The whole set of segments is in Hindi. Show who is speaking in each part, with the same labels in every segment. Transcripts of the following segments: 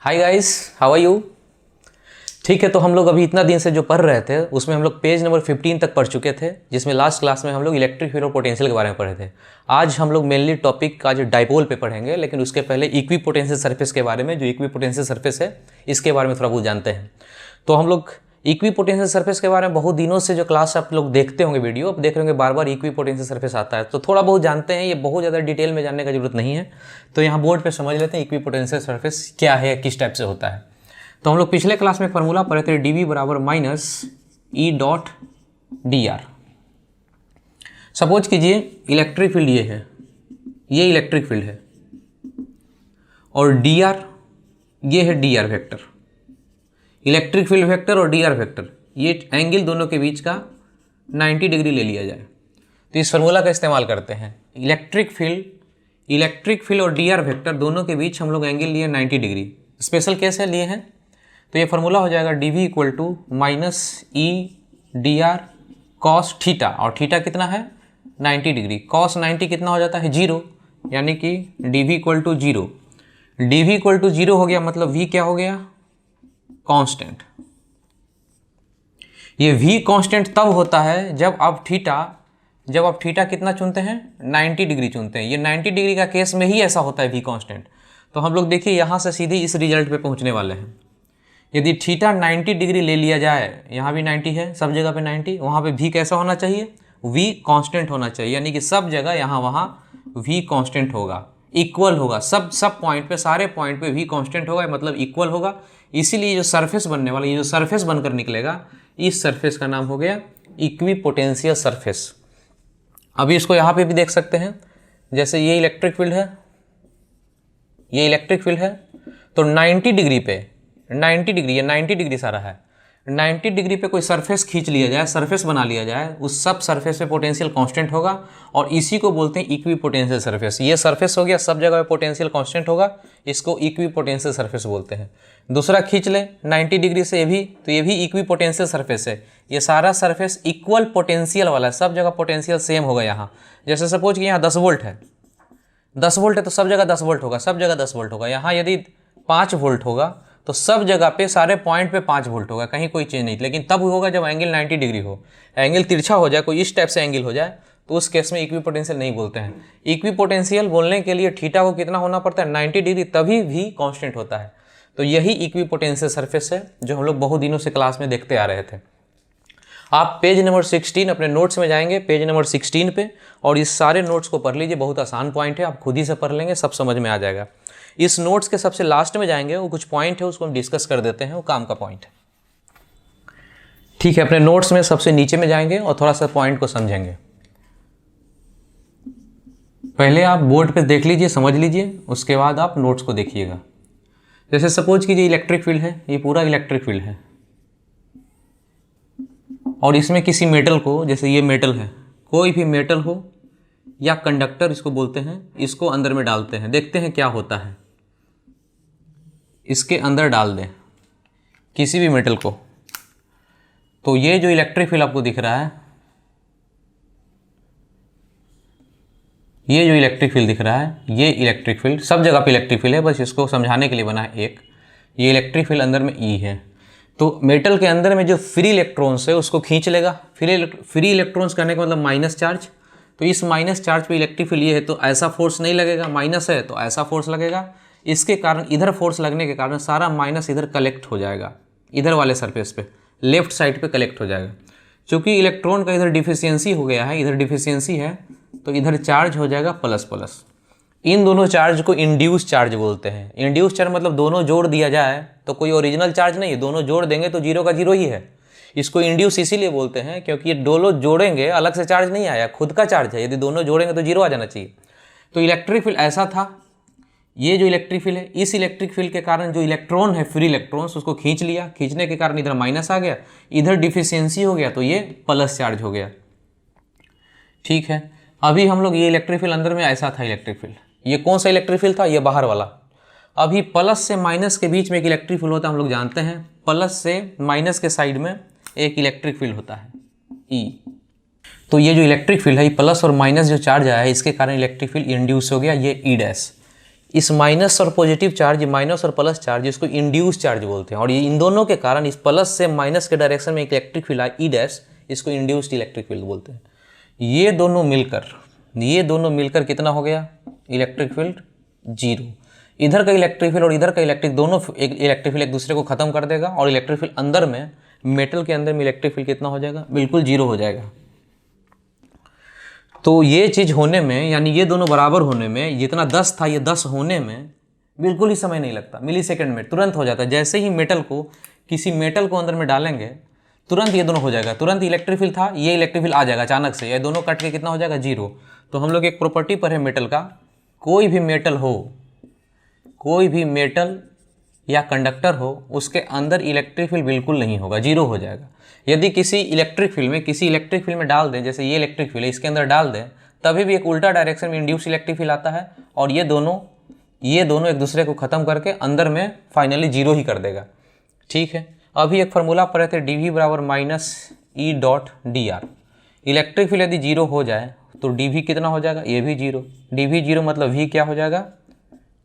Speaker 1: Hi guys, how are you. ठीक है, तो हम लोग अभी इतना दिन से जो पढ़ रहे थे उसमें हम लोग पेज नंबर 15 तक पढ़ चुके थे, जिसमें लास्ट क्लास में हम लोग इलेक्ट्रिक फील्ड और पोटेंशियल के बारे में पढ़े थे। आज हम लोग मेनली टॉपिक आज डाइपोल पे पढ़ेंगे, लेकिन उसके पहले इक्वी पोटेंशियल सरफेस के बारे में, जो इक्वी पोटेंशियल सरफेस है इसके बारे में थोड़ा बहुत जानते हैं। तो हम लोग इक्वी पोटेंशियल सरफेस के बारे में बहुत दिनों से जो क्लास आप लोग देखते होंगे, वीडियो अब देख रहे होंगे, बार बार इक्वी पोटेंशियल सरफेस आता है, तो थोड़ा बहुत जानते हैं। ये बहुत ज़्यादा डिटेल में जानने का जरूरत नहीं है, तो यहाँ बोर्ड पे समझ लेते हैं इक्वी पोटेंशियल सरफेस क्या है, किस टाइप से होता है। तो हम लोग पिछले क्लास में फार्मूला पढ़े थे dV बराबर minus E dot D R. Suppose कीजिए इलेक्ट्रिक फील्ड ये है, ये इलेक्ट्रिक फील्ड है, और डी आर ये है D R vector. Electric field vector और डी आर वेक्टर, ये एंगल दोनों के बीच का 90 डिग्री ले लिया जाए, तो इस फार्मूला का इस्तेमाल करते हैं। इलेक्ट्रिक फील्ड और डी आर वेक्टर दोनों के बीच हम लोग एंगल लिए 90 डिग्री। स्पेशल केस है, लिए हैं, तो ये फार्मूला हो जाएगा dV equal to minus E d r cos theta, और थीटा कितना है 90 डिग्री। कॉस 90 कितना हो जाता है 0, यानी कि dV equal to 0। dV equal to 0 हो गया, मतलब V क्या हो गया, कांस्टेंट। ये V कांस्टेंट तब होता है जब आप थीटा कितना चुनते हैं 90 डिग्री चुनते हैं। ये 90 डिग्री का केस में ही ऐसा होता है V कांस्टेंट। तो हम लोग देखिए यहाँ से सीधे इस रिजल्ट पे पहुँचने वाले हैं। यदि थीटा 90 डिग्री ले लिया जाए, यहाँ भी 90 है, सब जगह पे 90, वहाँ पे V कैसा होना चाहिए, V कांस्टेंट होना चाहिए, यानी कि सब जगह यहाँ वहाँ V कांस्टेंट होगा, इक्वल होगा, सब पॉइंट पे, सारे पॉइंट पे V कांस्टेंट होगा, मतलब इक्वल होगा। इसीलिए जो सरफेस बनने वाला, ये जो सरफेस बनकर निकलेगा, इस सरफेस का नाम हो गया इक्वी पोटेंशियल सरफेस। अभी इसको यहाँ पे भी देख सकते हैं, जैसे ये इलेक्ट्रिक फील्ड है, ये इलेक्ट्रिक फील्ड है, तो 90 डिग्री पे 90 डिग्री, ये 90 डिग्री सारा है, 90 डिग्री पे कोई सरफेस खींच लिया जाए, सरफेस बना लिया जाए, उस सब सरफेस पे पोटेंशियल कांस्टेंट होगा, और इसी को बोलते हैं इक्वी पोटेंशियल सरफेस। ये सरफेस हो गया, सब जगह पे पोटेंशियल कांस्टेंट होगा, इसको इक्वी पोटेंशियल सरफेस बोलते हैं। दूसरा खींच ले 90 डिग्री से, ये भी, तो ये भी इक्वी पोटेंशियल सरफेस है। ये सारा सरफेस इक्वल पोटेंशियल वाला है, सब जगह पोटेंशियल सेम होगा। यहाँ जैसे सपोज कि यहाँ 10 वोल्ट है, 10 वोल्ट है तो सब जगह 10 वोल्ट होगा, सब जगह 10 वोल्ट होगा। यहाँ यदि 5 वोल्ट होगा तो सब जगह पे, सारे पॉइंट पे 5 वोल्ट होगा, कहीं कोई चेंज नहीं। लेकिन तब होगा जब एंगल 90 डिग्री हो, एंगल तिरछा हो जाए, कोई इस टाइप से एंगल हो जाए, तो उस केस में इक्वी पोटेंशियल नहीं बोलते हैं। इक्वी पोटेंशियल बोलने के लिए थीटा को कितना होना पड़ता है 90 डिग्री, तभी भी कांस्टेंट होता है। तो यही इक्वी पोटेंशियल सरफेस है जो हम लोग बहुत दिनों से क्लास में देखते आ रहे थे। आप पेज नंबर 16 अपने नोट्स में जाएंगे, पेज नंबर 16 पे, और इस सारे नोट्स को पढ़ लीजिए। बहुत आसान पॉइंट है, आप खुद ही से पढ़ लेंगे, सब समझ में आ जाएगा। इस नोट्स के सबसे लास्ट में जाएंगे, वो कुछ पॉइंट है, उसको हम डिस्कस कर देते हैं, वो काम का पॉइंट है। ठीक है, अपने नोट्स में सबसे नीचे में जाएंगे और थोड़ा सा पॉइंट को समझेंगे। पहले आप बोर्ड पे देख लीजिए, समझ लीजिए, उसके बाद आप नोट्स को देखिएगा। जैसे सपोज कीजिए इलेक्ट्रिक फील्ड है, ये पूरा इलेक्ट्रिक फील्ड है, और इसमें किसी मेटल को, जैसे ये मेटल है, कोई भी मेटल हो या कंडक्टर इसको बोलते हैं, इसको अंदर में डालते हैं, देखते हैं क्या होता है। इसके अंदर डाल दें किसी भी मेटल को, तो ये जो इलेक्ट्रिक फील्ड आपको दिख रहा है, ये जो इलेक्ट्रिक फील्ड दिख रहा है, ये इलेक्ट्रिक फील्ड, सब जगह पे इलेक्ट्रिक फील्ड है, बस इसको समझाने के लिए बना है एक। ये इलेक्ट्रिक फील्ड अंदर में ई है, तो मेटल के अंदर में जो फ्री इलेक्ट्रॉन्स है उसको खींच लेगा। फ्री इलेक्ट्रॉन्स करने का मतलब माइनस चार्ज, तो इस माइनस चार्ज पे इलेक्ट्रिक फील्ड ये है, तो ऐसा फोर्स नहीं लगेगा, माइनस है तो ऐसा फोर्स लगेगा। इसके कारण इधर फोर्स लगने के कारण सारा माइनस इधर कलेक्ट हो जाएगा, इधर वाले सरफेस पे, लेफ्ट साइड पे कलेक्ट हो जाएगा। क्योंकि इलेक्ट्रॉन का इधर डिफिशियंसी हो गया है, इधर डिफिशियंसी है, तो इधर चार्ज हो जाएगा प्लस प्लस। इन दोनों चार्ज को इंड्यूस चार्ज बोलते हैं। इंड्यूस चार्ज मतलब दोनों जोड़ दिया जाए तो कोई ओरिजिनल चार्ज नहीं है, दोनों जोड़ देंगे तो जीरो का जीरो ही है। इसको इंड्यूस इसीलिए बोलते हैं क्योंकि ये दोनों जोड़ेंगे, अलग से चार्ज नहीं आया, खुद का चार्ज है, यदि दोनों जोड़ेंगे तो जीरो आ जाना चाहिए। तो इलेक्ट्रिक फील्ड ऐसा था, ये जो इलेक्ट्रिक फील्ड है, इस इलेक्ट्रिक फील्ड के कारण जो इलेक्ट्रॉन है, फ्री इलेक्ट्रॉन्स, उसको खींच लिया, खींचने के कारण इधर माइनस आ गया, इधर डिफिशियंसी हो गया, तो ये प्लस चार्ज हो गया। ठीक है, अभी हम लोग ये इलेक्ट्रिक फील्ड अंदर में ऐसा था इलेक्ट्रिक फील्ड, ये कौन सा इलेक्ट्रिक फील्ड था, ये बाहर वाला। अभी प्लस से माइनस के बीच में एक इलेक्ट्रिक फील्ड होता है, हम लोग जानते हैं, प्लस से माइनस के साइड में एक इलेक्ट्रिक फील्ड होता है ई। तो ये जो इलेक्ट्रिक फील्ड है, प्लस और माइनस जो चार्ज आया है, इसके कारण इलेक्ट्रिक फील्ड इंड्यूस हो गया, ये ई डैश। इस माइनस और पॉजिटिव चार्ज, माइनस और प्लस चार्ज, इसको इंड्यूस चार्ज बोलते हैं। और ये इन दोनों के कारण इस प्लस से माइनस के डायरेक्शन में एक इलेक्ट्रिक फील्ड आए, ई डैश, इसको इंड्यूस्ड इलेक्ट्रिक फील्ड बोलते हैं। ये दोनों मिलकर कितना हो गया? Electric field 0। इधर का इलेक्ट्रिक फील्ड और इधर का इलेक्ट्रिक दोनों इलेक्ट्रिक फील्ड एक दूसरे को खत्म कर देगा, और इलेक्ट्रिक फील्ड अंदर में, मेटल के अंदर में इलेक्ट्रिक फील्ड कितना हो जाएगा? बिल्कुल 0 हो जाएगा। तो ये चीज़ होने में, यानी ये दोनों बराबर होने में, जितना 10 था ये 10 होने में बिल्कुल ही समय नहीं लगता, मिली सेकेंड में तुरंत हो जाता है। जैसे ही किसी मेटल को अंदर में डालेंगे, तुरंत ये दोनों हो जाएगा। तुरंत इलेक्ट्रिक फील्ड था, ये इलेक्ट्रिक फील्ड आ जाएगा अचानक से, ये दोनों कट के कितना हो जाएगा? 0। तो हम लोग एक प्रॉपर्टी पर है मेटल का, कोई भी मेटल या कंडक्टर हो, उसके अंदर इलेक्ट्रिक फील्ड बिल्कुल नहीं होगा, 0 हो जाएगा। यदि किसी इलेक्ट्रिक फील्ड में डाल दें, जैसे ये इलेक्ट्रिक फील्ड है, इसके अंदर डाल दें, तभी भी एक उल्टा डायरेक्शन में इंड्यूस इलेक्ट्रिक फील्ड आता है, और ये दोनों एक दूसरे को खत्म करके अंदर में फाइनली 0 ही कर देगा। ठीक है, अभी एक फार्मूला पढ़े थे, dV बराबर minus E dot D R. Electric field यदि 0 हो जाए तो dV कितना हो जाएगा? ये भी 0। dV 0 मतलब V क्या हो जाएगा?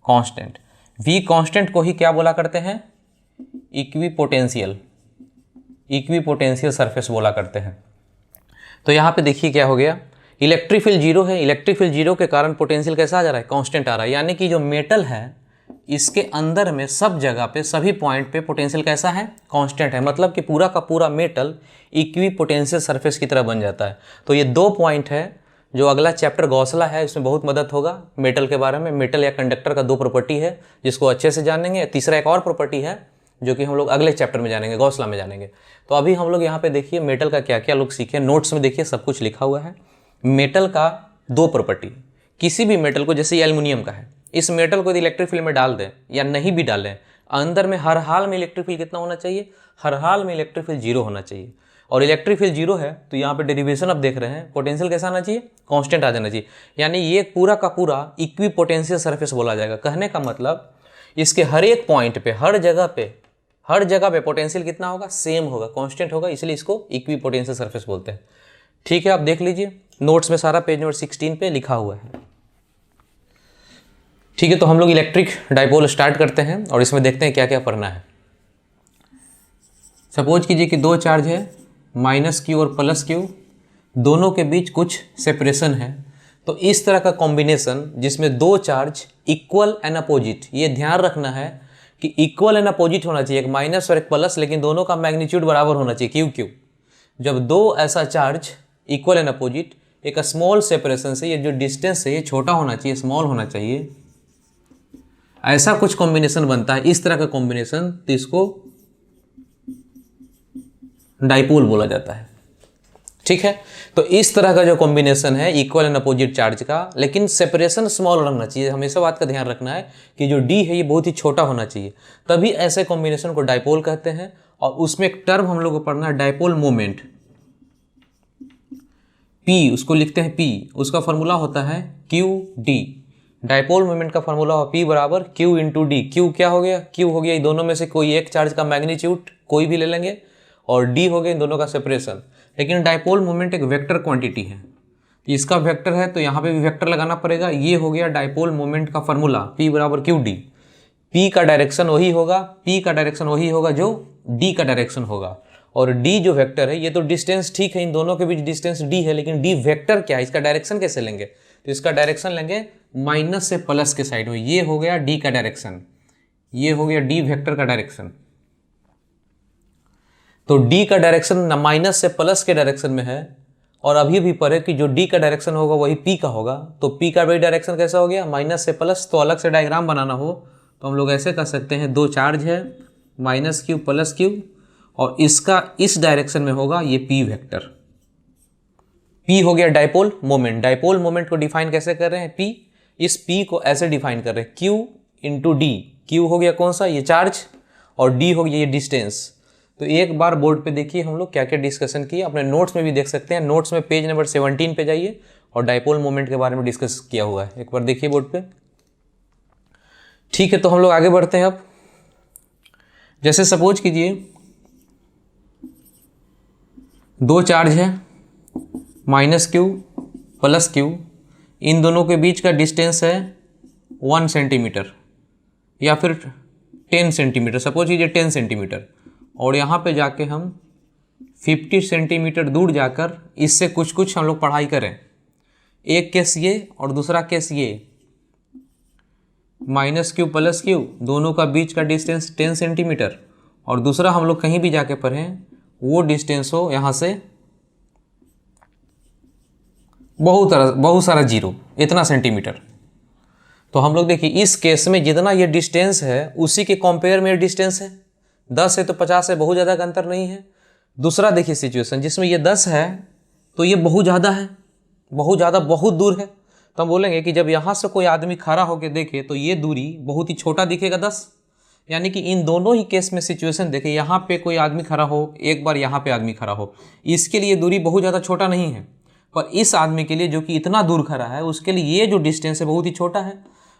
Speaker 1: कांस्टेंट। V कांस्टेंट को ही क्या बोला करते हैं? इक्विपोटेंशियल सरफेस बोला करते हैं। तो यहाँ पे देखिए क्या हो गया, इलेक्ट्रिक फील्ड 0 है, इलेक्ट्रिक फील्ड 0 के कारण पोटेंशियल कैसा आ जा रहा है? कांस्टेंट आ रहा है। यानी कि जो मेटल है, इसके अंदर में सब जगह पे, सभी पॉइंट पे पोटेंशियल कैसा है? कांस्टेंट है। मतलब कि पूरा का पूरा मेटल इक्विपोटेंशियल सरफेस की तरह बन जाता है। तो ये 2 पॉइंट है, जो अगला चैप्टर गौसला है, इसमें बहुत मदद होगा मेटल के बारे में। मेटल या कंडक्टर का 2 प्रॉपर्टी है, जिसको अच्छे से जानेंगे। तीसरा एक और प्रॉपर्टी है, जो कि हम लोग अगले चैप्टर में जानेंगे, गौसला में जानेंगे। तो अभी हम लोग यहाँ पे देखिए मेटल का क्या क्या लोग सीखे, नोट्स में देखिए सब कुछ लिखा हुआ है। मेटल का 2 प्रॉपर्टी, किसी भी मेटल को, जैसे एल्युमिनियम का है, इस मेटल को यदि इलेक्ट्रिक फील्ड में डाल दें या नहीं भी डालें, अंदर में हर हाल में इलेक्ट्रिक फील्ड कितना होना चाहिए? हर हाल में इलेक्ट्रिक फील्ड 0 होना चाहिए। और इलेक्ट्रिक फील्ड 0 है तो यहाँ पे डेरिवेशन आप देख रहे हैं, पोटेंशियल कैसा आना चाहिए? कांस्टेंट आ जाना चाहिए। यानी ये पूरा का पूरा इक्विपोटेंशियल सरफेस बोला जाएगा। कहने का मतलब इसके हर एक पॉइंट पे, हर जगह पे पोटेंशियल कितना होगा? सेम होगा, कांस्टेंट होगा, इसलिए इसको इक्विपोटेंशियल सरफेस बोलते हैं। ठीक है, आप देख लीजिए नोट्स में सारा पेज नंबर 16 पे लिखा हुआ है। ठीक है, तो हम लोग इलेक्ट्रिक डाइपोल स्टार्ट करते हैं और इसमें देखते हैं क्या क्या पढ़ना है। सपोज कीजिए कि 2 चार्ज है, -q और +q, दोनों के बीच कुछ सेपरेशन है। तो इस तरह का कॉम्बिनेशन जिसमें 2 चार्ज इक्वल एंड अपोजिट, ये ध्यान रखना है कि इक्वल एंड अपोजिट होना चाहिए, एक माइनस और एक प्लस, लेकिन दोनों का मैग्नीट्यूड बराबर होना चाहिए, q q। जब 2 ऐसा चार्ज इक्वल एंड अपोजिट, एक स्मॉल सेपरेशन से, ये जो डिस्टेंस है ये छोटा होना चाहिए, स्मॉल होना चाहिए, ऐसा कुछ कॉम्बिनेशन बनता है, इस तरह का कॉम्बिनेशन, तो इसको डाइपोल बोला जाता है। ठीक है, तो इस तरह का जो कॉम्बिनेशन है इक्वल एंड अपोजिट चार्ज का, लेकिन सेपरेशन स्मॉल रहना चाहिए। हमेशा बात का ध्यान रखना है कि जो डी है ये बहुत ही छोटा होना चाहिए, तभी ऐसे कॉम्बिनेशन को डाइपोल कहते हैं। और उसमें एक टर्म हम लोग को पढ़ना है, डाइपोल मोमेंट, पी, उसको लिखते हैं पी, उसका फॉर्मूला होता है क्यू डी। डाइपोल मोमेंट का फॉर्मूला हो पी बराबर क्यू इंटू डी। क्यू क्या हो गया? क्यू हो गया इन दोनों में से कोई एक चार्ज का मैग्नीट्यूड, कोई भी ले लेंगे, और डी हो गया इन दोनों का सेपरेशन। लेकिन डाइपोल मोमेंट एक वेक्टर क्वांटिटी है, इसका वेक्टर है तो यहाँ पे भी वेक्टर लगाना पड़ेगा। ये हो गया डाइपोल मोमेंट का फॉर्मूला, पी बराबर क्यू डी। पी का डायरेक्शन वही होगा, जो डी का डायरेक्शन होगा, और डी जो वेक्टर है, ये तो डिस्टेंस ठीक है, इन दोनों के बीच डिस्टेंस डी है, लेकिन डी वेक्टर क्या है, इसका डायरेक्शन कैसे लेंगे? तो इसका डायरेक्शन लेंगे माइनस से प्लस के साइड में। ये हो गया डी का डायरेक्शन, ये हो गया डी वेक्टर का डायरेक्शन। तो डी का डायरेक्शन माइनस से प्लस के डायरेक्शन में है, और अभी भी पढ़े कि जो डी का डायरेक्शन होगा वही पी का होगा। तो पी का भी डायरेक्शन कैसा हो गया? माइनस से प्लस। तो अलग से डायग्राम बनाना हो तो हम लोग ऐसे कर सकते हैं, 2 चार्ज है, -q +q, और इसका इस डायरेक्शन में होगा ये पी वेक्टर। पी हो गया डाइपोल मोमेंट। डाइपोल मोमेंट को डिफाइन कैसे कर रहे हैं? पी, इस पी को ऐसे डिफाइन कर रहे हैं, क्यू इंटू डी। क्यू हो गया कौन सा? ये चार्ज, और डी हो गया ये डिस्टेंस। तो एक बार बोर्ड पे देखिए हम लोग क्या क्या डिस्कशन किए, अपने नोट्स में भी देख सकते हैं। नोट्स में पेज नंबर 17 पे जाइए और डाइपोल मोमेंट के बारे में डिस्कस किया हुआ है, एक बार देखिए बोर्ड पे। ठीक है, तो हम लोग आगे बढ़ते हैं। अब जैसे सपोज कीजिए 2 चार्ज है, -q +q, इन दोनों के बीच का डिस्टेंस है 1 सेंटीमीटर या फिर 10 सेंटीमीटर, सपोज कीजिए 10 सेंटीमीटर, और यहाँ पे जाके हम 50 सेंटीमीटर दूर जाकर इससे कुछ कुछ हम लोग पढ़ाई करें। एक केस ये और दूसरा केस ये, -q + q, दोनों का बीच का डिस्टेंस 10 सेंटीमीटर, और दूसरा हम लोग कहीं भी जाके पढ़ें वो डिस्टेंस हो यहाँ से बहुत सारा जीरो, इतना सेंटीमीटर। तो हम लोग देखिए इस केस में जितना ये डिस्टेंस है उसी के कंपेयर में ये डिस्टेंस है, 10 है तो 50 है, बहुत ज़्यादा का अंतर नहीं है। दूसरा देखिए सिचुएशन जिसमें ये 10 है तो ये बहुत ज़्यादा है, बहुत ज़्यादा, बहुत दूर है। तो हम बोलेंगे कि जब यहाँ से कोई आदमी खड़ा होकर देखे तो ये दूरी बहुत ही छोटा दिखेगा 10, यानी कि इन दोनों ही केस में सिचुएशन देखें, यहाँ पे कोई आदमी खड़ा हो, एक बार यहाँ पे आदमी खड़ा हो, इसके लिए दूरी बहुत ज़्यादा छोटा नहीं है, पर इस आदमी के लिए जो कि इतना दूर खड़ा है उसके लिए ये जो डिस्टेंस है बहुत ही छोटा है।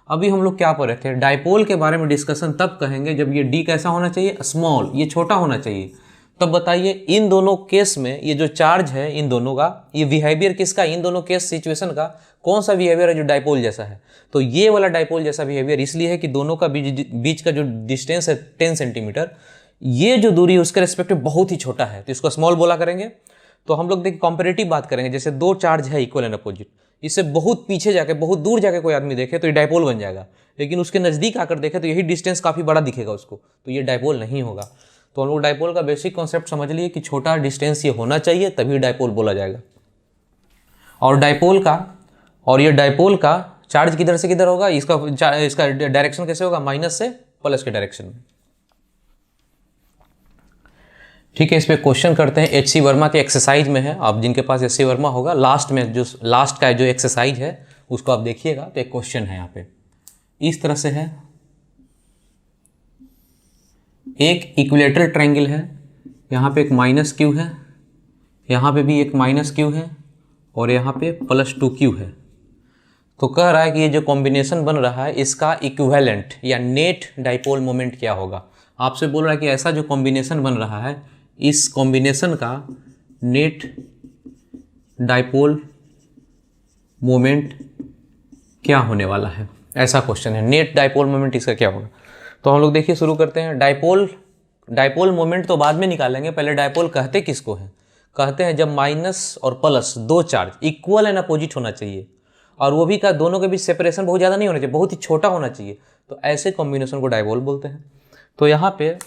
Speaker 1: अभी हम लोग क्या पढ़ रहे थे, डायपोल के बारे में डिस्कशन तब कहेंगे जब ये डी कैसा होना चाहिए, स्मॉल, ये छोटा होना चाहिए। तब बताइए इन दोनों केस में ये जो चार्ज है इन दोनों का, ये बिहेवियर किसका, इन दोनों केस सिचुएशन का कौन सा बिहेवियर है जो डायपोल जैसा है? तो ये वाला डायपोल जैसा बिहेवियर इसलिए है कि दोनों का बीच का जो डिस्टेंस है 10 सेंटीमीटर, ये जो दूरी उसके रेस्पेक्टिव बहुत ही छोटा है, तो इसको स्मॉल बोला करेंगे। तो हम लोग देखिए कंपैरेटिव बात करेंगे, जैसे दो चार्ज है इक्वल एंड अपोजिट, इससे बहुत पीछे जाके बहुत दूर जाके कोई आदमी देखे तो ये डायपोल बन जाएगा, लेकिन उसके नज़दीक आकर देखे तो यही डिस्टेंस काफ़ी बड़ा दिखेगा उसको, तो ये डायपोल नहीं होगा। तो हम लोग डायपोल का बेसिक कॉन्सेप्ट समझ लिए कि छोटा डिस्टेंस ये होना चाहिए तभी डायपोल बोला जाएगा। और ये डायपोल का चार्ज किधर से किधर होगा, इसका डायरेक्शन कैसे होगा, माइनस से प्लस के डायरेक्शन में। ठीक है, इस पे क्वेश्चन करते हैं। एच सी वर्मा के एक्सरसाइज में है, आप जिनके पास एच सी वर्मा होगा लास्ट में जो लास्ट का जो एक्सरसाइज है उसको आप देखिएगा, तो एक क्वेश्चन है यहाँ पे इस तरह से है। एक इक्विलेटरल ट्रायंगल है, यहाँ पे एक -q है, यहाँ पे भी एक -q है और यहाँ पे +2q है। तो कह रहा है कि ये जो कॉम्बिनेशन बन रहा है इसका इक्विवेलेंट या नेट डाइपोल मोमेंट क्या होगा। आपसे बोल रहा है कि ऐसा जो कॉम्बिनेशन बन रहा है इस कॉम्बिनेशन का नेट डाइपोल मोमेंट क्या होने वाला है, ऐसा क्वेश्चन है। नेट डाइपोल मोमेंट इसका क्या होगा, तो हम लोग देखिए शुरू करते हैं। डाइपोल मोमेंट तो बाद में निकालेंगे, पहले डाइपोल कहते किसको हैं, कहते हैं जब माइनस और प्लस दो चार्ज इक्वल एंड अपोजिट होना चाहिए, और वो भी का दोनों के बीच सेपरेशन बहुत ज़्यादा नहीं होना चाहिए, बहुत ही छोटा होना चाहिए, तो ऐसे कॉम्बिनेशन को डाइपोल बोलते हैं। तो यहाँ पे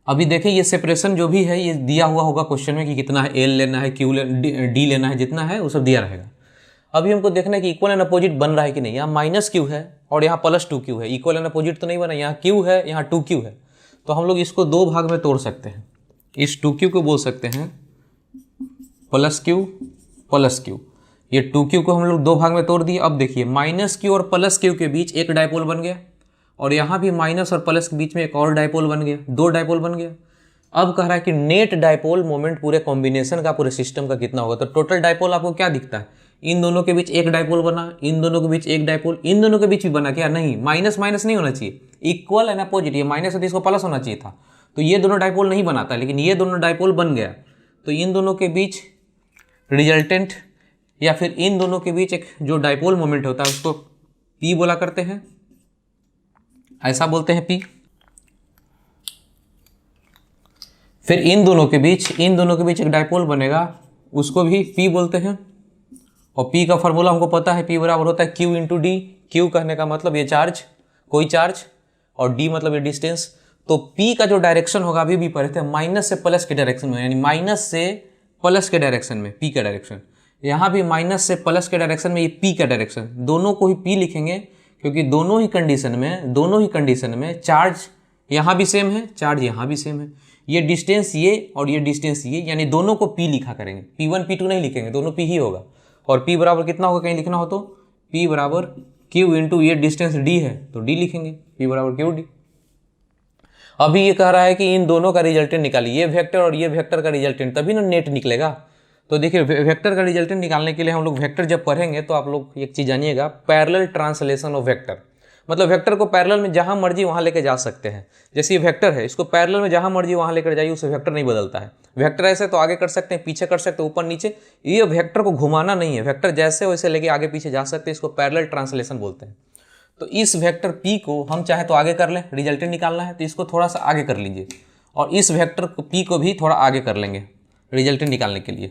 Speaker 1: अभी देखें ये सेपरेशन जो भी है ये दिया हुआ होगा क्वेश्चन में कि कितना है, एल लेना है, क्यू डी लेना है, जितना है वो सब दिया रहेगा। अभी हमको देखना है कि इक्वल एंड अपोजिट बन रहा है कि नहीं। यहाँ -q है और यहाँ +2q है, इक्वल एंड अपोजिट तो नहीं बना, यहाँ q है यहाँ 2q है। तो हम लोग इसको दो भाग में तोड़ सकते हैं, इस 2q को बोल सकते हैं +q, ये 2q को हम लोग दो भाग में तोड़ दिए। अब देखिए -q और +q के बीच एक डाइपोल बन गया, और यहाँ भी माइनस और प्लस के बीच में एक और डाइपोल बन गया, दो डाइपोल बन गया। अब कह रहा है कि नेट डाइपोल मोमेंट पूरे कॉम्बिनेशन का, पूरे सिस्टम का कितना होगा। तो टोटल डाइपोल आपको क्या दिखता है, इन दोनों के बीच एक डाइपोल बना, इन दोनों के बीच एक डाइपोल, इन दोनों के बीच भी बना, क्या नहीं, माइनस माइनस नहीं होना चाहिए, इक्वल एंड अपोजिट, ये माइनस है तो इसको प्लस होना चाहिए था, तो ये दोनों डाइपोल नहीं बनाता, लेकिन ये दोनों डाइपोल बन गया। तो इन दोनों के बीच रिजल्टेंट या फिर इन दोनों के बीच एक जो डाइपोल मोमेंट होता है उसको P बोला करते हैं, ऐसा बोलते हैं P। फिर इन दोनों के बीच एक डाइपोल बनेगा, उसको भी P बोलते हैं। और P का फार्मूला हमको पता है, P बराबर होता है Q इंटू डी। Q कहने का मतलब ये चार्ज, कोई चार्ज, और D मतलब ये डिस्टेंस। तो P का जो डायरेक्शन होगा, अभी भी पढ़े थे, माइनस से प्लस के डायरेक्शन में, यानी माइनस से प्लस के डायरेक्शन में P का डायरेक्शन। यहाँ भी माइनस से प्लस के डायरेक्शन में ये P का डायरेक्शन, दोनों को ही P लिखेंगे क्योंकि दोनों ही कंडीशन में चार्ज यहाँ भी सेम है, चार्ज यहाँ भी सेम है। ये डिस्टेंस ये और ये डिस्टेंस ये, यानी दोनों को P लिखा करेंगे, P1 P2 नहीं लिखेंगे, दोनों P ही होगा। और P बराबर कितना होगा कहीं लिखना हो तो P बराबर Q इंटू ये डिस्टेंस D है तो D लिखेंगे, P बराबर QD। अभी ये कह रहा है कि इन दोनों का रिजल्टेंट निकालिए, ये वेक्टर और ये वेक्टर का रिजल्टेंट, तभी ना नेट निकलेगा। तो देखिए वेक्टर का रिजल्टेंट निकालने के लिए हम लोग वेक्टर जब पढ़ेंगे तो आप लोग एक चीज़ जानिएगा, पैरेलल ट्रांसलेशन ऑफ वेक्टर। मतलब वेक्टर को पैरेलल में जहाँ मर्जी वहाँ लेके जा सकते हैं। जैसे ये वेक्टर है, इसको पैरेलल में जहाँ मर्जी वहाँ लेकर जाइए, उससे वेक्टर नहीं बदलता है। वेक्टर ऐसे तो आगे कर सकते हैं, पीछे कर सकते हैं, ऊपर नीचे, ये वेक्टर को घुमाना नहीं है, वेक्टर जैसे वैसे लेके आगे पीछे जा सकते हैं, इसको पैरेलल ट्रांसलेशन बोलते हैं। तो इस वेक्टर P को हम चाहे तो आगे कर लें, रिजल्टेंट निकालना है तो इसको थोड़ा सा आगे कर लीजिए, और इस वेक्टर P को भी थोड़ा आगे कर लेंगे रिजल्टेंट निकालने के लिए।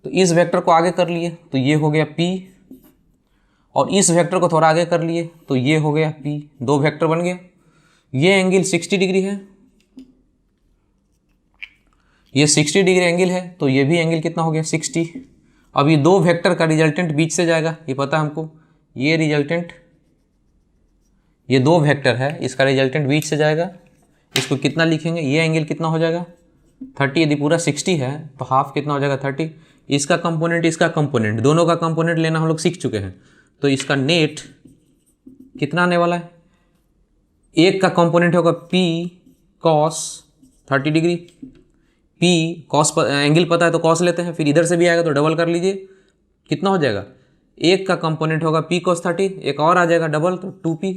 Speaker 1: तो इस वेक्टर को आगे कर लिए तो ये हो गया P, और इस वेक्टर को थोड़ा आगे कर लिए तो ये हो गया P, दो वेक्टर बन गया। ये एंगल 60 डिग्री है, ये 60 डिग्री एंगल है, तो ये भी एंगल कितना हो गया 60। अब ये दो वेक्टर का रिजल्टेंट बीच से जाएगा, ये पता है हमको, ये रिजल्टेंट, ये दो वेक्टर है, इसका रिजल्टेंट बीच से जाएगा। इसको कितना लिखेंगे, ये एंगल कितना हो जाएगा 30, यदि पूरा 60 है तो हाफ कितना हो जाएगा 30। इसका कंपोनेंट, इसका कंपोनेंट, दोनों का कंपोनेंट लेना हम लोग सीख चुके हैं, तो इसका नेट कितना आने वाला है, एक का कंपोनेंट होगा P cos 30 degree, P cos angle पता है तो cos लेते हैं, फिर इधर से भी आएगा तो डबल कर लीजिए, कितना हो जाएगा, एक का कंपोनेंट होगा P cos 30, एक और आ जाएगा डबल तो 2P,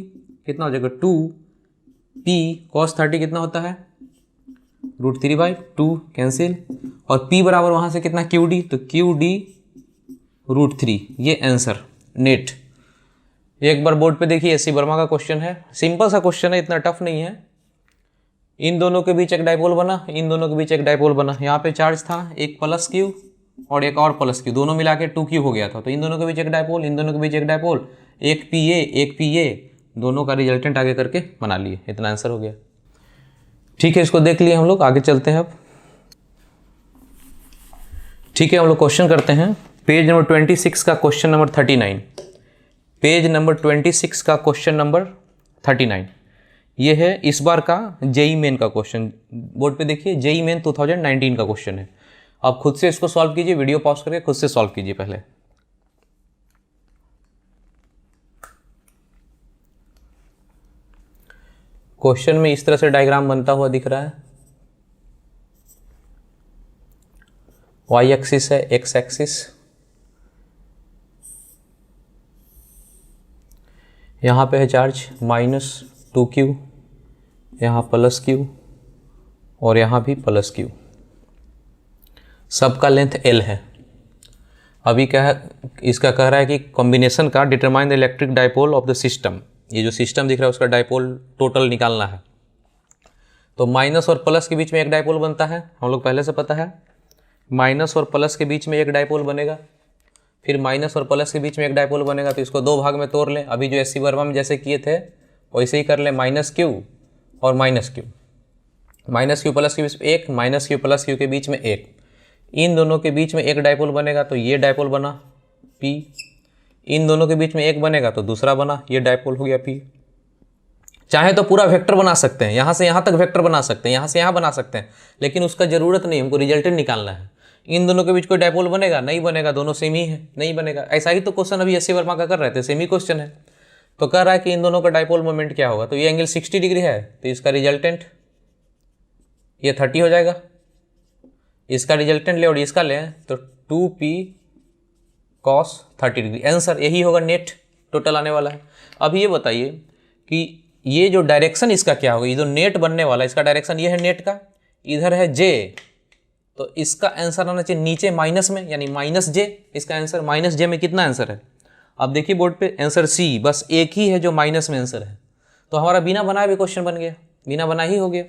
Speaker 1: कितना हो जाएगा 2P cos 30 कितना होता है √3/2 कैंसिल, और P बराबर वहाँ से कितना QD, तो QD √3, ये आंसर नेट। एक बार बोर्ड पे देखिए, एससी वर्मा का क्वेश्चन है, सिंपल सा क्वेश्चन है, इतना टफ नहीं है। इन दोनों के बीच एक डायपोल बना, इन दोनों के बीच एक डायपोल बना, यहाँ पे चार्ज था एक +Q और एक और +Q, दोनों मिला के 2Q हो गया था, तो इन दोनों के बीच एक डायपोल, इन दोनों के बीच एक डायपोल, एक PA, दोनों का रिजल्टेंट आगे करके बना लिए, इतना आंसर हो गया। ठीक है, इसको देख लिए हम लोग, आगे चलते हैं अब। ठीक है, हम लोग क्वेश्चन करते हैं, पेज नंबर 26 का क्वेश्चन नंबर 39, पेज नंबर 26 का क्वेश्चन नंबर 39, ये है इस बार का जेई मेन का क्वेश्चन। बोर्ड पे देखिए, जेई मेन 2019 का क्वेश्चन है। आप खुद से इसको सॉल्व कीजिए, वीडियो पॉज करके खुद से सॉल्व कीजिए पहले। क्वेश्चन में इस तरह से डायग्राम बनता हुआ दिख रहा है, वाई एक्सिस है, एक्स एक्सिस, यहाँ पे है चार्ज -2Q, यहाँ +Q और यहाँ भी +Q, सबका लेंथ L है। अभी क्या है, इसका कह रहा है कि कॉम्बिनेशन का determine the electric dipole of the system, ये जो सिस्टम दिख रहा है उसका डायपोल टोटल निकालना है। तो माइनस और प्लस के बीच में एक डायपोल बनता है, हम लोग पहले से पता है, माइनस और प्लस के बीच में एक डायपोल बनेगा, फिर माइनस और प्लस के बीच में एक डायपोल बनेगा, तो इसको दो भाग में तोड़ लें। अभी जो एससी वर्मा में जैसे किए थे वैसे ही कर लें, -Q और -Q, -Q प्लस के बीच में एक, -Q प्लस Q के बीच में एक, इन दोनों के बीच में एक डायपोल बनेगा तो ये डायपोल बना P, इन दोनों के बीच में एक बनेगा तो दूसरा बना, ये डायपोल हो गया P। चाहे तो पूरा वेक्टर बना सकते हैं, यहाँ से यहाँ तक वेक्टर बना सकते हैं, यहाँ से यहाँ बना सकते हैं, लेकिन उसका ज़रूरत नहीं, हमको रिजल्टेंट निकालना है। इन दोनों के बीच कोई डायपोल बनेगा, नहीं बनेगा, दोनों सेम ही है, नहीं बनेगा। ऐसा ही तो क्वेश्चन अभी एससी वर्मा का कर रहे थे, सेम ही क्वेश्चन है। तो कह रहा है कि इन दोनों का डायपोल मोमेंट क्या होगा, तो ये एंगल 60 डिग्री है तो इसका रिजल्टेंट ये 30 हो जाएगा, इसका रिजल्टेंट ले और इसका ले तो 2P cos 30 डिग्री, आंसर यही होगा, नेट टोटल आने वाला है। अब ये बताइए कि ये जो डायरेक्शन इसका क्या होगा, ये जो नेट बनने वाला है इसका डायरेक्शन ये है नेट का, इधर है J, तो इसका आंसर आना चाहिए नीचे माइनस में, यानी -J, इसका आंसर -J में कितना आंसर है। अब देखिए बोर्ड पे आंसर C, बस एक ही है जो माइनस में आंसर है, तो हमारा बिना बनाए भी क्वेश्चन बन गया, बिना बनाए ही हो गया।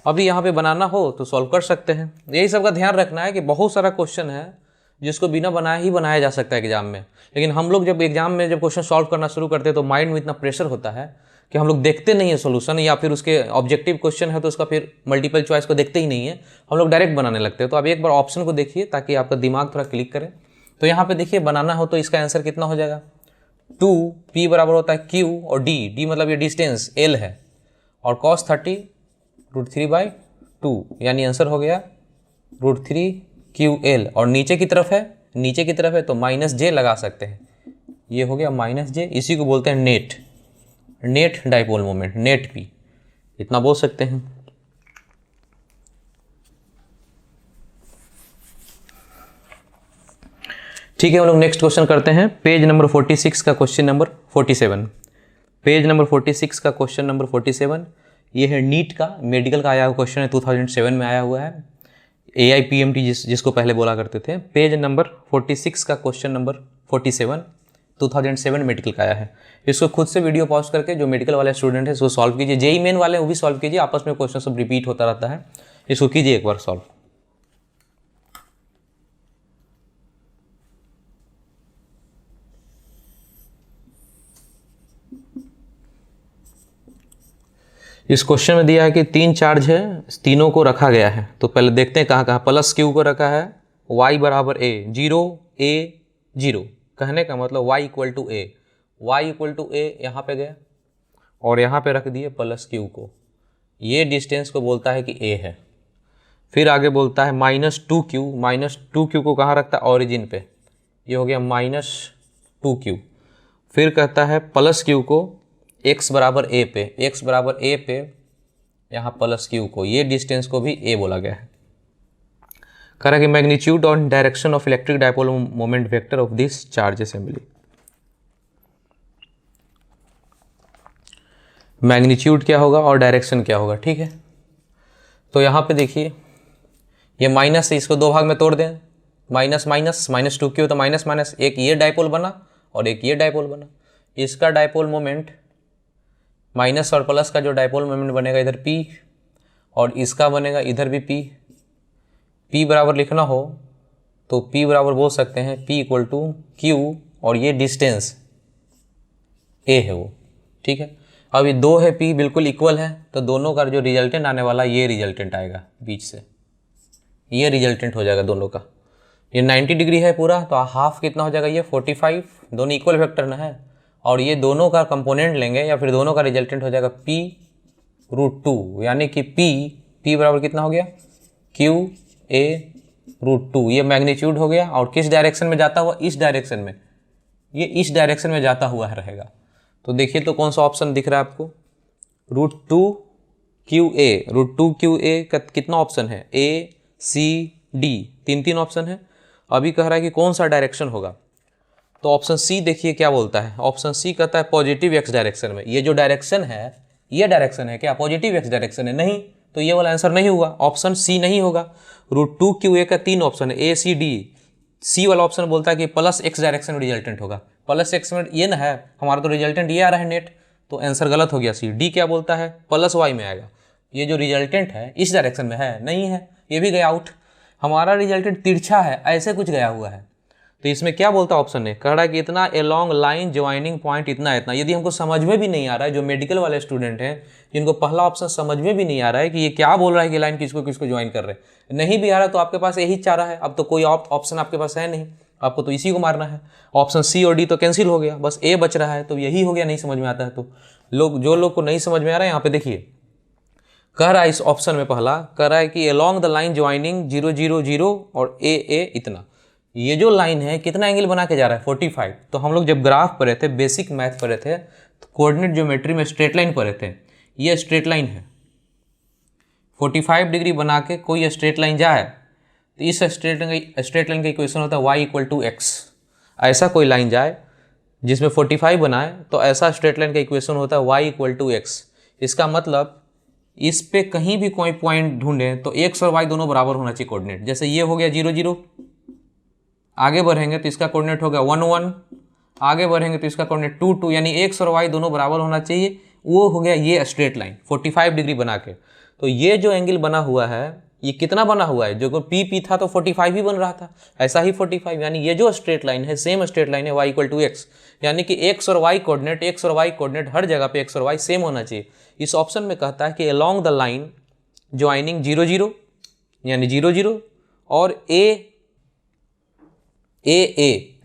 Speaker 1: अभी यहाँ पे बनाना हो तो सॉल्व कर सकते हैं। यही सब का ध्यान रखना है कि बहुत सारा क्वेश्चन है जिसको बिना बनाए ही बनाया जा सकता है एग्जाम में, लेकिन हम लोग जब एग्जाम में जब क्वेश्चन सॉल्व करना शुरू करते हैं तो माइंड में इतना प्रेशर होता है कि हम लोग देखते नहीं है सोल्यूशन, या फिर उसके ऑब्जेक्टिव क्वेश्चन है तो उसका फिर मल्टीपल चॉइस को देखते ही नहीं है, हम लोग डायरेक्ट बनाने लगते हैं। तो आप एक बार ऑप्शन को देखिए ताकि आपका दिमाग थोड़ा क्लिक करे। तो यहाँ पे देखिए बनाना हो तो इसका आंसर कितना हो जाएगा, 2P बराबर होता है Q और D मतलब ये डिस्टेंस L है, और cos 30 √3/2, यानी आंसर हो गया √3QL, और नीचे की तरफ है तो -J लगा सकते हैं, ये हो गया -J, इसी को बोलते हैं net dipole moment, net P, इतना बोल सकते हैं। ठीक है, हम लोग नेक्स्ट क्वेश्चन करते हैं, पेज नंबर 46 का क्वेश्चन नंबर 47, पेज नंबर 46 का क्वेश्चन नंबर 47, ये है नीट का मेडिकल का आया हुआ क्वेश्चन है, 2007 में आया हुआ है, AIPMT जिसको पहले बोला करते थे। पेज नंबर 46 का क्वेश्चन नंबर 47, 2007 मेडिकल का आया है। इसको खुद से वीडियो पॉज करके जो मेडिकल वाले स्टूडेंट है इसको सॉल्व कीजिए, जेई मेन वाले वो भी सॉल्व कीजिए, आपस में क्वेश्चन सब रिपीट होता रहता है, इसको कीजिए एक बार सॉल्व। इस क्वेश्चन में दिया है कि 3 चार्ज है, तीनों को रखा गया है। तो पहले देखते हैं कहाँ कहाँ। प्लस क्यू को रखा है y बराबर a, 0 a 0, कहने का मतलब y equal to a, y equal to a यहाँ पे गया और यहाँ पे रख दिए प्लस क्यू को, ये डिस्टेंस को बोलता है कि a है। फिर आगे बोलता है -2q, -2q को कहाँ रखता है, ओरिजिन पे, ये हो गया -2q। फिर कहता है प्लस क्यू को x बराबर a पे, x बराबर a पे यहाँ प्लस क्यू को, ये डिस्टेंस को भी a बोला गया है। कह रहा है कि मैग्नीट्यूड और direction of electric dipole moment vector of this charge assembly. Magnitude क्या होगा और डायरेक्शन क्या होगा, ठीक है। तो यहाँ पे देखिए ये माइनस है, इसको दो भाग में तोड़ दें, माइनस माइनस, -2q तो माइनस माइनस, एक ये डायपोल बना और एक ये डायपोल बना। इसका डायपोल मोमेंट माइनस और प्लस का जो डायपोल मोमेंट बनेगा इधर p, और इसका बनेगा इधर भी p बराबर लिखना हो तो p बराबर बोल सकते हैं p इक्वल टू q, और ये डिस्टेंस a है वो, ठीक है। अब ये 2 है, p बिल्कुल इक्वल है, तो दोनों का जो रिजल्टेंट आने वाला ये रिजल्टेंट आएगा बीच से, ये रिजल्टेंट हो जाएगा दोनों का। ये 90 डिग्री है पूरा, तो हाफ कितना हो जाएगा, ये 45, दोनों इक्वल वेक्टर ना है, और ये दोनों का कंपोनेंट लेंगे या फिर दोनों का रिजल्टेंट हो जाएगा p√2, यानी कि p बराबर कितना हो गया, qa√2। ये मैग्नीट्यूड हो गया, और किस डायरेक्शन में जाता हुआ, इस डायरेक्शन में, ये इस डायरेक्शन में जाता हुआ रहेगा। तो देखिए तो कौन सा ऑप्शन दिख रहा है आपको, √2qa का कितना ऑप्शन है, a c d, 3 ऑप्शन है। अभी कह रहा है कि कौन सा डायरेक्शन होगा, तो ऑप्शन सी देखिए क्या बोलता है। ऑप्शन सी कहता है पॉजिटिव एक्स डायरेक्शन में। ये जो डायरेक्शन है, ये डायरेक्शन है क्या, पॉजिटिव एक्स डायरेक्शन है, नहीं, तो ये वाला आंसर नहीं होगा, ऑप्शन सी नहीं होगा। √2qa का 3 ऑप्शन है, ए सी डी, सी वाला ऑप्शन बोलता है कि प्लस एक्स डायरेक्शन में रिजल्टेंट होगा, प्लस एक्स में ये ना है हमारा, तो रिजल्टेंट ये आ रहा है नेट, तो आंसर गलत हो गया सी। डी क्या बोलता है, प्लस वाई में आएगा, ये जो रिजल्टेंट है इस डायरेक्शन में है, नहीं है, ये भी गया आउट। हमारा रिजल्टेंट तिरछा है, ऐसे कुछ गया हुआ है, तो इसमें क्या बोलता है ऑप्शन ने, कह रहा है कि इतना एलॉन्ग लाइन ज्वाइनिंग पॉइंट इतना इतना। यदि हमको समझ में भी नहीं आ रहा है, जो मेडिकल वाले स्टूडेंट हैं जिनको पहला ऑप्शन समझ में भी नहीं आ रहा है कि ये क्या बोल रहा है कि लाइन किसको किसको ज्वाइन कर रहे हैं, नहीं भी आ रहा, तो आपके पास यही चारा है, अब तो कोई ऑप्शन आपके पास है नहीं, आपको तो इसी को मारना है। ऑप्शन सी और डी तो कैंसिल हो गया, बस ए बच रहा है, तो यही हो गया, नहीं समझ में आता है। तो जो लोग को नहीं समझ में आ रहा है यहाँ पे देखिए, कह रहा है इस ऑप्शन में पहला कह रहा है कि अलोंग द लाइन ज्वाइनिंग 0 0 0 और ए इतना, ये जो लाइन है कितना एंगल बना के जा रहा है, 45। तो हम लोग जब ग्राफ पढ़े थे, बेसिक मैथ पढ़े थे, तो कोऑर्डिनेट ज्योमेट्री में स्ट्रेट लाइन पढ़े थे, ये स्ट्रेट लाइन है, 45 डिग्री बना के कोई स्ट्रेट लाइन जाए तो इस स्ट्रेट लाइन का इक्वेशन होता है y इक्वल टू एक्स। ऐसा कोई लाइन जाए जिसमें 45 बनाए तो ऐसा स्ट्रेट लाइन का इक्वेशन होता है y इक्वल टू एक्स। इसका मतलब इस पे कहीं भी कोई पॉइंट ढूंढें तो x और y दोनों बराबर होना चाहिए कोऑर्डिनेट। जैसे ये हो गया 0 0, आगे बढ़ेंगे तो इसका कोऑर्डिनेट होगा 1 1, आगे बढ़ेंगे तो इसका कोऑर्डिनेट 2 2, यानी x और y दोनों बराबर होना चाहिए। वो हो गया ये स्ट्रेट लाइन 45 डिग्री बना के। तो ये जो एंगल बना हुआ है ये कितना बना हुआ है, जो पी था तो 45 ही बन रहा था, ऐसा ही 45, यानी ये जो स्ट्रेट लाइन है सेम स्ट्रेट लाइन है y इक्वल टू एक्स, यानी कि x और y कोऑर्डिनेट हर जगह पे x और y सेम होना चाहिए। इस ऑप्शन में कहता है कि अलोंग द लाइन ज्वाइनिंग 0 0 यानी 0 0 और ए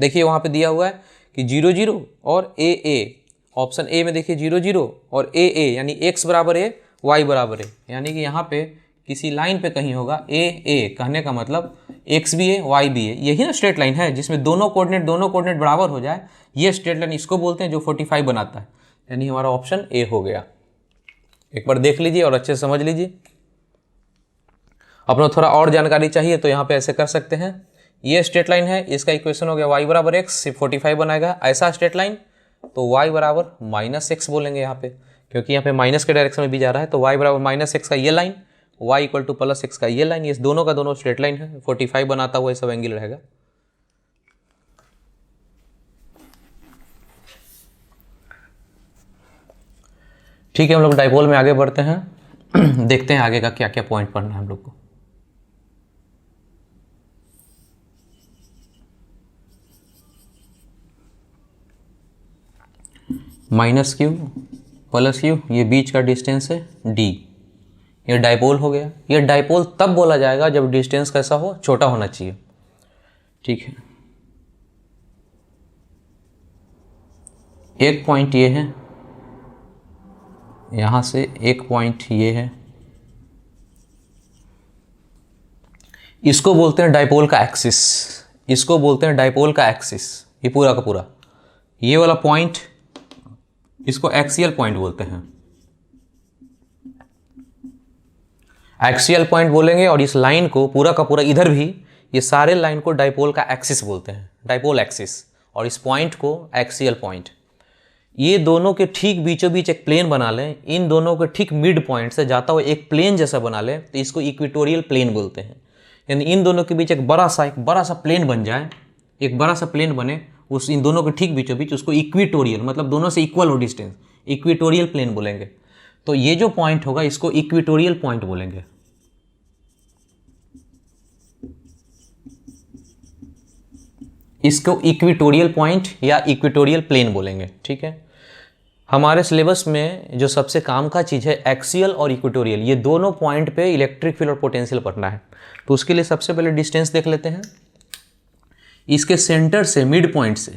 Speaker 1: देखिए वहाँ पे दिया हुआ है कि 0 0 और ए, ऑप्शन ए में देखिए 0 0 और ए यानी x बराबर a y बराबर a, यानी कि यहाँ पे किसी लाइन पे कहीं होगा ए, कहने का मतलब x भी है y भी है, यही ना स्ट्रेट लाइन है जिसमें दोनों कोऑर्डिनेट बराबर हो जाए, ये स्ट्रेट लाइन इसको बोलते हैं जो 45 बनाता है, यानी हमारा ऑप्शन ए हो गया। एक बार देख लीजिए और अच्छे से समझ लीजिए। अपना थोड़ा और जानकारी चाहिए तो यहाँ पे ऐसे कर सकते हैं, ये स्ट्रेट लाइन है, इसका इक्वेशन हो गया y बराबर एक्स, सिर्फ 45 बनाएगा। ऐसा स्ट्रेट लाइन तो y बराबर -x बोलेंगे यहाँ पे, क्योंकि यहाँ पे माइनस के डायरेक्शन में भी जा रहा है, तो y बराबर -x का ये line, y equal to +x का ये लाइन, ये दोनों का दोनों स्ट्रेट लाइन है, 45 बनाता हुआ ये सब एंगल रहेगा। ठीक है, हम लोग डाइपोल में आगे बढ़ते हैं। देखते हैं आगे का क्या क्या पॉइंट पढ़ना है हम लोग को। माइनस क्यू प्लस क्यू, ये बीच का डिस्टेंस है डी, ये डाइपोल हो गया। ये डाइपोल तब बोला जाएगा जब डिस्टेंस कैसा हो, छोटा होना चाहिए। ठीक है, एक पॉइंट ये है, यहाँ से एक पॉइंट ये है, इसको बोलते हैं डाइपोल का एक्सिस, इसको बोलते हैं डाइपोल का एक्सिस। ये पूरा का पूरा ये वाला पॉइंट, इसको एक्सियल पॉइंट बोलते हैं, एक्सियल पॉइंट बोलेंगे। और इस लाइन को पूरा का पूरा इधर भी, ये सारे लाइन को डाइपोल का एक्सिस बोलते हैं, डाइपोल एक्सिस। और इस पॉइंट को एक्सियल पॉइंट। ये दोनों के ठीक बीचों बीच एक प्लेन बना लें, इन दोनों के ठीक मिड पॉइंट से जाता हुआ एक प्लेन जैसा बना लें, तो इसको इक्वेटोरियल प्लेन बोलते हैं। यानी इन दोनों के बीच एक बड़ा सा प्लेन बन जाए, एक बड़ा सा प्लेन बने उस इन दोनों के ठीक बीचों बीच, उसको इक्वेटोरियल मतलब दोनों से इक्वल हो डिस्टेंस, इक्वेटोरियल प्लेन बोलेंगे। तो ये जो पॉइंट होगा इसको इक्वेटोरियल पॉइंट बोलेंगे। इसको इक्वेटोरियल पॉइंट या इक्वेटोरियल प्लेन बोलेंगे। ठीक है, हमारे सिलेबस में जो सबसे काम का चीज़ है एक्सियल और इक्वेटोरियल, ये दोनों पॉइंट पे इलेक्ट्रिक फील्ड और पोटेंशियल पढ़ना है। तो उसके लिए सबसे पहले डिस्टेंस देख लेते हैं। इसके सेंटर से मिड पॉइंट से,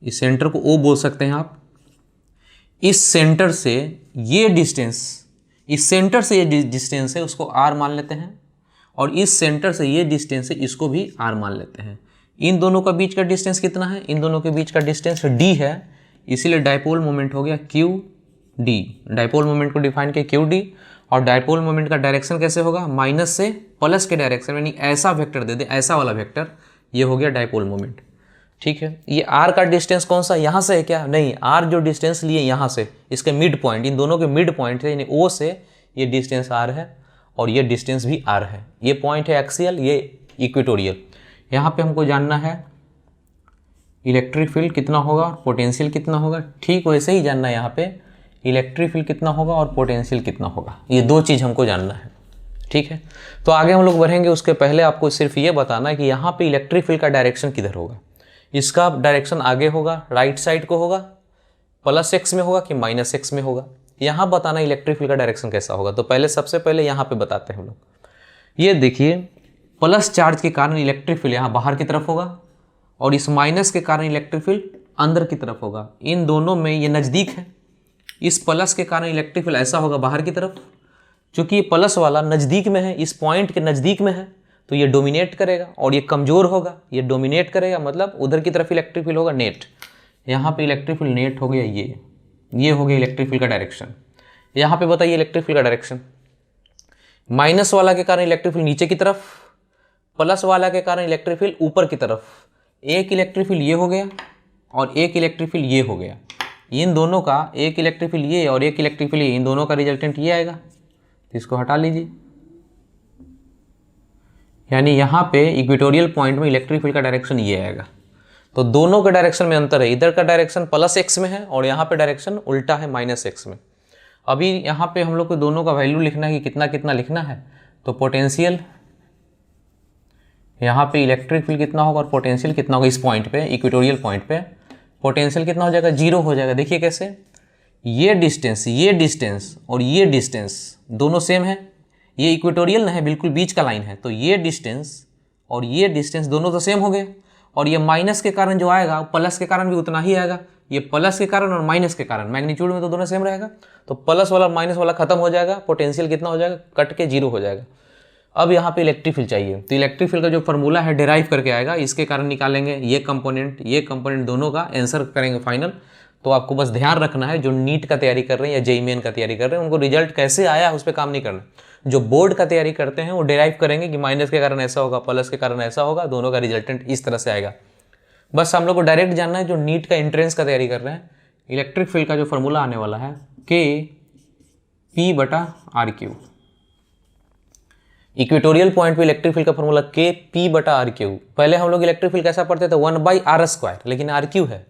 Speaker 1: इस सेंटर को ओ बोल सकते हैं आप, इस सेंटर से ये डिस्टेंस, इस सेंटर से ये डिस्टेंस है उसको आर मान लेते हैं, और इस सेंटर से ये डिस्टेंस है इसको भी आर मान लेते हैं। इन दोनों का बीच का डिस्टेंस कितना है, इन दोनों के बीच का डिस्टेंस डी है, इसीलिए डाइपोल मोमेंट हो गया क्यू डी। डाइपोल मोमेंट को डिफाइन किया क्यू डी। और डाइपोल मोमेंट का डायरेक्शन कैसे होगा, माइनस से प्लस के डायरेक्शन, यानी ऐसा वेक्टर दे दे, ऐसा वाला वेक्टर, ये हो गया डाइपोल मोमेंट। ठीक है, ये आर का डिस्टेंस कौन सा, यहाँ से है क्या, नहीं, आर जो डिस्टेंस लिए यहाँ से, इसके मिड पॉइंट, इन दोनों के मिड पॉइंट है, यानी ओ से ये डिस्टेंस आर है और ये डिस्टेंस भी आर है। ये पॉइंट है एक्सियल, ये इक्वेटोरियल। यहाँ पे हमको जानना है इलेक्ट्रिक फील्ड कितना होगा और पोटेंशियल कितना होगा। ठीक वैसे ही जानना है यहाँ पे इलेक्ट्रिक फील्ड कितना होगा और पोटेंशियल कितना होगा, ये दो चीज़ हमको जानना है। ठीक है, तो आगे हम लोग बढ़ेंगे, उसके पहले आपको सिर्फ ये बताना है कि यहाँ पे इलेक्ट्रिक फील्ड का डायरेक्शन किधर होगा। इसका डायरेक्शन आगे होगा, राइट साइड को होगा, प्लस एक्स में होगा कि माइनस एक्स में होगा। यहाँ बताना इलेक्ट्रिक फील्ड का डायरेक्शन कैसा होगा। तो पहले सबसे पहले यहाँ पे बताते हैं हम लोग। ये देखिए, प्लस चार्ज के कारण इलेक्ट्रिक फील्ड यहाँ बाहर की तरफ होगा और इस माइनस के कारण इलेक्ट्रिक फील्ड अंदर की तरफ होगा। इन दोनों में ये नज़दीक है, इस प्लस के कारण इलेक्ट्रिक फील्ड ऐसा होगा बाहर की तरफ। चूँकि ये प्लस वाला नज़दीक में है, इस पॉइंट के नज़दीक में है, तो ये डोमिनेट करेगा, और ये कमज़ोर होगा, ये डोमिनेट करेगा, मतलब उधर की तरफ इलेक्ट्रिक फील्ड होगा नेट। यहाँ पे इलेक्ट्रिक फील्ड नेट हो गया, ये हो गया इलेक्ट्रिक फील्ड का डायरेक्शन। यहाँ पे बताइए इलेक्ट्रिक फील्ड का डायरेक्शन, माइनस वाला के कारण इलेक्ट्रिक फील्ड नीचे की तरफ, प्लस वाला के कारण इलेक्ट्रिक फील्ड ऊपर की तरफ। एक इलेक्ट्रिक फील्ड ये हो गया और एक इलेक्ट्रिक फील्ड ये हो गया। इन दोनों का, एक इलेक्ट्रिक फील्ड ये और एक इलेक्ट्रिक फील्ड ये, इन दोनों का रिजल्टेंट ये आएगा, तो इसको हटा लीजिए। यानी यहाँ पे इक्वेटोरियल पॉइंट में इलेक्ट्रिक फील्ड का डायरेक्शन ये आएगा। तो दोनों के डायरेक्शन में अंतर है, इधर का डायरेक्शन प्लस एक्स में है और यहाँ पे डायरेक्शन उल्टा है, माइनस एक्स में। अभी यहाँ पे हम लोग को दोनों का वैल्यू लिखना है कि कितना कितना लिखना है। तो पोटेंशियल, यहाँ पे इलेक्ट्रिक फील्ड कितना होगा और पोटेंशियल कितना होगा, इस पॉइंट पे, इक्वेटोरियल पॉइंट पे पोटेंशियल कितना हो जाएगा, जीरो हो जाएगा। देखिए कैसे, ये डिस्टेंस और ये डिस्टेंस दोनों सेम है, ये इक्वेटोरियल है, बिल्कुल बीच का लाइन है, तो ये डिस्टेंस और ये डिस्टेंस दोनों तो सेम हो गए। और ये माइनस के कारण जो आएगा प्लस के कारण भी उतना ही आएगा। ये प्लस के कारण और माइनस के कारण मैग्नीट्यूड में तो दोनों सेम रहेगा, तो प्लस वाला माइनस वाला खत्म हो जाएगा, पोटेंशियल कितना हो जाएगा, कट के जीरो हो जाएगा। अब यहाँ पे इलेक्ट्रिक फील्ड चाहिए, तो इलेक्ट्रिक फील्ड का जो फॉर्मूला है डेराइव करके आएगा, इसके कारण निकालेंगे ये कंपोनेंट दोनों का आंसर करेंगे फाइनल। तो आपको बस ध्यान रखना है, जो नीट का तैयारी कर रहे हैं या जेईई मेन का तैयारी कर रहे हैं, उनको रिजल्ट कैसे आया उस पर काम नहीं करना। जो बोर्ड का तैयारी करते हैं वो डेराइव करेंगे कि माइनस के कारण ऐसा होगा, प्लस के कारण ऐसा होगा, दोनों का रिजल्टेंट इस तरह से आएगा। बस हम लोग को डायरेक्ट जानना है, जो नीट का एंट्रेंस का तैयारी कर रहे हैं, इलेक्ट्रिक फील्ड का जो फॉर्मूला आने वाला है K/P/R3। इक्वेटोरियल पॉइंट पे इलेक्ट्रिक फील्ड का फॉर्मूला K/P/R3। पहले हम लोग इलेक्ट्रिक फील्ड कैसा पढ़ते थे, 1/r², लेकिन RQ है,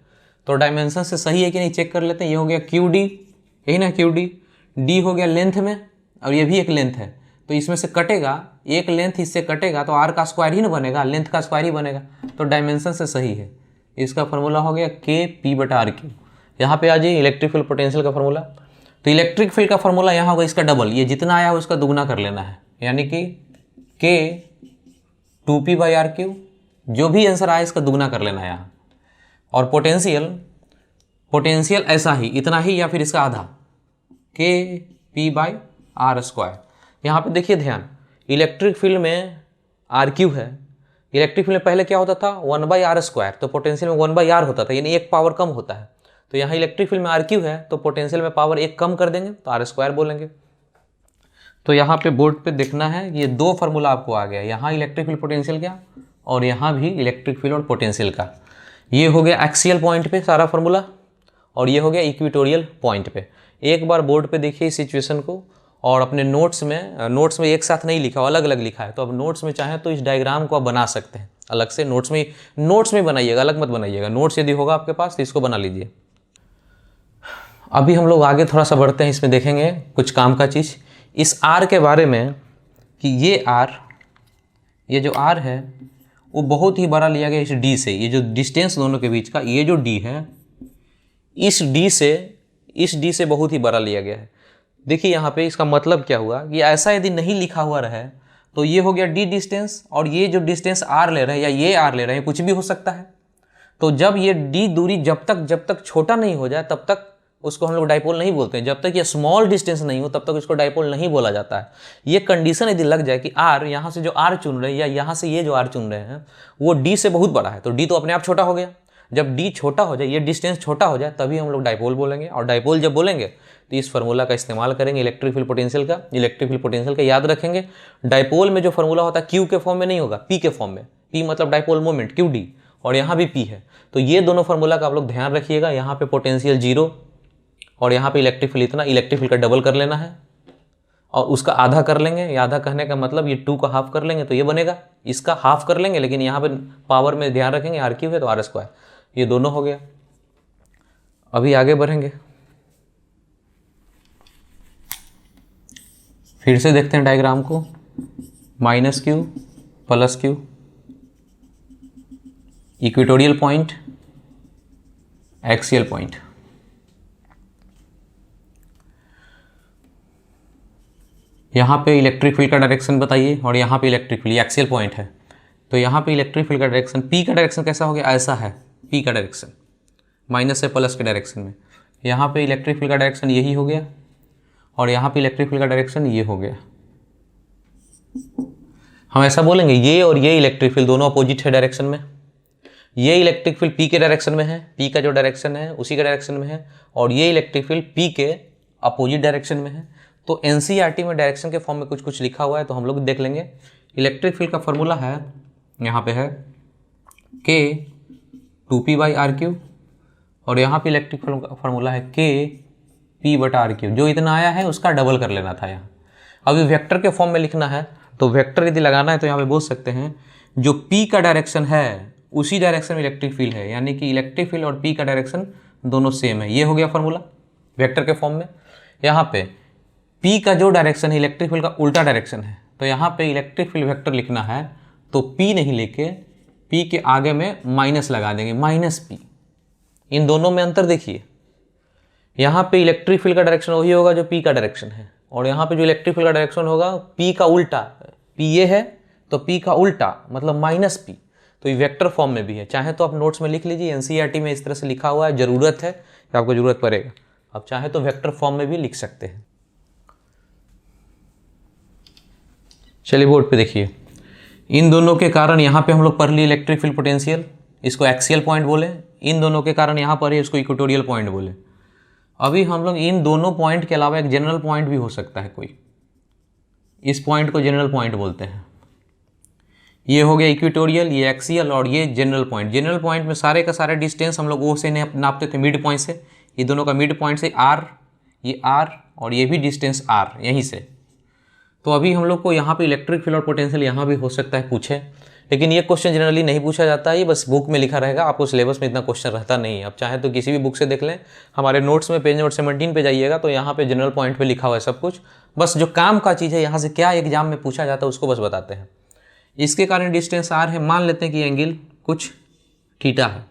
Speaker 1: तो डायमेंशन से सही है कि नहीं चेक कर लेते हैं। ये हो गया QD यही ना क्यू डी। डी हो गया लेंथ में और ये भी एक लेंथ है, तो इसमें से कटेगा एक लेंथ, इससे कटेगा तो आर का स्क्वायर ही ना बनेगा, लेंथ का स्क्वायर ही बनेगा, तो डायमेंशन से सही है। इसका फॉर्मूला हो गया के पी बटा आर क्यू। यहाँ पे आ जाइए इलेक्ट्रिक फील्ड पोटेंशियल का फॉर्मूला। तो इलेक्ट्रिक फील्ड का फॉर्मूला यहाँ होगा इसका डबल, ये जितना आया है उसका दुगना कर लेना है, यानी कि के 2p बाई आर क्यू, जो भी आंसर आया इसका दुगना कर लेना है यहाँ। और पोटेंशियल ऐसा ही, इतना ही या फिर इसका आधा, के पी बाई आर स्क्वायर। यहाँ पे देखिए ध्यान, इलेक्ट्रिक फील्ड में आर क्यू है, इलेक्ट्रिक फील्ड में पहले क्या होता था 1 बाई आर स्क्वायर, तो पोटेंशियल में 1 बाई आर होता था, यानी एक पावर कम होता है। तो यहाँ इलेक्ट्रिक फील्ड में आर क्यू है तो पोटेंशियल में पावर एक कम कर देंगे तो आर स्क्वायर बोलेंगे। तो यहाँ पे बोर्ड पे देखना है, ये दो फार्मूला आपको आ गया, यहाँ इलेक्ट्रिक फील्ड पोटेंशियल का और यहाँ भी इलेक्ट्रिक फील्ड और पोटेंशियल का। ये हो गया एक्सियल पॉइंट पे सारा फार्मूला और ये हो गया इक्वेटोरियल पॉइंट पे। एक बार बोर्ड पे देखिए इस सिचुएशन को, और अपने नोट्स में एक साथ नहीं लिखा, अलग अलग लिखा है, तो अब नोट्स में चाहें तो इस डायग्राम को आप बना सकते हैं अलग से, नोट्स में बनाइएगा, अलग मत बनाइएगा। नोट्स यदि होगा आपके पास तो इसको बना लीजिए। अभी हम लोग आगे थोड़ा सा बढ़ते हैं, इसमें देखेंगे कुछ काम का चीज़ इस आर के बारे में, कि ये जो आर है वो बहुत ही बड़ा लिया गया इस डी से। ये जो डिस्टेंस दोनों के बीच का, ये जो डी है, इस डी से बहुत ही बड़ा लिया गया है। देखिए यहाँ पे इसका मतलब क्या हुआ कि ऐसा यदि नहीं लिखा हुआ रहे तो ये हो गया डी डिस्टेंस, और ये जो डिस्टेंस आर ले रहे हैं या ये आर ले रहे हैं, कुछ भी हो सकता है। तो जब ये डी दूरी जब तक छोटा नहीं हो जाए तब तक उसको हम लोग डाइपोल नहीं बोलते हैं। जब तक ये स्मॉल डिस्टेंस नहीं हो तब तक इसको डाइपोल नहीं बोला जाता है। ये कंडीशन यदि लग जाए कि आर यहाँ से जो आर चुन रहे हैं या यहाँ से ये जो आर चुन रहे हैं वो डी से बहुत बड़ा है, तो डी तो अपने आप छोटा हो गया। जब डी छोटा हो जाए, ये डिस्टेंस छोटा हो जाए, तभी हम लोग डाइपोल बोलेंगे। और डाइपोल जब बोलेंगे तो इस फार्मूला का इस्तेमाल करेंगे इलेक्ट्रिक फील्ड पोटेंशियल का। इलेक्ट्रिक फील्ड पोटेंशियल का याद रखेंगे, डाइपोल में जो फार्मूला होता है क्यू के फॉर्म में नहीं होगा, पी के फॉर्म में। पी मतलब डाइपोल मोमेंट क्यू डी, और यहाँ भी पी है। तो ये दोनों फार्मूला का आप लोग ध्यान रखिएगा। यहाँ पे पोटेंशियल 0 और यहाँ पे इलेक्ट्रिक फील्ड इतना, इलेक्ट्रिक फील्ड का डबल कर लेना है और उसका आधा कर लेंगे। आधा कहने का मतलब ये 2 का हाफ कर लेंगे तो ये बनेगा, इसका हाफ कर लेंगे, लेकिन यहाँ पे पावर में ध्यान रखेंगे आर क्यू है तो आर स्क्वायर, ये दोनों हो गया। अभी आगे बढ़ेंगे, फिर से देखते हैं डायग्राम को। Minus Q plus Q, equatorial point, axial point. यहाँ पे इलेक्ट्रिक फील्ड का डायरेक्शन बताइए और यहाँ पे इलेक्ट्रिक फील्ड, एक्सियल पॉइंट है। तो यहाँ पे इलेक्ट्रिक फील्ड का डायरेक्शन, पी का डायरेक्शन कैसा हो गया, ऐसा है पी का डायरेक्शन, माइनस से प्लस के डायरेक्शन में। यहाँ पे इलेक्ट्रिक फील्ड का डायरेक्शन यही हो गया और यहाँ पे इलेक्ट्रिक फील्ड का डायरेक्शन ये हो गया। हम ऐसा बोलेंगे ये और ये इलेक्ट्रिक फील्ड दोनों अपोजिट है डायरेक्शन में। ये इलेक्ट्रिक फील्ड पी के डायरेक्शन में है, पी का जो डायरेक्शन है उसी के डायरेक्शन में है, और ये इलेक्ट्रिक फील्ड पी के अपोजिट डायरेक्शन में है। तो एनसीईआरटी में डायरेक्शन के फॉर्म में कुछ कुछ लिखा हुआ है, तो हम लोग देख लेंगे। इलेक्ट्रिक फील्ड का फॉर्मूला है, यहाँ पे है के 2p बाई आर क्यू, और यहाँ पे इलेक्ट्रिक फील्ड का फॉर्मूला है के पी बटा आर क्यू। जो इतना आया है उसका डबल कर लेना था यहाँ। अभी वेक्टर के फॉर्म में लिखना है, तो वेक्टर यदि लगाना है तो यहाँ पे बोल सकते हैं जो पी का डायरेक्शन है उसी डायरेक्शन में इलेक्ट्रिक फील्ड है, यानी कि इलेक्ट्रिक फील्ड और पी का डायरेक्शन दोनों सेम है। ये हो गया फॉर्मूला वेक्टर के फॉर्म में। यहाँ पे पी का जो डायरेक्शन है इलेक्ट्रिक फील्ड का उल्टा डायरेक्शन है, तो यहाँ पे इलेक्ट्रिक फील्ड वेक्टर लिखना है तो पी नहीं लेके पी के आगे में माइनस लगा देंगे, माइनस पी। इन दोनों में अंतर देखिए, यहाँ पे इलेक्ट्रिक फील्ड का डायरेक्शन वही होगा जो पी का डायरेक्शन है, और यहाँ पे जो इलेक्ट्रिक फील्ड का डायरेक्शन होगा पी का उल्टा। पी ये है तो पी का उल्टा मतलब माइनस पी। तो ये वेक्टर फॉर्म में भी है, चाहे तो आप नोट्स में लिख लीजिए, एनसीईआरटी में इस तरह से लिखा हुआ है, ज़रूरत है कि आपको ज़रूरत पड़ेगा। आप चाहे तो वेक्टर फॉर्म में भी लिख सकते हैं। चलिए बोर्ड पे देखिए, इन दोनों के कारण यहाँ पे हम लोग पढ़ लिए इलेक्ट्रिक फील्ड पोटेंशियल, इसको एक्सियल पॉइंट बोले। इन दोनों के कारण यहाँ पर इसको इक्वेटोरियल पॉइंट बोले। अभी हम लोग इन दोनों पॉइंट के अलावा एक जनरल पॉइंट भी हो सकता है कोई, इस पॉइंट को जनरल पॉइंट बोलते हैं। ये हो गया इक्वेटोरियल, ये एक्सियल और ये जनरल पॉइंट। जनरल पॉइंट में सारे का सारे डिस्टेंस हम लोग ओ से नापते थे, मिड पॉइंट से। ये दोनों का मिड पॉइंट से आर, ये आर और ये भी डिस्टेंस आर, यहीं से। तो अभी हम लोग को यहाँ पे इलेक्ट्रिक फील्ड और पोटेंशियल यहाँ भी हो सकता है पूछे, लेकिन ये क्वेश्चन जनरली नहीं पूछा जाता है, ये बस बुक में लिखा रहेगा, आपको सिलेबस में इतना क्वेश्चन रहता नहीं है। आप चाहें तो किसी भी बुक से देख लें, हमारे नोट्स में पेज नंबर 17 पे जाइएगा तो यहाँ पे जनरल पॉइंट पे लिखा हुआ है सब कुछ। बस जो काम का चीज़ है यहाँ से क्या एग्जाम में पूछा जाता है उसको बस बताते हैं। इसके कारण डिस्टेंस आर है, मान लेते हैं कि एंगल कुछ थीटा है।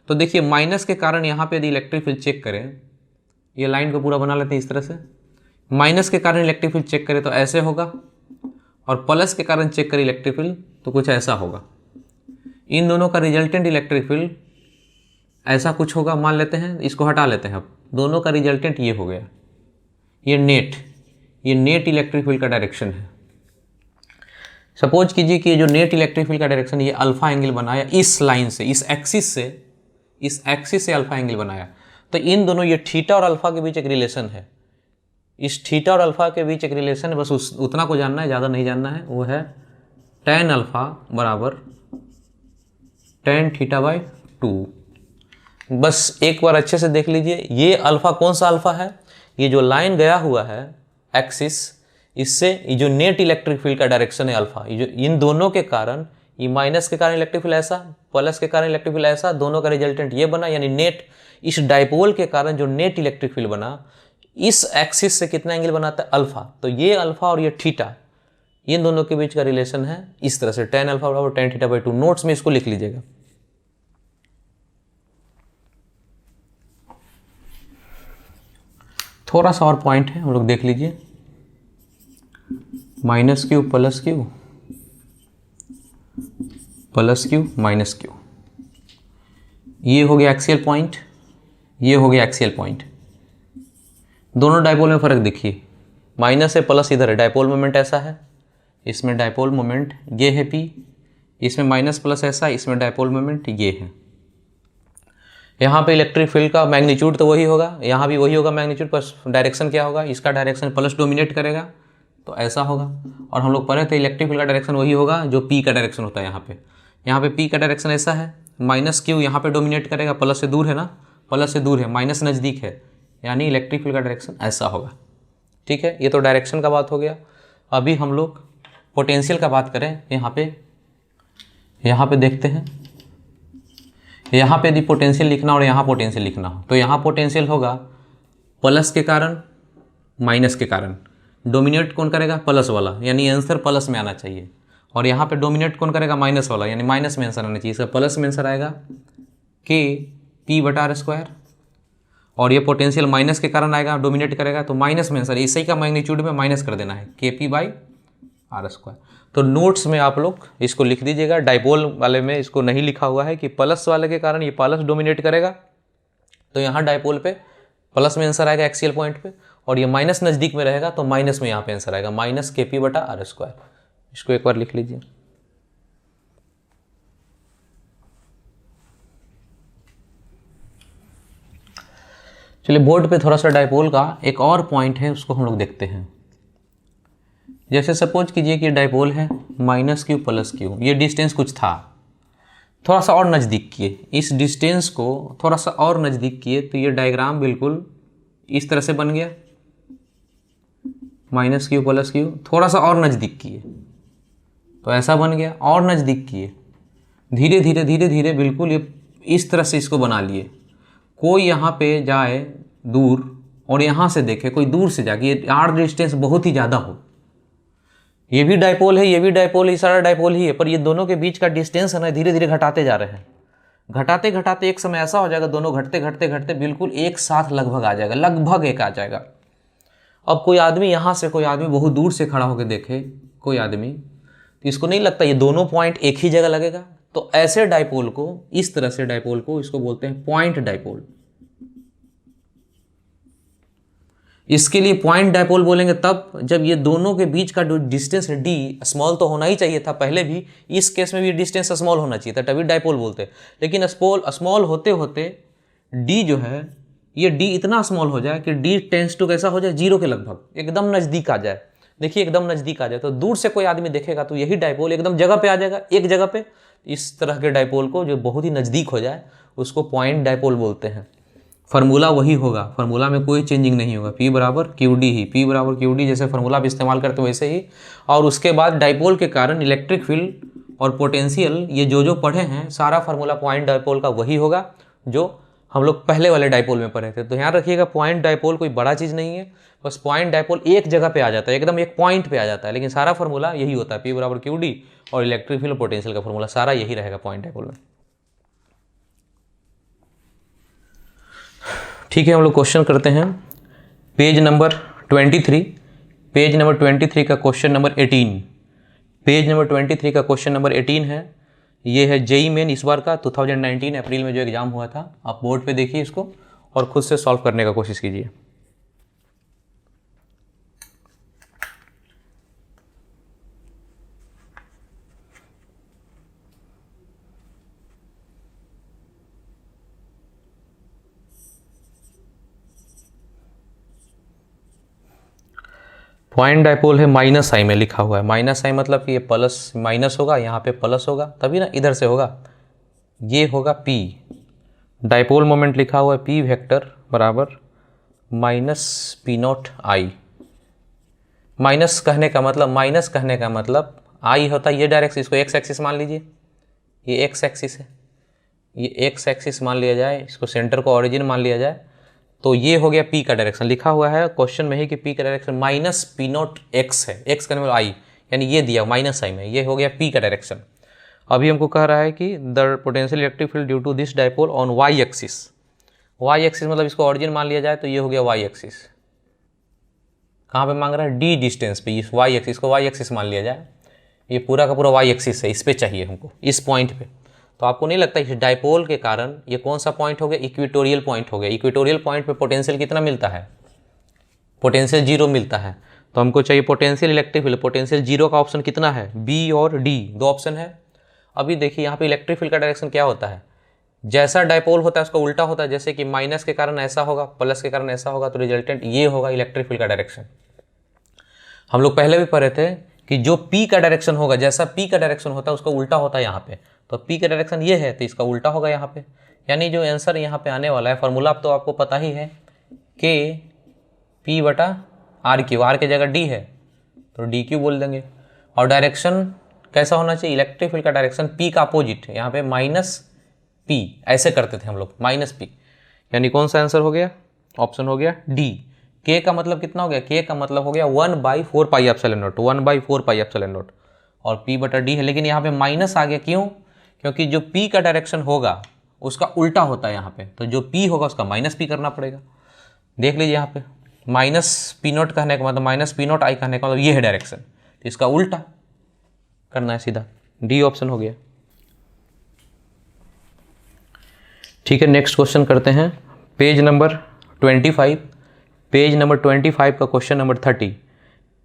Speaker 1: तो देखिए माइनस के कारण यहाँ पे यदि इलेक्ट्रिक फील्ड चेक करें, ये लाइन को पूरा बना लेते हैं इस तरह से, माइनस के कारण इलेक्ट्रिक फील्ड चेक करें तो ऐसे होगा, और प्लस के कारण चेक करें इलेक्ट्रिक फील्ड तो कुछ ऐसा होगा। इन दोनों का रिजल्टेंट इलेक्ट्रिक फील्ड ऐसा कुछ होगा, मान लेते हैं, इसको हटा लेते हैं। अब दोनों का रिजल्टेंट ये हो गया, ये नेट इलेक्ट्रिक फील्ड का डायरेक्शन है। सपोज कीजिए कि ये जो नेट इलेक्ट्रिक फील्ड का डायरेक्शन, ये अल्फा एंगल बनाया इस लाइन से, इस एक्सिस से अल्फा एंगल बनाया। तो इन दोनों, ये थीटा और अल्फा के बीच एक रिलेशन है, इस थीटा और अल्फा के बीच एक रिलेशन है, बस उतना को जानना है, ज़्यादा नहीं जानना है। वो है tan अल्फा बराबर tan थीटा बाई 2। बस एक बार अच्छे से देख लीजिए, ये अल्फा कौन सा अल्फा है, ये जो लाइन गया हुआ है एक्सिस, इससे ये जो नेट इलेक्ट्रिक फील्ड का डायरेक्शन है अल्फा, ये जो इन दोनों के कारण, ये माइनस के कारण इलेक्ट्रिक फील्ड ऐसा, प्लस के कारण इलेक्ट्रिक फील्ड ऐसा, दोनों का रिजल्टेंट ये बना, यानी नेट, इस डाइपोल के कारण जो नेट इलेक्ट्रिक फील्ड बना, इस एक्सिस से कितना एंगल बनाता है, अल्फा। तो ये अल्फा और ये थीटा, इन दोनों के बीच का रिलेशन है इस तरह से, tan अल्फा बराबर tan थीटा बाई 2। नोट्स में इसको लिख लीजिएगा। थोड़ा सा और पॉइंट है, हम लोग देख लीजिए, minus Q plus Q, plus Q minus Q, ये हो गया एक्सियल पॉइंट, ये हो गया एक्सियल पॉइंट। दोनों डायपोल में फ़र्क देखिए, माइनस है प्लस इधर है, डायपोल मोमेंट ऐसा है, इसमें डायपोल मोमेंट ये है P, इसमें माइनस प्लस ऐसा, इसमें डायपोल मोमेंट ये है। यहाँ पे इलेक्ट्रिक फील्ड का मैग्नीट्यूड तो वही होगा, यहाँ भी वही होगा मैग्नीट्यूड, पर डायरेक्शन क्या होगा, इसका डायरेक्शन प्लस डोमिनेट करेगा तो ऐसा होगा। और हम लोग पढ़े थे इलेक्ट्रिक फील्ड का डायरेक्शन वही होगा जो P का डायरेक्शन होता है। यहाँ पे P का डायरेक्शन ऐसा है, माइनस क्यू यहाँ पे डोमिनेट करेगा, प्लस से दूर है ना, प्लस से दूर है, माइनस नज़दीक है, यानी इलेक्ट्रिक फील्ड का डायरेक्शन ऐसा होगा। ठीक है, ये तो डायरेक्शन का बात हो गया। अभी हम लोग पोटेंशियल का बात करें। यहाँ पे देखते हैं, यहाँ पे यदि पोटेंशियल लिखना और यहाँ पोटेंशियल लिखना हो तो यहाँ पोटेंशियल होगा प्लस के कारण माइनस के कारण, डोमिनेट कौन करेगा, प्लस वाला, यानी आंसर प्लस में आना चाहिए। और यहाँ पे डोमिनेट कौन करेगा, माइनस वाला, यानी माइनस में आंसर आना चाहिए। इसका प्लस में आंसर आएगा K P/r²। और ये पोटेंशियल माइनस के कारण आएगा, डोमिनेट करेगा तो माइनस में आंसर, इसी का मैग्नीट्यूड में माइनस कर देना है, Kp/r²। तो नोट्स में आप लोग इसको लिख दीजिएगा। डाइपोल वाले में इसको नहीं लिखा हुआ है कि प्लस वाले के कारण ये प्लस डोमिनेट करेगा, तो यहाँ डाइपोल पे प्लस में आंसर आएगा एक्सियल पॉइंट पे, और ये माइनस नज़दीक में रहेगा तो माइनस में यहाँ पे आंसर आएगा, माइनस Kp/r²। इसको एक बार लिख लीजिए। चलिए बोर्ड पे थोड़ा सा डाइपोल का एक और पॉइंट है, उसको हम लोग देखते हैं। जैसे सपोज कीजिए कि डाइपोल है माइनस क्यू प्लस क्यू, ये डिस्टेंस कुछ था, थोड़ा सा और नज़दीक किए, इस डिस्टेंस को थोड़ा सा और नज़दीक किए तो ये डायग्राम बिल्कुल इस तरह से बन गया, माइनस क्यू प्लस क्यू, थोड़ा सा और नज़दीक किए तो ऐसा बन गया, और नज़दीक किए, धीरे धीरे धीरे धीरे बिल्कुल ये इस तरह से इसको बना लिए। कोई यहाँ पे जाए दूर और यहाँ से देखे, कोई दूर से जाके, ये आर डिस्टेंस बहुत ही ज़्यादा हो, ये भी डाइपोल है, ये भी डाइपोल है, ये सारा डाइपोल ही है, पर ये दोनों के बीच का डिस्टेंस है ना धीरे धीरे घटाते जा रहे हैं। घटाते घटाते एक समय ऐसा हो जाएगा, दोनों घटते घटते घटते बिल्कुल एक साथ लगभग आ जाएगा, लगभग एक आ जाएगा। अब कोई आदमी यहाँ से, कोई आदमी बहुत दूर से खड़ा होकर देखे कोई आदमी, तो इसको नहीं लगता ये दोनों पॉइंट एक ही जगह लगेगा। तो ऐसे डाइपोल को, इस तरह से डाइपोल को, इसको बोलते हैं पॉइंट डाइपोल। इसके लिए पॉइंट डाइपोल बोलेंगे तब जब ये दोनों के बीच का जो डिस्टेंस है d स्मॉल तो होना ही चाहिए था पहले भी, इस केस में भी डिस्टेंस स्मॉल होना चाहिए था, तभी डाइपोल बोलते। लेकिन स्मॉल होते होते d जो है, ये d इतना स्मॉल हो जाए कि d टेंस टू कैसा हो जाए, 0 के लगभग, एकदम नज़दीक आ जाए। देखिए एकदम नज़दीक आ जाए तो दूर से कोई आदमी देखेगा तो यही डाइपोल एकदम जगह पे आ जाएगा, एक जगह पे। इस तरह के डाइपोल को जो बहुत ही नज़दीक हो जाए उसको पॉइंट डाइपोल बोलते हैं। फार्मूला वही होगा, फार्मूला में कोई चेंजिंग नहीं होगा, P बराबर QD ही, P बराबर QD जैसे फार्मूला आप इस्तेमाल करते हो वैसे ही। और उसके बाद डाइपोल के कारण इलेक्ट्रिक फील्ड और पोटेंशियल ये जो पढ़े हैं सारा फार्मूला पॉइंट डायपोल का वही होगा जो हम लोग पहले वाले डायपोल में पढ़े थे। तो ध्यान रखिएगा, पॉइंट डायपोल कोई बड़ा चीज़ नहीं है, बस पॉइंट डायपोल एक जगह पे आ जाता है, एकदम एक पॉइंट पे आ जाता है, लेकिन सारा फार्मूला यही होता है, P बराबर क्यू डी, और इलेक्ट्रिक फील्ड पोटेंशियल का फार्मूला सारा यही रहेगा पॉइंट डायपोल में। ठीक है, हम लोग क्वेश्चन करते हैं पेज नंबर 23, पेज नंबर 23 का क्वेश्चन नंबर 18, पेज नंबर 23 का क्वेश्चन नंबर 18 है। ये है जेई मेन इस बार का 2019 अप्रैल में जो एग्जाम हुआ था। आप बोर्ड पे देखिए इसको और खुद से सॉल्व करने का कोशिश कीजिए। पॉइंट डायपोल है माइनस आई में लिखा हुआ है। माइनस आई मतलब कि ये प्लस माइनस होगा, यहाँ पे प्लस होगा, तभी ना इधर से होगा, ये होगा P। डायपोल मोमेंट लिखा हुआ है P वेक्टर बराबर minus P not I. Minus कहने का मतलब आई होता है ये डायरेक्शन, इसको एक्स एक्सिस मान लीजिए, ये एक्स एक्सिस है, ये एक्स एक्सिस मान लिया जाए, इसको सेंटर को ऑरिजिन मान लिया जाए, तो ये हो गया P का डायरेक्शन। लिखा हुआ है क्वेश्चन में ही कि P का direction minus P not x है, एक्स का मतलब आई, यानी ये दिया माइनस आई में, ये हो गया P का डायरेक्शन। अभी हमको कह रहा है कि the potential electric field due to this dipole on Y axis. Y axis मतलब इसको ऑरिजिन मान लिया जाए तो ये हो गया वाई एक्सिस। कहाँ पे मांग रहा है? डी डिस्टेंस पे, इस वाई एक्सिस को वाई एक्सिस मान लिया जाए, ये पूरा का पूरा वाई एक्सिस है, इस पे चाहिए हमको, इस पॉइंट पे। तो आपको नहीं लगता इस डायपोल के कारण ये कौन सा पॉइंट हो गया? इक्वेटोरियल पॉइंट हो गया। इक्वेटोरियल पॉइंट पे पोटेंशियल कितना मिलता है? पोटेंशियल जीरो मिलता है। तो हमको चाहिए potential electric field, potential zero का ऑप्शन कितना है? बी और डी, दो ऑप्शन है। अभी देखिए यहाँ पे इलेक्ट्रिक फील्ड का डायरेक्शन क्या होता है, जैसा डायपोल होता है उसका उल्टा होता है। जैसे कि माइनस के कारण ऐसा होगा, प्लस के कारण ऐसा होगा, तो रिजल्टेंट ये होगा इलेक्ट्रिक फील्ड का डायरेक्शन। हम लोग पहले भी पढ़े थे कि जो P का डायरेक्शन होगा, जैसा P का डायरेक्शन होता है उसका उल्टा होता है यहाँ पे। तो P का डायरेक्शन ये है तो इसका उल्टा होगा यहाँ पे, यानी जो आंसर यहाँ पे आने वाला है, फॉर्मूला अब तो आपको पता ही है, K P बटा आर क्यू, आर की जगह D है तो डी क्यू बोल देंगे। और डायरेक्शन कैसा होना चाहिए? इलेक्ट्रिक फील्ड का डायरेक्शन P का अपोजिट, यहाँ पे माइनस P, ऐसे करते थे हम लोग, माइनस P, यानी कौन सा आंसर हो गया? ऑप्शन हो गया D। K का मतलब कितना हो गया? K का मतलब हो गया 1/4 pi epsilon not, 1/4 pi epsilon not, और P बटा D है। लेकिन यहाँ पे माइनस आ गया, क्यों? क्योंकि जो P का डायरेक्शन होगा उसका उल्टा होता है यहाँ पे, तो जो P होगा उसका माइनस P करना पड़ेगा। देख लीजिए यहाँ पे माइनस पी नॉट कहने का मतलब, माइनस पी नॉट आई कहने का मतलब ये है डायरेक्शन, तो इसका उल्टा करना है सीधा, डी ऑप्शन हो गया। ठीक है, नेक्स्ट क्वेश्चन करते हैं पेज नंबर 25, पेज नंबर 25 का क्वेश्चन नंबर 30,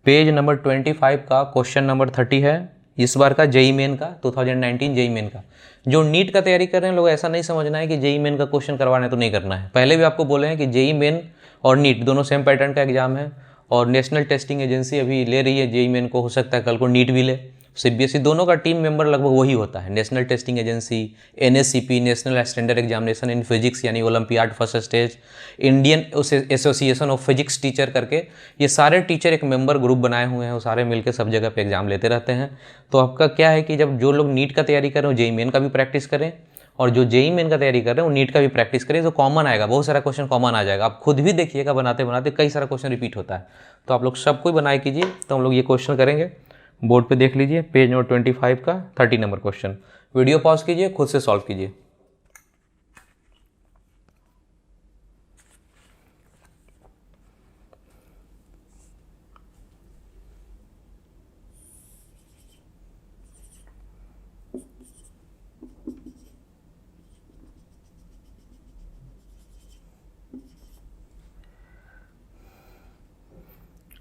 Speaker 1: पेज नंबर 25 का क्वेश्चन नंबर 30 है इस बार का जेई मेन का, 2019 जेई मेन का। जो नीट का तैयारी कर रहे हैं लोग, ऐसा नहीं समझना है कि जेई मेन का क्वेश्चन करवाना है तो नहीं करना है। पहले भी आपको बोले हैं कि जेई मेन और नीट दोनों सेम पैटर्न का एग्जाम है, और नेशनल टेस्टिंग एजेंसी अभी ले रही है जेई मेन को, हो सकता है कल को नीट भी ले। सीबीएसई दोनों का टीम मेंबर लगभग वही होता है, national testing agency, NSCP, national standard examination in physics यानी olympiad first stage, Indian association of physics teacher करके, ये सारे टीचर एक मेंबर ग्रुप बनाए हुए हैं, वो सारे मिलकर सब जगह पे एग्जाम लेते रहते हैं। तो आपका क्या है कि जब जो लोग नीट का तैयारी कर रहे हो, जेई मेन का भी प्रैक्टिस करें, और जो जेई मेन का तैयारी कर रहे हैं वो नीट का भी प्रैक्टिस करें, तो कॉमन आएगा, बहुत सारा क्वेश्चन कॉमन आ जाएगा। आप खुद भी देखिएगा बनाते बनाते कई सारा क्वेश्चन रिपीट होता है, तो आप लोग सबको ही बनाए कीजिए। तो हम लोग ये क्वेश्चन करेंगे, बोर्ड पे देख लीजिए पेज नंबर 25 का 30 नंबर क्वेश्चन। वीडियो पॉज कीजिए, खुद से सॉल्व कीजिए।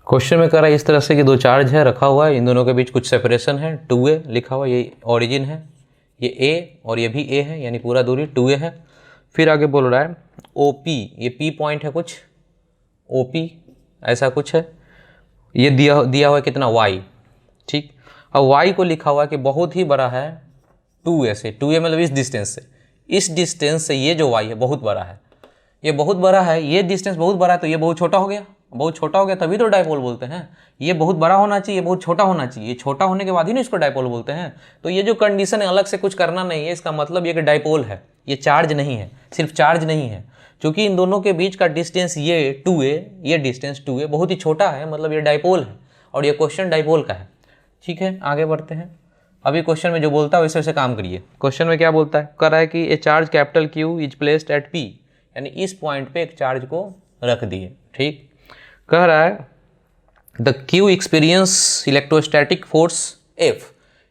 Speaker 1: क्वेश्चन में कह रहा है इस तरह से कि दो चार्ज है रखा हुआ है, इन दोनों के बीच कुछ सेपरेशन है, 2a लिखा हुआ, ये ओरिजिन है, ये a और ये भी a है, यानी पूरा दूरी 2a है। फिर आगे बोल रहा है OP, ये P पॉइंट है कुछ, OP ऐसा कुछ है, ये दिया हुआ है कितना? y। ठीक, अब y को लिखा हुआ है कि बहुत ही बड़ा है 2a से, 2a मतलब इस डिस्टेंस से ये जो y है बहुत बड़ा है, ये बहुत बड़ा है, ये डिस्टेंस बहुत बड़ा है, तो ये बहुत छोटा हो गया, बहुत छोटा हो गया तभी तो डायपोल बोलते हैं। ये बहुत बड़ा होना चाहिए, बहुत छोटा होना चाहिए, ये छोटा होने के बाद ही ना इसको डायपोल बोलते हैं। तो ये जो कंडीशन है अलग से कुछ करना नहीं है, इसका मतलब ये कि डायपोल है, ये चार्ज नहीं है, सिर्फ चार्ज नहीं है। क्योंकि इन दोनों के बीच का डिस्टेंस ये 2a, ये डिस्टेंस 2a बहुत ही छोटा है, मतलब ये डायपोल है और ये क्वेश्चन डायपोल का है। ठीक है, आगे बढ़ते हैं। अभी क्वेश्चन में जो बोलता है वैसे वैसे काम करिए। क्वेश्चन में क्या बोलता है, कह रहा है कि ए charge capital Q is placed at P, यानी इस पॉइंट पे एक चार्ज को रख दिए। ठीक, कह रहा है the Q experience electrostatic force F,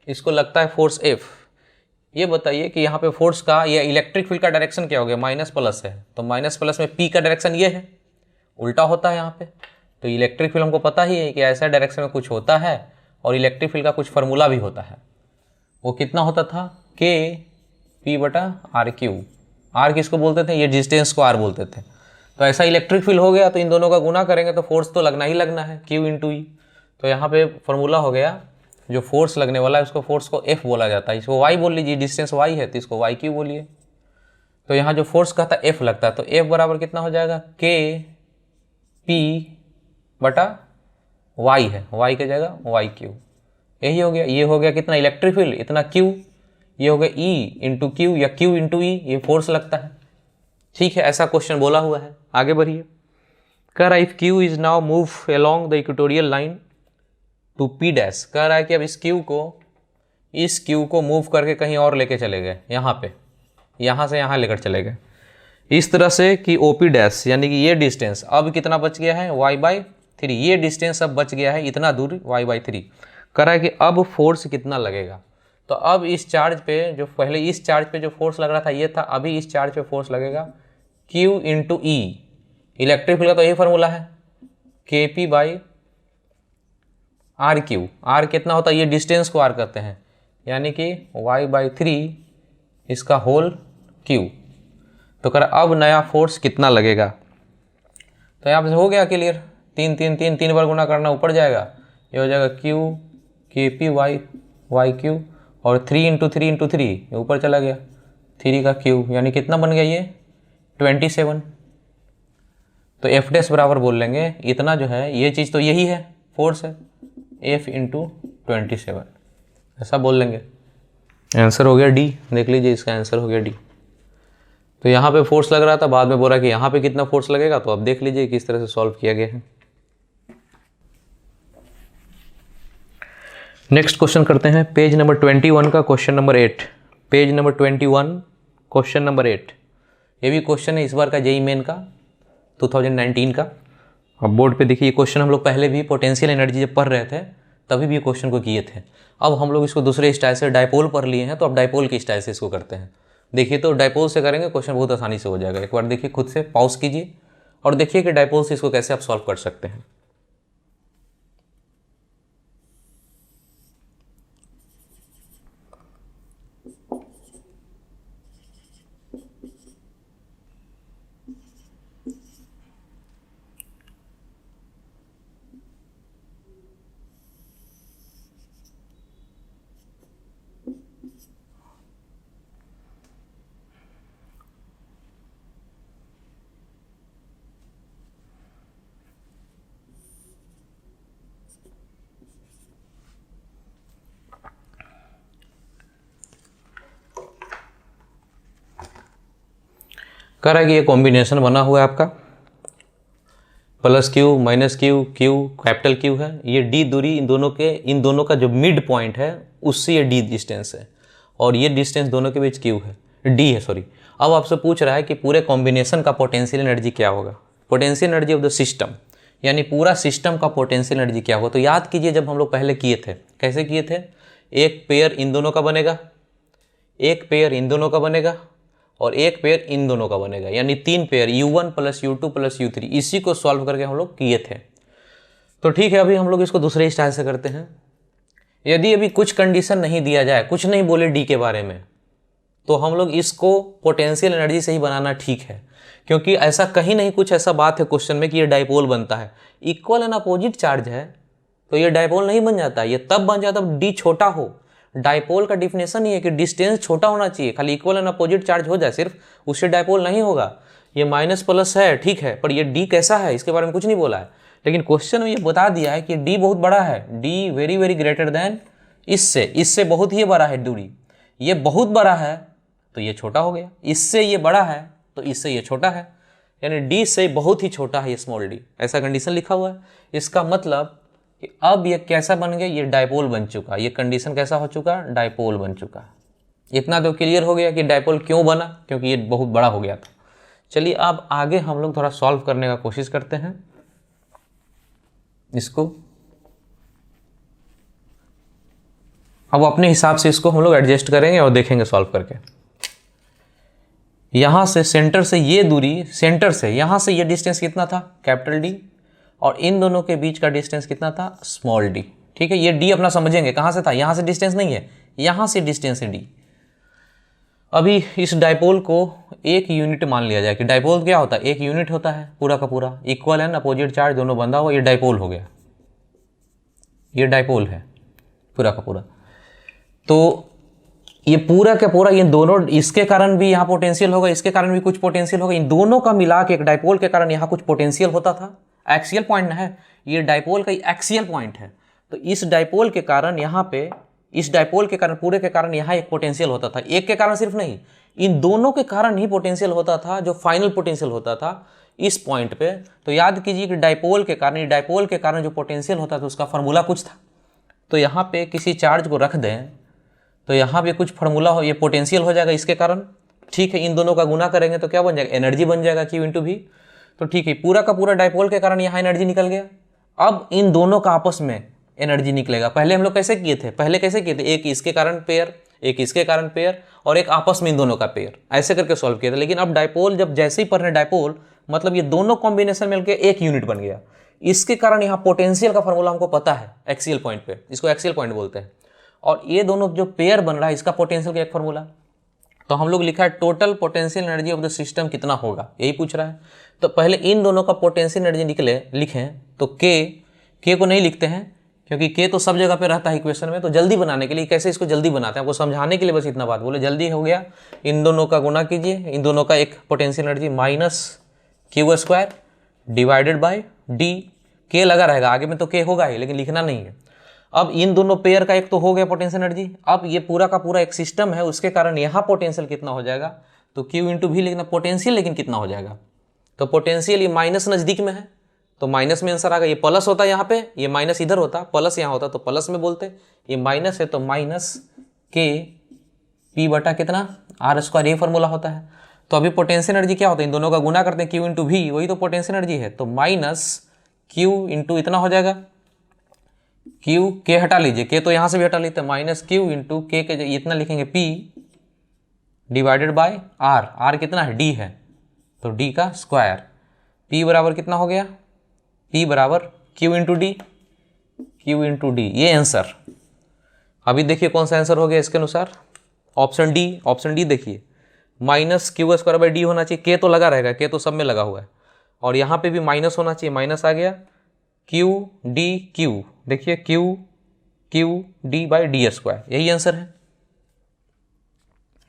Speaker 1: इसको लगता है फोर्स F। ये बताइए कि यहाँ पे फोर्स का, ये इलेक्ट्रिक फील्ड का डायरेक्शन क्या हो गया, माइनस प्लस है, तो माइनस प्लस में P का डायरेक्शन ये है, उल्टा होता है यहाँ पे। तो इलेक्ट्रिक फील्ड हमको पता ही है कि ऐसा डायरेक्शन में कुछ होता है और इलेक्ट्रिक फील्ड का कुछ फार्मूला भी होता है। वो कितना होता था, K/P/R/Q। R किसको बोलते थे, ये डिस्टेंस को R बोलते थे। तो ऐसा इलेक्ट्रिक फील्ड हो गया तो इन दोनों का गुना करेंगे तो फोर्स तो लगना ही लगना है, Q × E। तो यहाँ पे फॉर्मूला हो गया, जो फोर्स लगने वाला है उसको फोर्स को F बोला जाता है, इसको Y बोल लीजिए, डिस्टेंस Y है तो इसको YQ बोलिए। तो यहाँ जो फोर्स कहता है F लगता है, तो F बराबर कितना हो जाएगा, K/Y है, Y की जगह YQ, यही हो गया। ये हो गया कितना इलेक्ट्रिक फील्ड, इतना Q, ये हो गया E × Q या Q × E, ये फोर्स लगता है। ठीक है, ऐसा क्वेश्चन बोला हुआ है। आगे बढ़िए, कह रहा है if Q is now move along the equatorial line to P dash, कह रहा है कि अब इस Q को मूव करके कहीं और लेके चले गए, यहाँ पे, यहाँ से यहाँ लेकर चले गए इस तरह से कि OP डैश, यानी कि ये डिस्टेंस अब कितना बच गया है, y/3, ये डिस्टेंस अब बच गया है इतना दूर, y/3। कह रहा है कि अब फोर्स कितना लगेगा। तो अब इस चार्ज पे, जो पहले इस चार्ज पे जो फोर्स लग रहा था ये था, अभी इस चार्ज पे फोर्स लगेगा Q × E। इलेक्ट्रिक फील्ड का तो यही फार्मूला है, Kp/RQ। R कितना होता है, ये डिस्टेंस को R कहते हैं, यानी कि y/3 इसका होल Q। तो कह रहा अब नया फोर्स कितना लगेगा। तो यहाँ पे हो गया क्लियर, 3 बार गुना करना ऊपर जाएगा, ये हो जाएगा Q Kp/YQ और 3 × 3 × 3 ये ऊपर चला गया, 3 का Q, यानी कितना बन गया ये 27। तो F डैश बराबर बोल लेंगे इतना, जो है ये चीज़ तो यही है, फोर्स है, F × 27, ऐसा बोल लेंगे। आंसर हो गया D, देख लीजिए इसका आंसर हो गया D। तो यहाँ पे फोर्स लग रहा था, बाद में बोला कि यहाँ पे कितना फोर्स लगेगा, तो अब देख लीजिए किस तरह से सॉल्व किया गया है। नेक्स्ट क्वेश्चन करते हैं, पेज नंबर 21 का question number 8। Page number 21 question number 8, ये भी क्वेश्चन है इस बार का जेईई मेन का 2019 का। अब बोर्ड पे देखिए, क्वेश्चन हम लोग पहले भी पोटेंशियल एनर्जी जब पढ़ रहे थे तभी भी क्वेश्चन को किए थे। अब हम लोग इसको दूसरे स्टाइल से डायपोल पढ़ लिए हैं, तो अब डायपोल की स्टाइल से इसको करते हैं। देखिए, तो डायपोल से करेंगे क्वेश्चन बहुत आसानी से हो जाएगा। एक बार देखिए, खुद से पॉज कीजिए और देखिए कि डायपोल से इसको कैसे आप सॉल्व कर सकते हैं। कह रहा है कि ये कॉम्बिनेशन बना हुआ है आपका, +Q -Q Q capital Q है, ये D दूरी इन दोनों का जो मिड पॉइंट है उससे ये D डिस्टेंस है, और ये डिस्टेंस दोनों के बीच Q है, D है सॉरी। अब आपसे पूछ रहा है कि पूरे कॉम्बिनेशन का पोटेंशियल एनर्जी क्या होगा, potential energy of the system, यानी पूरा सिस्टम का पोटेंशियल एनर्जी क्या होगा। तो याद कीजिए, जब हम लोग पहले किए थे, कैसे किए थे, एक पेयर इन दोनों का बनेगा, एक पेयर इन दोनों का बनेगा और एक पेयर इन दोनों का बनेगा, यानी 3 पेयर U1 + U2 + U3, इसी को सॉल्व करके हम लोग किए थे। तो ठीक है, अभी हम लोग इसको दूसरे स्टाइल से करते हैं। यदि अभी कुछ कंडीशन नहीं दिया जाए, कुछ नहीं बोले D के बारे में, तो हम लोग इसको पोटेंशियल एनर्जी से ही बनाना ठीक है, क्योंकि ऐसा कहीं नहीं कुछ ऐसा बात है क्वेश्चन में कि ये डायपोल बनता है। इक्वल एंड अपोजिट चार्ज है तो ये डायपोल नहीं बन जाता, ये तब बन जाता जब D छोटा हो। डायपोल का डिफिनेशन ही है कि डिस्टेंस छोटा होना चाहिए, खाली इक्वल एंड अपोजिट चार्ज हो जाए सिर्फ, उससे डायपोल नहीं होगा। ये माइनस प्लस है ठीक है, पर ये D कैसा है इसके बारे में कुछ नहीं बोला है। लेकिन क्वेश्चन में ये बता दिया है कि डी बहुत बड़ा है, D very very greater than इससे बहुत ही बड़ा है दूरी। ये बहुत बड़ा है तो ये छोटा हो गया, इससे ये बड़ा है तो इससे ये छोटा है, यानी डी से बहुत ही छोटा है ये स्मॉल डी, ऐसा कंडीशन लिखा हुआ है। इसका मतलब कि अब ये कैसा बन गया, ये डायपोल बन चुका, ये कंडीशन कैसा हो चुका, डायपोल बन चुका। इतना तो क्लियर हो गया कि डायपोल क्यों बना, क्योंकि ये बहुत बड़ा हो गया था। चलिए अब आगे हम लोग थोड़ा सॉल्व करने का कोशिश करते हैं इसको। अब अपने हिसाब से इसको हम लोग एडजस्ट करेंगे और देखेंगे सॉल्व करके। यहाँ से सेंटर से ये दूरी, सेंटर से यहाँ से ये डिस्टेंस कितना था, कैपिटल डी, और इन दोनों के बीच का डिस्टेंस कितना था, स्मॉल डी। ठीक है, ये डी अपना समझेंगे कहाँ से था, यहाँ से डिस्टेंस नहीं है, यहाँ से डिस्टेंस है डी। अभी इस डायपोल को एक यूनिट मान लिया जाए कि डायपोल क्या होता है, एक यूनिट होता है पूरा का पूरा, इक्वल एंड अपोजिट चार्ज दोनों बंधा हुआ, ये डायपोल हो गया, ये डायपोल है पूरा का पूरा। तो ये पूरा का पूरा, ये दोनों, इसके कारण भी यहाँ पोटेंशियल होगा, इसके कारण भी कुछ पोटेंशियल होगा, इन दोनों का मिला के एक डायपोल के कारण यहाँ कुछ पोटेंशियल होता था। एक्सियल पॉइंट है, ये डायपोल का एक्सियल पॉइंट है, तो इस डायपोल के कारण यहाँ पे, इस डायपोल के कारण पूरे के कारण यहाँ एक पोटेंशियल होता था। एक के कारण सिर्फ नहीं, इन दोनों के कारण ही पोटेंशियल होता था, जो फाइनल पोटेंशियल होता था इस पॉइंट पे। तो याद कीजिए कि डायपोल के कारण जो पोटेंशियल होता था उसका फार्मूला कुछ था। तो यहाँ पे किसी चार्ज को रख दें तो यहाँ पे कुछ फार्मूला हो, ये पोटेंशियल हो जाएगा इसके कारण। ठीक है, इन दोनों का गुना करेंगे तो क्या बन जाएगा, एनर्जी बन जाएगा Q इंटू V। तो ठीक है, पूरा का पूरा डायपोल के कारण यहाँ एनर्जी निकल गया। अब इन दोनों का आपस में एनर्जी निकलेगा। पहले हम लोग कैसे किए थे, एक इसके कारण पेयर, एक इसके कारण पेयर, और एक आपस में इन दोनों का पेयर, ऐसे करके सॉल्व किया था। लेकिन अब डायपोल जब जैसे ही पढ़ रहे डायपोल, मतलब ये दोनों कॉम्बिनेशन मिलकर एक यूनिट बन गया। इसके कारण यहाँ पोटेंशियल का फॉर्मूला हमको पता है एक्सियल पॉइंट पे, इसको एक्सियल पॉइंट बोलते हैं। और ये दोनों जो पेयर बन रहा है इसका पोटेंशियल का एक फॉर्मूला, तो हम लोग लिखा है total potential energy of the system कितना होगा, यही पूछ रहा है। तो पहले इन दोनों का पोटेंशियल एनर्जी लिखें तो के को नहीं लिखते हैं क्योंकि के तो सब जगह पे रहता है इक्वेशन में। तो जल्दी बनाने के लिए कैसे इसको जल्दी बनाते हैं, आपको समझाने के लिए बस इतना बात बोले, जल्दी हो गया। इन दोनों का गुना कीजिए, इन दोनों का एक potential energy minus Q² divided by D. के लगा रहेगा आगे में तो के होगा ही, लेकिन लिखना नहीं है। अब इन दोनों पेयर का एक तो हो गया पोटेंशियल एनर्जी। अब ये पूरा का पूरा एक सिस्टम है, उसके कारण यहाँ पोटेंशियल कितना हो जाएगा, तो Q इंटू V लिखना, पोटेंशियल लेकिन कितना हो जाएगा, तो पोटेंशियल ये माइनस नज़दीक में है तो माइनस में आंसर आ गया। ये प्लस होता है यहाँ पे, ये माइनस इधर होता, प्लस यहाँ होता तो प्लस में बोलते, ये माइनस है तो माइनस के पी बटा कितना R², ये फॉर्मूला होता है। तो अभी पोटेंशियल एनर्जी क्या होता है, इन दोनों का गुना करते हैं Q इंटू V, वही तो पोटेंशियल एनर्जी है। तो माइनस Q इंटू इतना हो जाएगा, Q के हटा लीजिए, के तो यहाँ से भी हटा लेते हैं, माइनस Q इंटू के इतना लिखेंगे P डिवाइडेड बाय R कितना है, D है, तो D का स्क्वायर। P बराबर कितना हो गया, P बराबर Q into D, Q into D, ये आंसर। अभी देखिए कौन सा आंसर हो गया इसके अनुसार, ऑप्शन डी देखिए, माइनस Q² बाई डी होना चाहिए। के तो लगा रहेगा, के तो सब में लगा हुआ है, और यहाँ पे भी माइनस होना चाहिए, माइनस आ गया, Q D Q, देखिए Q D बाई D², यही आंसर है,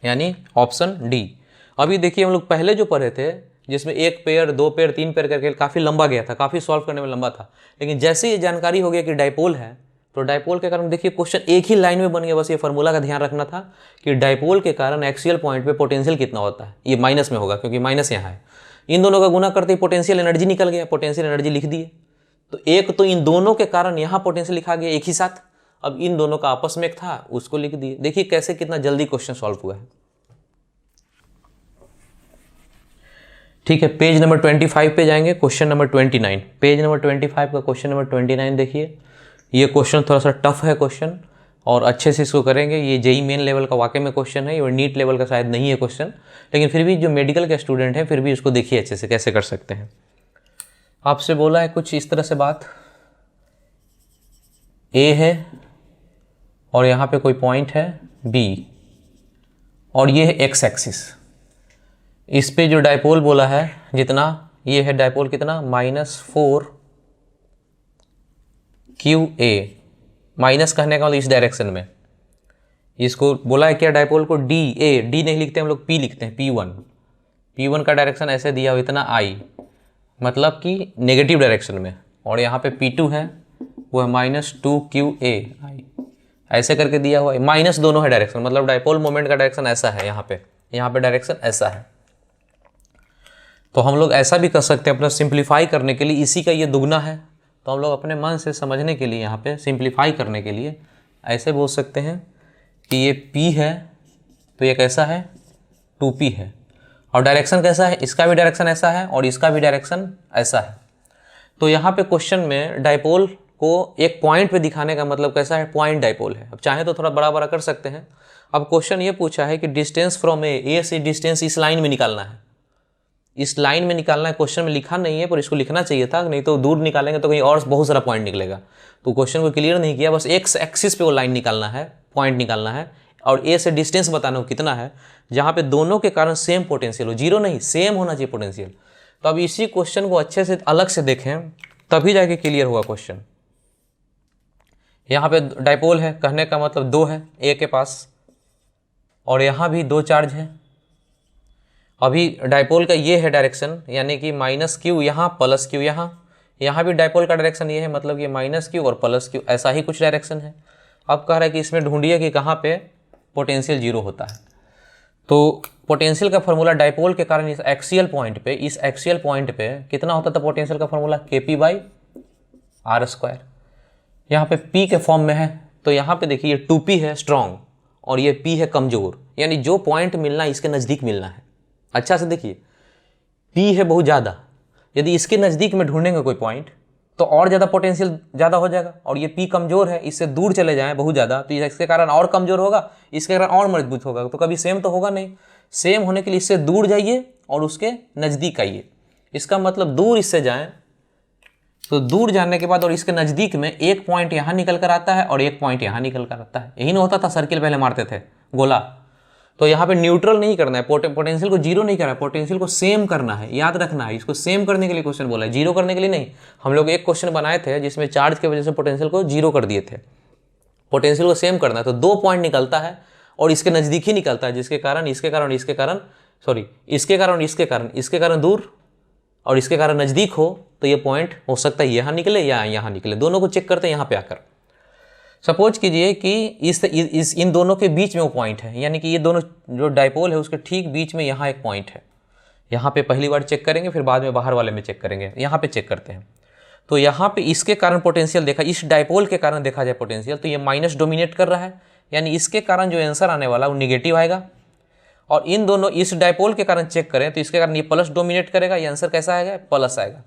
Speaker 1: यानी ऑप्शन डी। अभी देखिए हम लोग पहले जो पढ़े थे जिसमें एक पेयर, दो पेयर, तीन पेयर करके काफ़ी लंबा गया था, काफ़ी सॉल्व करने में लंबा था, लेकिन जैसे ये जानकारी हो गया कि डायपोल है तो डायपोल के कारण देखिए क्वेश्चन एक ही लाइन में बन गया। बस ये फार्मूला का ध्यान रखना था कि डायपोल के कारण एक्सियल पॉइंट पे पोटेंशियल कितना होता है, ये माइनस में होगा क्योंकि माइनस यहाँ है। इन दोनों का गुना करते ही पोटेंशियल एनर्जी निकल गया, पोटेंशियल एनर्जी लिख दिए। तो एक तो इन दोनों के कारण यहाँ पोटेंशियल लिखा गया एक ही साथ, अब इन दोनों का आपस में एक था उसको लिख दिए। देखिए कैसे कितना जल्दी क्वेश्चन सॉल्व हुआ है। ठीक है, पेज नंबर 25 पे जाएंगे, क्वेश्चन नंबर 29। पेज नंबर 25 का क्वेश्चन नंबर 29 देखिए। ये क्वेश्चन थोड़ा सा टफ है क्वेश्चन, और अच्छे से इसको करेंगे। ये जेई मेन लेवल का वाकई में क्वेश्चन है, और नीट लेवल का शायद नहीं है क्वेश्चन, लेकिन फिर भी जो मेडिकल के स्टूडेंट हैं फिर भी इसको देखिए अच्छे से कैसे कर सकते हैं। आपसे बोला है कुछ इस तरह से बात, ए है और यहाँ पे कोई पॉइंट है बी, और ये है एक्स एक्सिस। इस पे जो डायपोल बोला है जितना, ये है डायपोल कितना, -4 QA। माइनस कहने का मतलब इस डायरेक्शन में, इसको बोला है क्या डायपोल को, डी नहीं लिखते हम लोग, P लिखते हैं, P1 का डायरेक्शन ऐसे दिया हो इतना I, मतलब कि नेगेटिव डायरेक्शन में, और यहाँ पे P2 है वो है -2QA ऐसे करके दिया हुआ है, माइनस दोनों है डायरेक्शन, मतलब डाइपोल मोमेंट का डायरेक्शन ऐसा है, यहाँ पे डायरेक्शन ऐसा है। तो हम लोग ऐसा भी कर सकते हैं अपना सिंप्लीफाई करने के लिए, इसी का ये दुगना है, तो हम लोग अपने मन से समझने के लिए यहाँ पे सिंप्लीफाई करने के लिए ऐसे बोल सकते हैं कि ये P है तो ये कैसा है 2P है, और डायरेक्शन कैसा है, इसका भी डायरेक्शन ऐसा है और इसका भी डायरेक्शन ऐसा है। तो यहाँ पे क्वेश्चन में डाइपोल को एक पॉइंट पे दिखाने का मतलब कैसा है, पॉइंट डाइपोल है। अब चाहे तो थोड़ा बड़ा बड़ा कर सकते हैं। अब क्वेश्चन ये पूछा है कि डिस्टेंस फ्रॉम ए से डिस्टेंस इस लाइन में निकालना है, इस लाइन में निकालना है। क्वेश्चन में लिखा नहीं है पर इसको लिखना चाहिए था, नहीं तो दूर निकालेंगे तो कहीं और बहुत सारा पॉइंट निकलेगा। तो क्वेश्चन को क्लियर नहीं किया, बस एक्स एक्सिस पे वो लाइन निकालना है, पॉइंट निकालना है, और ए से डिस्टेंस बताना हो कितना है, जहाँ पे दोनों के कारण सेम पोटेंशियल हो, जीरो नहीं सेम होना चाहिए पोटेंशियल। तो अब इसी क्वेश्चन को अच्छे से अलग से देखें तभी जाके क्लियर होगा क्वेश्चन। यहाँ पे डाइपोल है, कहने का मतलब दो है ए के पास, और यहाँ भी दो चार्ज है। अभी डाइपोल का ये है डायरेक्शन, यानी कि -q यहाँ +q यहाँ भी डाइपोल का डायरेक्शन ये है, मतलब ये -q और +q ऐसा ही कुछ डायरेक्शन है। अब कह रहा है कि इसमें ढूंढिए कि कहाँ पे पोटेंशियल जीरो होता है। तो पोटेंशियल का फॉर्मूला डाइपोल के कारण इस एक्सियल पॉइंट पे कितना होता था पोटेंशियल का फॉर्मूला, kp/r²। यहाँ पे p के फॉर्म में है, तो यहाँ पे देखिए ये 2p है स्ट्रॉन्ग और ये p है कमजोर, यानी जो पॉइंट मिलना है इसके नज़दीक मिलना है। अच्छा से देखिए p है बहुत ज़्यादा, यदि इसके नज़दीक में ढूंढेंगे कोई पॉइंट तो और ज़्यादा पोटेंशियल ज़्यादा हो जाएगा, और ये p कमज़ोर है, इससे दूर चले जाएं बहुत ज़्यादा तो इसके कारण और कमज़ोर होगा, इसके कारण और मजबूत होगा। तो कभी सेम तो होगा नहीं, सेम होने के लिए इससे दूर जाइए और उसके नज़दीक आइए। इसका मतलब दूर इससे जाएं तो दूर जाने के बाद और इसके नज़दीक में एक पॉइंट यहाँ निकल कर आता है और एक पॉइंट यहाँ निकल कर आता है। यही ना होता था, सर्किल पहले मारते थे गोला। तो यहाँ पे न्यूट्रल नहीं करना है, पोटेंशियल को जीरो नहीं करना है, पोटेंशियल को सेम करना है, याद रखना है। इसको सेम करने के लिए क्वेश्चन बोला है, जीरो करने के लिए नहीं। हम लोग एक क्वेश्चन बनाए थे जिसमें चार्ज की वजह से पोटेंशियल को जीरो कर दिए थे। पोटेंशियल को सेम करना है तो दो पॉइंट निकलता है और इसके नज़दीक ही निकलता है, जिसके कारण इसके कारण इसके कारण दूर और इसके कारण नज़दीक हो, तो ये पॉइंट हो सकता है यहाँ निकले या यहाँ निकले। दोनों को चेक करते हैं यहाँ पे आकर। सपोज कीजिए कि इन दोनों के बीच में वो पॉइंट है, यानी कि ये दोनों जो डाइपोल है उसके ठीक बीच में यहाँ एक पॉइंट है। यहाँ पे पहली बार चेक करेंगे, फिर बाद में बाहर वाले में चेक करेंगे। यहाँ पे चेक करते हैं तो यहाँ पे इसके कारण पोटेंशियल देखा, इस डाइपोल के कारण देखा जाए पोटेंशियल, तो ये माइनस डोमिनेट कर रहा है, यानी इसके कारण जो आंसर आने वाला वो निगेटिव आएगा। और इन दोनों इस डाइपोल के कारण चेक करें तो इसके कारण ये प्लस डोमिनेट करेगा, ये आंसर कैसा आएगा, प्लस आएगा।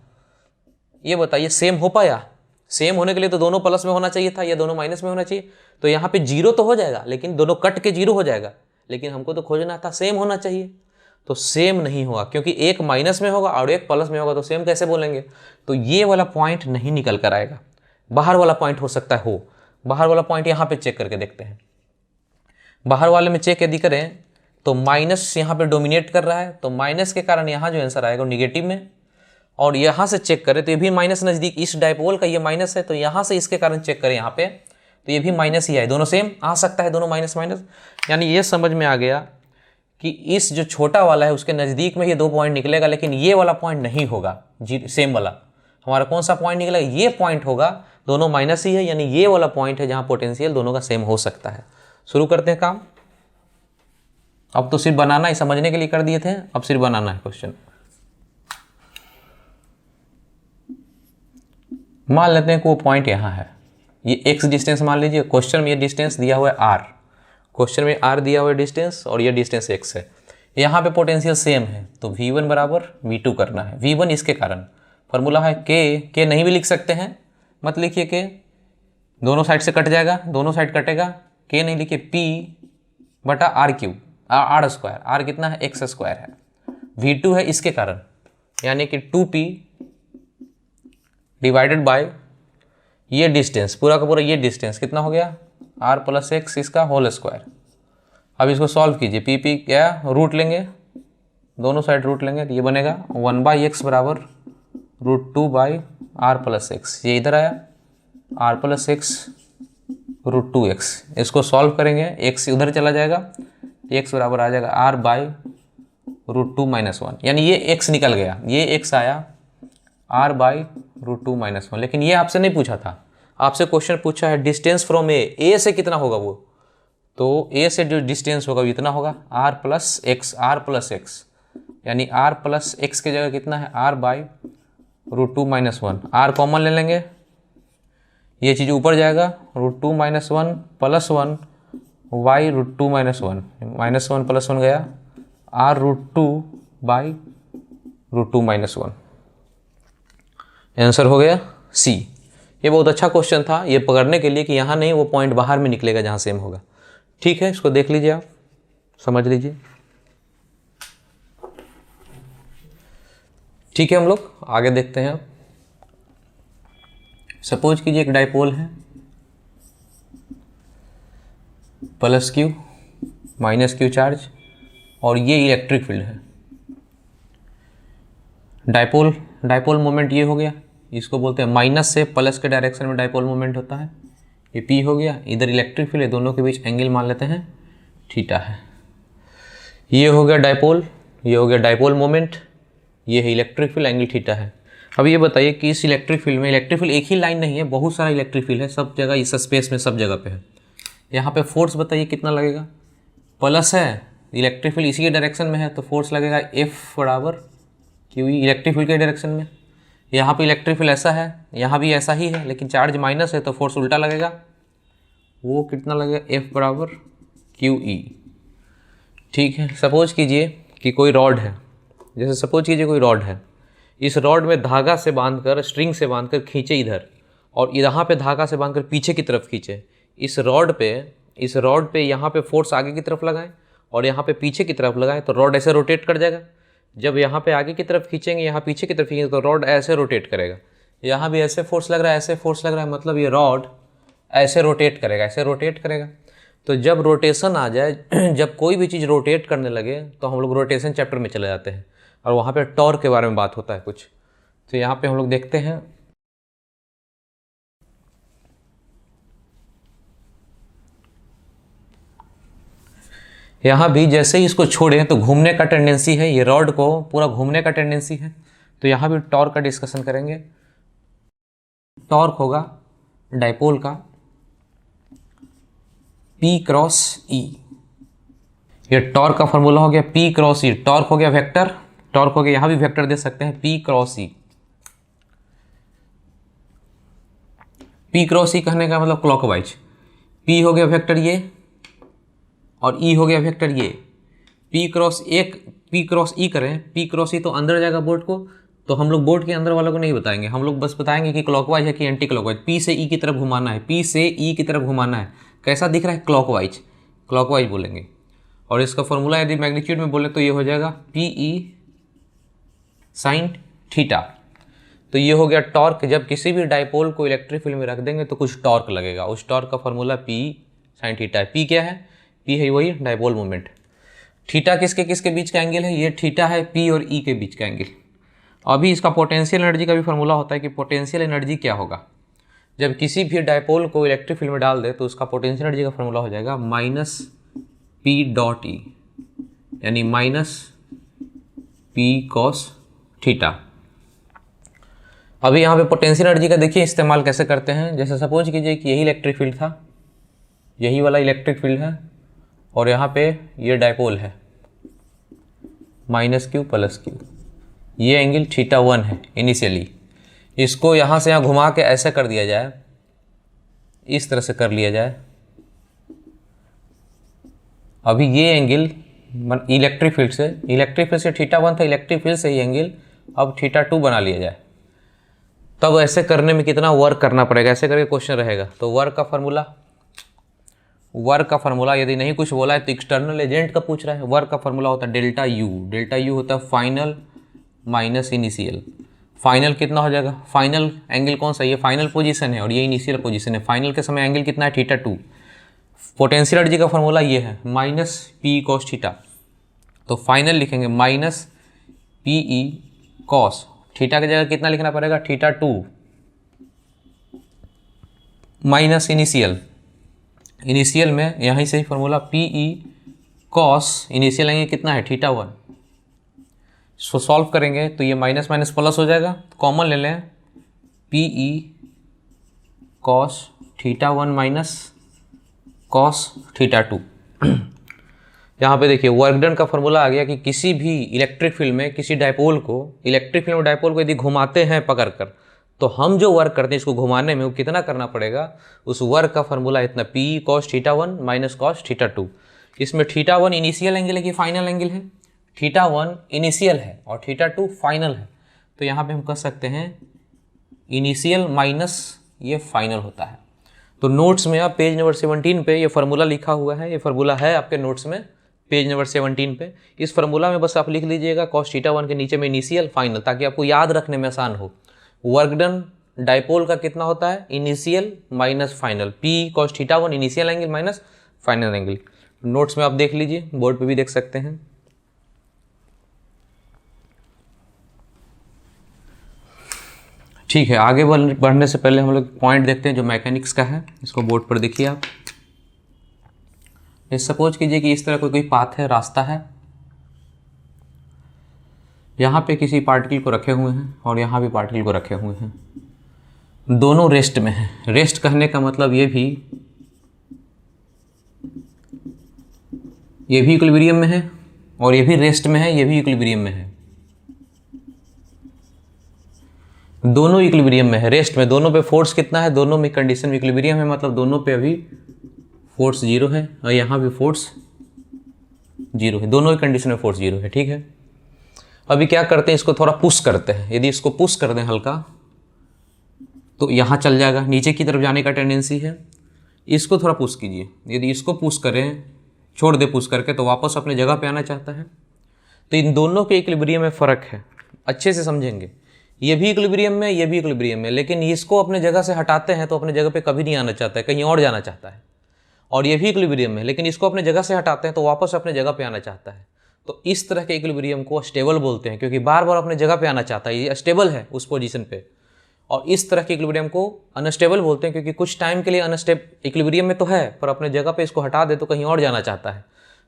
Speaker 1: ये बताइए सेम हो पाया? सेम होने के लिए तो दोनों प्लस में होना चाहिए था, या दोनों माइनस में होना चाहिए। तो यहाँ पे जीरो तो हो जाएगा, लेकिन दोनों कट के जीरो हो जाएगा, लेकिन हमको तो खोजना था सेम होना चाहिए। तो सेम नहीं होगा, क्योंकि एक माइनस में होगा और एक प्लस में होगा, तो सेम कैसे बोलेंगे। तो ये वाला पॉइंट नहीं निकल कर आएगा, बाहर वाला पॉइंट हो सकता है हो। बाहर वाला पॉइंट यहाँ पे चेक करके देखते हैं। बाहर वाले में चेक यदि करें तो माइनस यहाँ पे डोमिनेट कर रहा है, तो माइनस के कारण यहाँ जो आंसर आएगा वो निगेटिव में। और यहाँ से चेक करें तो ये भी माइनस नज़दीक, इस डाइपोल का ये माइनस है, तो यहाँ से इसके कारण चेक करें यहाँ पे तो ये भी माइनस ही है। दोनों सेम आ सकता है, दोनों माइनस माइनस। यानी ये समझ में आ गया कि इस जो छोटा वाला है उसके नज़दीक में ये दो पॉइंट निकलेगा, लेकिन ये वाला पॉइंट नहीं होगा सेम वाला। हमारा कौन सा पॉइंट निकलेगा, ये पॉइंट होगा, दोनों माइनस ही है, यानी ये वाला पॉइंट है जहाँ पोटेंशियल दोनों का सेम हो सकता है। शुरू करते हैं काम। अब तो सिर्फ बनाना ही, समझने के लिए कर दिए थे, अब सिर्फ बनाना है क्वेश्चन। मान लेते हैं कि वो पॉइंट यहाँ है, ये x डिस्टेंस मान लीजिए। क्वेश्चन में ये डिस्टेंस दिया हुआ है r, क्वेश्चन में r दिया हुआ है डिस्टेंस, और ये डिस्टेंस x है। यहाँ पे पोटेंशियल सेम है, तो v1 बराबर v2 करना है। v1 इसके कारण फॉर्मूला है k नहीं भी लिख सकते हैं, मत लिखिए k, दोनों साइड से कट जाएगा, दोनों साइड कटेगा। k नहीं लिखिए, p/r², r कितना है, x² है। v2 है इसके कारण, यानी कि 2p डिवाइडेड बाय ये डिस्टेंस, पूरा का पूरा ये डिस्टेंस कितना हो गया, r + x इसका होल स्क्वायर। अब इसको सॉल्व कीजिए, p क्या रूट लेंगे, दोनों साइड रूट लेंगे, तो ये बनेगा 1/x बराबर √2/r + x। ये इधर आया, r + x √2x। इसको सॉल्व करेंगे, x उधर चला जाएगा, x बराबर आ जाएगा r/√2 - 1, यानी ये x निकल गया, ये x आया r/√2 - 1। लेकिन ये आपसे नहीं पूछा था, आपसे क्वेश्चन पूछा है डिस्टेंस फ्रॉम ए से कितना होगा वो, तो ए से जो डिस्टेंस होगा वो इतना होगा r+x, यानी r+x की जगह कितना है r/√2 - 1। r कॉमन ले लेंगे, ये चीज़ ऊपर जाएगा, √2 - 1 + 1 y√2 - 1, -1 + 1 गया r√2/√2 - 1। आंसर हो गया सी। ये बहुत अच्छा क्वेश्चन था ये पकड़ने के लिए कि यहाँ नहीं, वो पॉइंट बाहर में निकलेगा जहाँ सेम होगा। ठीक है, इसको देख लीजिए, आप समझ लीजिए। ठीक है, हम लोग आगे देखते हैं। अब सपोज कीजिए एक डाइपोल है, +q -q चार्ज, और ये इलेक्ट्रिक फील्ड है। डाइपोल मोमेंट ये हो गया, इसको बोलते हैं माइनस से प्लस के डायरेक्शन में डाइपोल मोमेंट होता है। ये p हो गया, इधर इलेक्ट्रिक फील्ड है, दोनों के बीच एंगल मान लेते हैं थीटा है। ये हो गया डाइपोल, ये हो गया डाइपोल मोमेंट, ये है इलेक्ट्रिक फील्ड, एंगल थीटा है। अब ये बताइए कि इस इलेक्ट्रिक फील्ड में, इलेक्ट्रिक फील्ड एक ही लाइन नहीं है, बहुत सारा इलेक्ट्रिक फील्ड है, सब जगह इस स्पेस में सब जगह पे है। यहाँ पे फोर्स बताइए कितना लगेगा, प्लस है, इलेक्ट्रिक फील्ड इसी के डायरेक्शन में है तो फोर्स लगेगा F/QE इलेक्ट्रिक फील्ड के डायरेक्शन में। यहाँ पे इलेक्ट्रिक फील्ड ऐसा है, यहाँ भी ऐसा ही है, लेकिन चार्ज माइनस है तो फोर्स उल्टा लगेगा, वो कितना लगेगा F/QE। ठीक है, सपोज कीजिए कि कोई रॉड है, जैसे सपोज कीजिए कोई रॉड है, इस रॉड में धागा से बांधकर, स्ट्रिंग से बांधकर खींचे इधर, और यहाँ पे धागा से बांधकर पीछे की तरफ खींचे। इस रॉड पे यहाँ पे फोर्स आगे की तरफ लगाएं और यहाँ पे पीछे की तरफ लगाएं तो रॉड ऐसे रोटेट कर जाएगा। जब यहाँ पे आगे की तरफ खींचेंगे, यहाँ पीछे की तरफ खींचेंगे तो रॉड ऐसे रोटेट करेगा। यहाँ भी ऐसे फोर्स लग रहा है, ऐसे फोर्स लग रहा है, मतलब ये रॉड ऐसे रोटेट करेगा, ऐसे रोटेट करेगा। तो जब रोटेशन आ जाए, जब कोई भी चीज़ रोटेट करने लगे तो हम लोग रोटेशन चैप्टर में चले जाते हैं और वहाँ पे टॉर्क के बारे में बात होता है कुछ। तो यहाँ पे हम लोग देखते हैं, यहाँ भी जैसे ही इसको छोड़ें तो घूमने का टेंडेंसी है, ये रॉड को पूरा घूमने का टेंडेंसी है। तो यहाँ भी टॉर्क का डिस्कशन करेंगे। टॉर्क होगा डाइपोल का P×E। ये टॉर्क का फॉर्मूला हो गया P×E। टॉर्क हो गया वेक्टर, टॉर्क हो गया, यहाँ भी वेक्टर दे सकते हैं P×E। P×E कहने का मतलब क्लॉकवाइज। P हो गया वेक्टर ये और E हो गया वेक्टर ये। P×E करें, P×E तो अंदर जाएगा बोर्ड को, तो हम लोग बोर्ड के अंदर वालों को नहीं बताएंगे, हम लोग बस बताएंगे कि क्लॉकवाइज है कि एंटी क्लॉकवाइज। P से E की तरफ घुमाना है, P से E की तरफ घुमाना है, कैसा दिख रहा है क्लॉकवाइज, क्लॉकवाइज बोलेंगे। और इसका फॉर्मूला यदि मैग्नीट्यूड में बोले तो ये हो जाएगा PE sin थीटा। तो ये हो गया टॉर्क। जब किसी भी डाइपोल को इलेक्ट्रिक फील्ड में रख देंगे तो कुछ टॉर्क लगेगा, उस टॉर्क का फॉर्मूला PE sin थीटा है। P क्या है, P है वही डाइपोल मोमेंट। थीटा किसके किसके बीच का एंगल है, ये थीटा है P और E के बीच का एंगल। अभी इसका पोटेंशियल एनर्जी का भी फॉर्मूला होता है कि पोटेंशियल एनर्जी क्या होगा। जब किसी भी डाइपोल को इलेक्ट्रिक फील्ड में डाल दे तो उसका पोटेंशियल एनर्जी का फॉर्मूला हो जाएगा -P.E, यानी -P cos थीटा। अभी यहाँ पे पोटेंशियल एनर्जी का देखिए इस्तेमाल कैसे करते हैं। जैसे सपोज कीजिए कि यही इलेक्ट्रिक फील्ड था, यही वाला इलेक्ट्रिक फील्ड है, और यहाँ पे ये डाइपोल है -Q + Q, ये एंगल θ1 है इनिशियली। इसको यहाँ से यहाँ घुमा के ऐसे कर दिया जाए, इस तरह से कर लिया जाए। अभी ये एंगल इलेक्ट्रिक फील्ड से θ1 था, इलेक्ट्रिक फील्ड से ही एंगल अब θ2 बना लिया जाए। तब ऐसे करने में कितना वर्क करना पड़ेगा, ऐसे करके क्वेश्चन रहेगा। तो वर्क का फॉर्मूला यदि नहीं कुछ बोला है तो एक्सटर्नल एजेंट का पूछ रहा है। वर्क का फॉर्मूला होता है ΔU। ΔU होता है फाइनल माइनस इनिशियल। फाइनल कितना हो जाएगा, फाइनल एंगल कौन सा, ये फाइनल पोजीशन है और ये इनिशियल पोजीशन है। फाइनल के समय एंगल कितना है θ2। पोटेंशियल एनर्जी का फॉर्मूला ये है -P cos थीटा। तो फाइनल लिखेंगे -PE cos थीटा की जगह कितना लिखना पड़ेगा, θ2 माइनस इनिशियल में यहीं से ही formula PE cos initial angle कितना है θ1। इसको सॉल्व करेंगे तो ये माइनस माइनस प्लस हो जाएगा, कॉमन ले लें, P E cos theta 1 minus cos theta 2। यहाँ पे देखिए वर्क डन का फॉर्मूला आ गया कि किसी भी इलेक्ट्रिक फील्ड में किसी डायपोल को, इलेक्ट्रिक फील्ड में डायपोल को यदि घुमाते हैं पकड़ कर, तो हम जो वर्क करते हैं इसको घुमाने में वो कितना करना पड़ेगा, उस वर्क का फॉर्मूला इतना, P cos theta 1 minus cos theta 2। इसमें थीटा 1 इनिशियल एंगल है कि फाइनल एंगल है, थीटा 1 इनिशियल है और थीटा 2 फाइनल है। तो यहाँ पे हम कह सकते हैं इनिशियल माइनस ये फाइनल होता है। तो नोट्स में आप पेज नंबर 17 पे ये फार्मूला लिखा हुआ है, ये फार्मूला है आपके नोट्स में पेज नंबर 17 पे। इस फार्मूला में बस आप लिख लीजिएगा कॉस थीटा 1 के नीचे में इनिशियल फाइनल, ताकि आपको याद रखने में आसान हो। वर्क डन डायपोल का कितना होता है, initial minus final, P cos theta 1 initial angle minus final angle. Notes में आप देख लीजिए, बोर्ड पे भी देख सकते हैं। ठीक है, आगे बढ़ने से पहले हम लोग पॉइंट देखते हैं जो मैकेनिक्स का है। इसको बोर्ड पर देखिए आप। सपोज कीजिए कि इस तरह कोई पाथ है, रास्ता है, यहाँ पे किसी पार्टिकल को रखे हुए हैं और यहाँ भी पार्टिकल को रखे हुए हैं, दोनों रेस्ट में हैं। रेस्ट कहने का मतलब ये भी इक्विलिब्रियम में है और ये भी रेस्ट में है, ये भी इक्विलिब्रियम में है, दोनों इक्विलिब्रियम में है। रेस्ट में दोनों पे फोर्स कितना है, दोनों में कंडीशन में इक्विलिब्रियम है, मतलब दोनों पे अभी फोर्स 0 है और यहाँ भी फोर्स 0 है, दोनों ही कंडीशन में फोर्स 0 है। ठीक है, अभी क्या करते हैं, इसको थोड़ा पुश करते हैं। यदि इसको पुश कर दें हल्का तो यहाँ चल जाएगा, नीचे की तरफ जाने का टेंडेंसी है। इसको थोड़ा पुश कीजिए, यदि इसको पुश करें, छोड़ दे पुश करके, तो वापस अपने जगह पे आना चाहता है। तो इन दोनों के इक्विलिब्रियम में फ़र्क है, अच्छे से समझेंगे। ये भी इक्विलिब्रियम में, ये भी इक्विलिब्रियम में, लेकिन इसको अपने जगह से हटाते हैं तो अपने जगह पे कभी नहीं आना चाहता है, कहीं और जाना चाहता है। और ये भी इक्विलिब्रियम में, लेकिन इसको अपने जगह से हटाते हैं तो वापस अपने जगह पे आना चाहता है। तो इस तरह के इक्विलिब्रियम को स्टेबल बोलते हैं, क्योंकि बार बार अपने जगह पे आना चाहता है, ये स्टेबल है उस पोजीशन पे। और इस तरह के इक्विलिब्रियम को अनस्टेबल बोलते हैं, क्योंकि कुछ टाइम के लिए इक्विलिब्रियम में तो है पर अपने जगह पे इसको हटा दे तो कहीं और जाना चाहता है।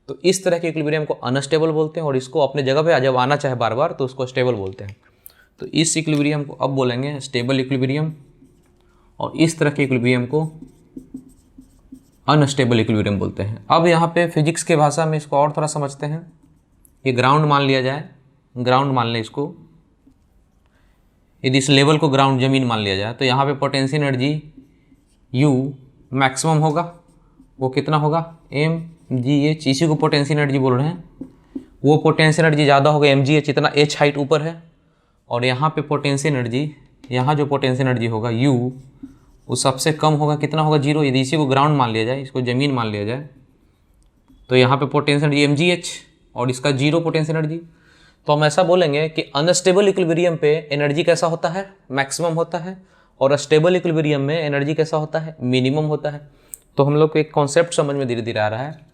Speaker 1: तो इस तरह के इक्विलिब्रियम को अनस्टेबल बोलते हैं, और इसको अपने जगह पे जब आना चाहे बार बार तो उसको स्टेबल बोलते हैं। तो इस इक्विलिब्रियम को अब बोलेंगे स्टेबल इक्विलिब्रियम, और इस तरह के इक्विलिब्रियम को अनस्टेबल इक्विलिब्रियम बोलते हैं। अब यहाँ पे फिजिक्स के भाषा में इसको और थोड़ा समझते हैं। ये ग्राउंड मान लिया जाए, ग्राउंड मान लें इसको, यदि इस लेवल को ग्राउंड जमीन मान लिया जाए, तो यहाँ पे पोटेंशियल एनर्जी U मैक्सिमम होगा, वो कितना होगा, mgh, इसी को पोटेंशियल एनर्जी बोल रहे हैं। वो पोटेंशियल एनर्जी ज़्यादा होगा mgh, इतना h हाइट ऊपर है, और यहाँ पे पोटेंशियल एनर्जी, यहाँ जो पोटेंशियल एनर्जी होगा U, वो सबसे कम होगा, कितना होगा, 0। यदि इसी को ग्राउंड मान लिया जाए, इसको ज़मीन मान लिया जाए, तो यहाँ पे पोटेंशियल एनर्जी mgh और इसका 0 पोटेंशियल एनर्जी। तो हम ऐसा बोलेंगे कि अनस्टेबल इक्विलिब्रियम पे एनर्जी कैसा होता है, मैक्सिमम होता है, और स्टेबल इक्विलिब्रियम में एनर्जी कैसा होता है, मिनिमम होता है। तो हम लोग को एक कॉन्सेप्ट समझ में धीरे धीरे आ रहा है।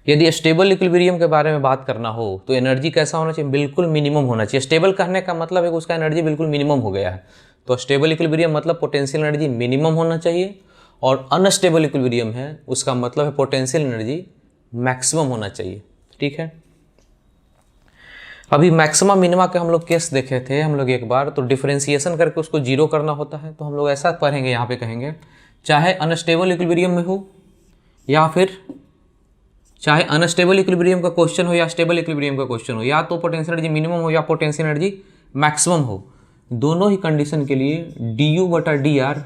Speaker 1: यदि स्टेबल इक्विलिब्रियम के बारे में बात करना हो तो एनर्जी कैसा होना चाहिए, बिल्कुल मिनिमम होना चाहिए। स्टेबल कहने का मतलब है कि उसका एनर्जी बिल्कुल मिनिमम हो गया है। तो स्टेबल इक्विलिब्रियम मतलब पोटेंशियल एनर्जी मिनिमम होना चाहिए, और अनस्टेबल इक्विलिब्रियम है उसका मतलब है पोटेंशियल एनर्जी मैक्सिमम होना चाहिए। ठीक है, अभी मैक्सिमम मिनिमा के हम लोग केस देखे थे हम लोग एक बार, तो डिफरेंशिएशन करके उसको 0 करना होता है। तो हम लोग ऐसा पढ़ेंगे, यहाँ पे कहेंगे चाहे अनस्टेबल इक्विलिब्रियम में हो, या फिर चाहे अनस्टेबल इक्विलिब्रियम का क्वेश्चन हो या स्टेबल इक्विलिब्रियम का क्वेश्चन हो, या तो पोटेंशियल एनर्जी मिनिमम हो या पोटेंशियल एनर्जी मैक्सिमम हो, दोनों ही कंडीशन के लिए du/dr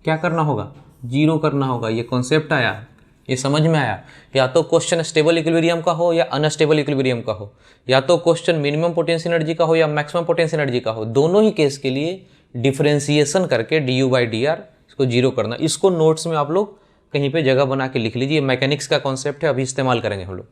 Speaker 1: क्या करना होगा, 0 करना होगा। ये कॉन्सेप्ट आया, ये समझ में आया। या तो क्वेश्चन स्टेबल इक्विलिब्रियम का हो या अनस्टेबल इक्विलिब्रियम का हो, या तो क्वेश्चन मिनिमम पोटेंशियल एनर्जी का हो या मैक्सिमम पोटेंशियल एनर्जी का हो, दोनों ही केस के लिए डिफरेंशिएशन करके du/dr इसको 0 करना। इसको नोट्स में आप लोग कहीं पे जगह बना के लिख लीजिए। मैकेनिक्स का कॉन्सेप्ट है, अभी इस्तेमाल करेंगे हम लोग।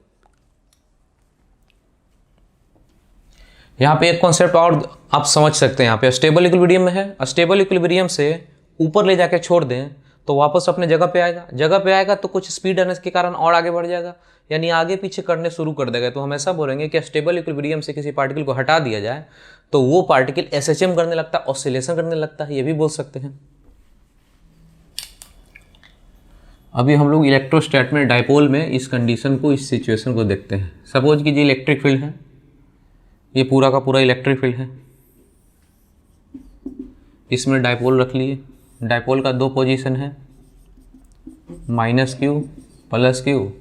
Speaker 1: यहाँ पे एक कॉन्सेप्ट और आप समझ सकते हैं, यहाँ पे स्टेबल इक्विलिब्रियम में है, स्टेबल इक्विलिब्रियम से ऊपर ले जाके छोड़ दें तो वापस अपने जगह पे आएगा। जगह पे आएगा तो कुछ स्पीड आने के कारण और आगे बढ़ जाएगा, यानी आगे पीछे करने शुरू कर देगा। तो हम ऐसा बोलेंगे कि स्टेबल इक्विलिब्रियम से किसी पार्टिकल को हटा दिया जाए तो वो पार्टिकल SHM करने लगता है, ऑसिलेशन करने लगता है, ये भी बोल सकते हैं। अभी हम लोग इलेक्ट्रोस्टैट में, डायपोल में इस कंडीशन को, इस सिचुएशन को देखते हैं। सपोज कीजिए इलेक्ट्रिक फील्ड है, ये पूरा का पूरा इलेक्ट्रिक फील्ड है। इसमें डायपोल रख लिए। डायपोल का दो पोजीशन है, -q +q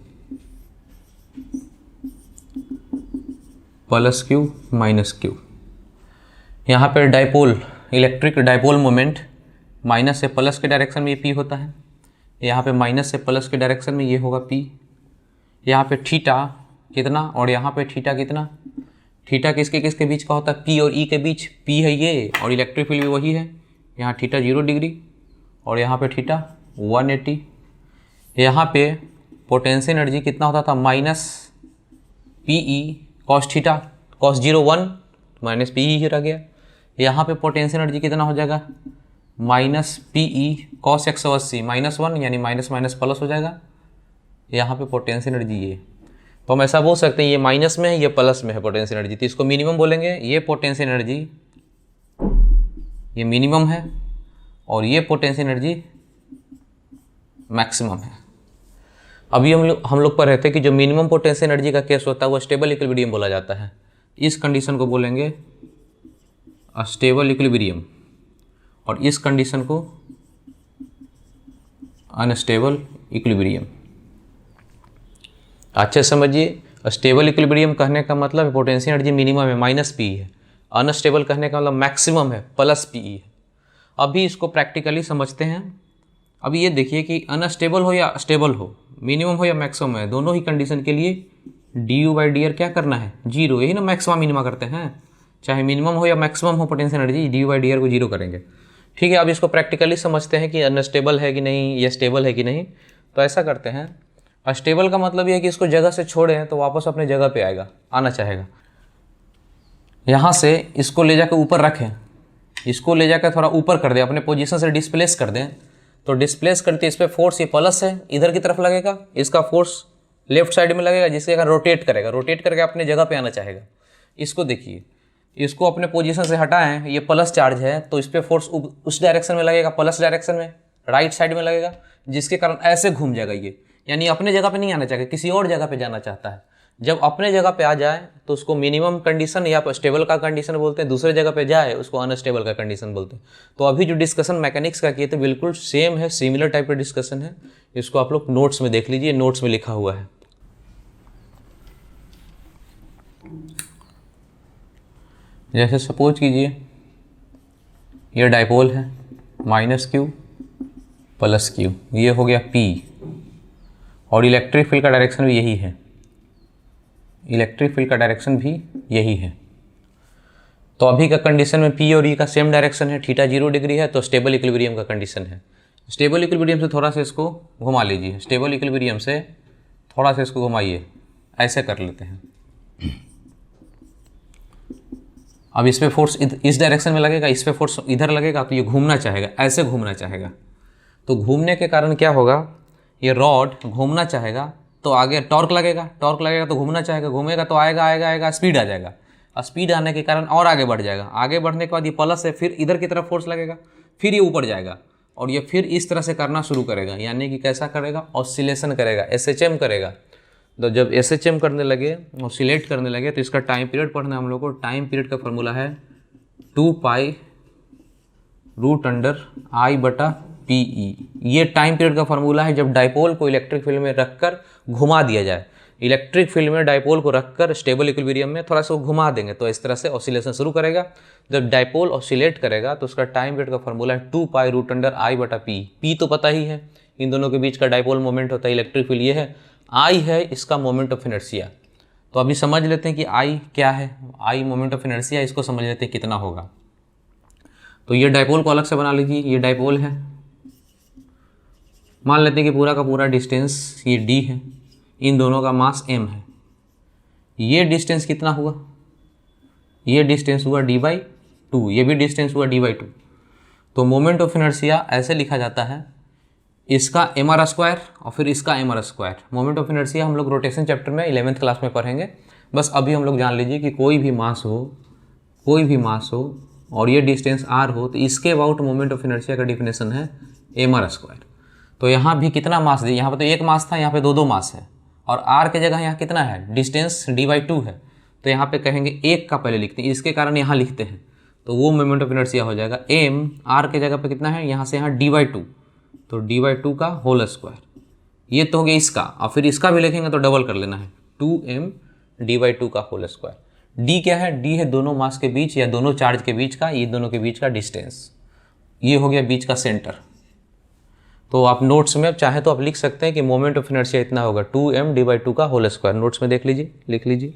Speaker 1: +q -q। यहाँ पे dipole, electric dipole moment minus से प्लस के डायरेक्शन में ये p होता है, यहाँ पे माइनस से प्लस के डायरेक्शन में ये होगा p। यहाँ पे थीटा कितना और यहाँ पे थीटा कितना, थीटा किसके किसके बीच का होता है, p और e के बीच। p है ये और इलेक्ट्रिक फील्ड भी वही है। यहाँ थीटा 0 डिग्री और यहाँ पे थीटा 180। यहाँ पे पोटेंशियल एनर्जी कितना होता था, -PE cos theta, cos 0 1 -PE ही रह गया। यहाँ पे पोटेंशियल एनर्जी कितना हो जाएगा, -PE cos 180 -1 यानी माइनस माइनस प्लस हो जाएगा। यहाँ पे पोटेंशियल एनर्जी ये, तो हम ऐसा बोल सकते हैं ये माइनस में है ये प्लस में है पोटेंशियल एनर्जी, तो इसको मिनिमम बोलेंगे। ये पोटेंशियल एनर्जी ये मिनिमम है और ये पोटेंशियल एनर्जी मैक्सिमम है। अभी हम लोग पर रहते हैं कि जो मिनिमम पोटेंशियल एनर्जी का केस होता है वो स्टेबल इक्विलिब्रियम बोला जाता है। इस कंडीशन को बोलेंगे स्टेबल इक्विलिब्रियम और इस कंडीशन को अनस्टेबल इक्विलिब्रियम। अच्छे समझिए, स्टेबल इक्विलिब्रियम कहने का मतलब पोटेंशियल एनर्जी मिनिमम है -PE है, अनस्टेबल कहने का मतलब मैक्सिमम है +PE है। अभी इसको प्रैक्टिकली समझते हैं। अभी ये देखिए कि अनस्टेबल हो या स्टेबल हो, मिनिमम हो या मैक्सिमम है, दोनों ही कंडीशन के लिए du/dr क्या करना है, 0। यही ना मैक्सिमम मिनिमा करते हैं, चाहे मिनिमम हो या मैक्सिमम हो पोटेंशियल एनर्जी, du/dr को 0 करेंगे। ठीक है, अब इसको प्रैक्टिकली समझते हैं कि अनस्टेबल है कि नहीं या स्टेबल है कि नहीं। तो ऐसा करते हैं, स्टेबल का मतलब ये है कि इसको जगह से छोड़ें तो वापस अपने जगह पे आएगा, आना चाहेगा। यहाँ से इसको ले जाकर ऊपर रखें, इसको ले जाकर थोड़ा ऊपर कर दें, अपने पोजीशन से डिस्प्लेस कर दें, तो डिस्प्लेस करते इस पर फोर्स ये प्लस है, इधर की तरफ लगेगा, इसका फोर्स लेफ्ट साइड में लगेगा, जिसके कारण रोटेट करेगा, रोटेट करके अपने जगह पे आना चाहेगा। इसको देखिए, इसको अपने पोजीशन से हटाएं, ये प्लस चार्ज है तो इस पर फोर्स उस डायरेक्शन में लगेगा, प्लस डायरेक्शन में, राइट साइड में लगेगा, जिसके कारण ऐसे घूम जाएगा ये, यानी अपने जगह पे नहीं आना चाहेगा, किसी और जगह पे जाना चाहता है। जब अपने जगह पे आ जाए तो उसको मिनिमम कंडीशन या स्टेबल का कंडीशन बोलते हैं, दूसरे जगह पे जाए उसको अनस्टेबल का कंडीशन बोलते हैं। तो अभी जो डिस्कशन मैकेनिक्स का किए थे बिल्कुल सेम है, सिमिलर टाइप का डिस्कशन है। इसको आप लोग नोट्स में देख लीजिए, नोट्स में लिखा हुआ है। जैसे सपोज कीजिए ये डायपोल है, -q +q, ये हो गया P और इलेक्ट्रिक फील्ड का डायरेक्शन भी यही है, इलेक्ट्रिक फील्ड का डायरेक्शन भी यही है। तो अभी का कंडीशन में P और E का सेम डायरेक्शन है, थीटा 0 डिग्री है, तो स्टेबल इक्विलिब्रियम का कंडीशन है। स्टेबल इक्विलिब्रियम से थोड़ा सा इसको घुमा लीजिए, स्टेबल इक्विलिब्रियम से थोड़ा सा इसको घुमाइए, ऐसे कर लेते हैं। अब इस पर फोर्स इस डायरेक्शन में लगेगा, इस पर फोर्स इधर लगेगा, तो ये घूमना चाहेगा, ऐसे घूमना चाहेगा। तो घूमने के कारण क्या होगा, ये रॉड घूमना चाहेगा तो आगे टॉर्क लगेगा, टॉर्क लगेगा तो घूमना चाहेगा, घूमेगा तो आएगा आएगा आएगा, स्पीड आ जाएगा, स्पीड आने के कारण और आगे बढ़ जाएगा, आगे बढ़ने के बाद ये प्लस है, फिर इधर की तरफ फोर्स लगेगा, फिर ये ऊपर जाएगा और ये फिर इस तरह से करना शुरू करेगा, यानी कि कैसा करेगा, ऑसिलेशन करेगा, SHM करेगा। तो जब SHM करने लगे, ऑसिलेट करने लगे, तो इसका टाइम पीरियड पढ़ना है हम लोग को। टाइम पीरियड का फॉर्मूला है 2π√I/PE। ये टाइम पीरियड का फार्मूला है जब डायपोल को इलेक्ट्रिक फील्ड में रखकर घुमा दिया जाए। इलेक्ट्रिक फील्ड में डायपोल को रखकर स्टेबल इक्विलिब्रियम में थोड़ा सा घुमा देंगे तो इस तरह से ऑसिलेशन शुरू करेगा। जब डायपोल ऑसिलेट करेगा तो उसका टाइम पीरियड का फार्मूला है 2π√I/P। P तो पता ही है, इन दोनों के बीच का डायपोल मोमेंट होता है, इलेक्ट्रिक फील्ड ये है, I है इसका मोमेंट ऑफ इनर्शिया। तो अभी समझ लेते हैं कि I क्या है, I मोमेंट ऑफ इनर्शिया, इसको समझ लेते हैं कितना होगा। तो ये डायपोल को अलग से बना लीजिए, ये डायपोल है, मान लेते हैं कि पूरा का पूरा डिस्टेंस ये d है, इन दोनों का मास m है। ये डिस्टेंस कितना हुआ, ये डिस्टेंस हुआ d/2, ये भी डिस्टेंस हुआ d/2। तो मोमेंट ऑफ इनर्शिया ऐसे लिखा जाता है, इसका mr² और फिर इसका mr²। मोमेंट ऑफ इनर्शिया हम लोग रोटेशन चैप्टर में 11th क्लास में पढ़ेंगे। बस अभी हम लोग जान लीजिए कि कोई भी मास हो और ये डिस्टेंस r हो तो इसके अबाउट मोमेंट ऑफ इनर्शिया का डिफिनेशन है mr²। तो यहाँ भी कितना मास दिया, यहाँ पे तो एक मास था, यहाँ पे दो मास है और r के जगह यहाँ कितना है, डिस्टेंस d/2 है, तो यहाँ पे कहेंगे एक का पहले लिखते हैं, इसके कारण यहाँ लिखते हैं, तो वो मोमेंट ऑफ इनर्शिया हो जाएगा m r के जगह पे कितना है, यहाँ से यहाँ d/2, तो d/2 का होल स्क्वायर, ये तो हो गया इसका, और फिर इसका भी लिखेंगे तो डबल कर लेना है 2m d/2 का होल स्क्वायर। d क्या है, d है दोनों मास के बीच या दोनों चार्ज के बीच का, ये दोनों के बीच का डिस्टेंस, ये हो गया बीच का सेंटर। तो आप नोट्स में अब चाहे तो आप लिख सकते हैं कि मोमेंट ऑफ इनर्शिया इतना होगा 2m d/2 का होल स्क्वायर, नोट्स में देख लीजिए, लिख लीजिए।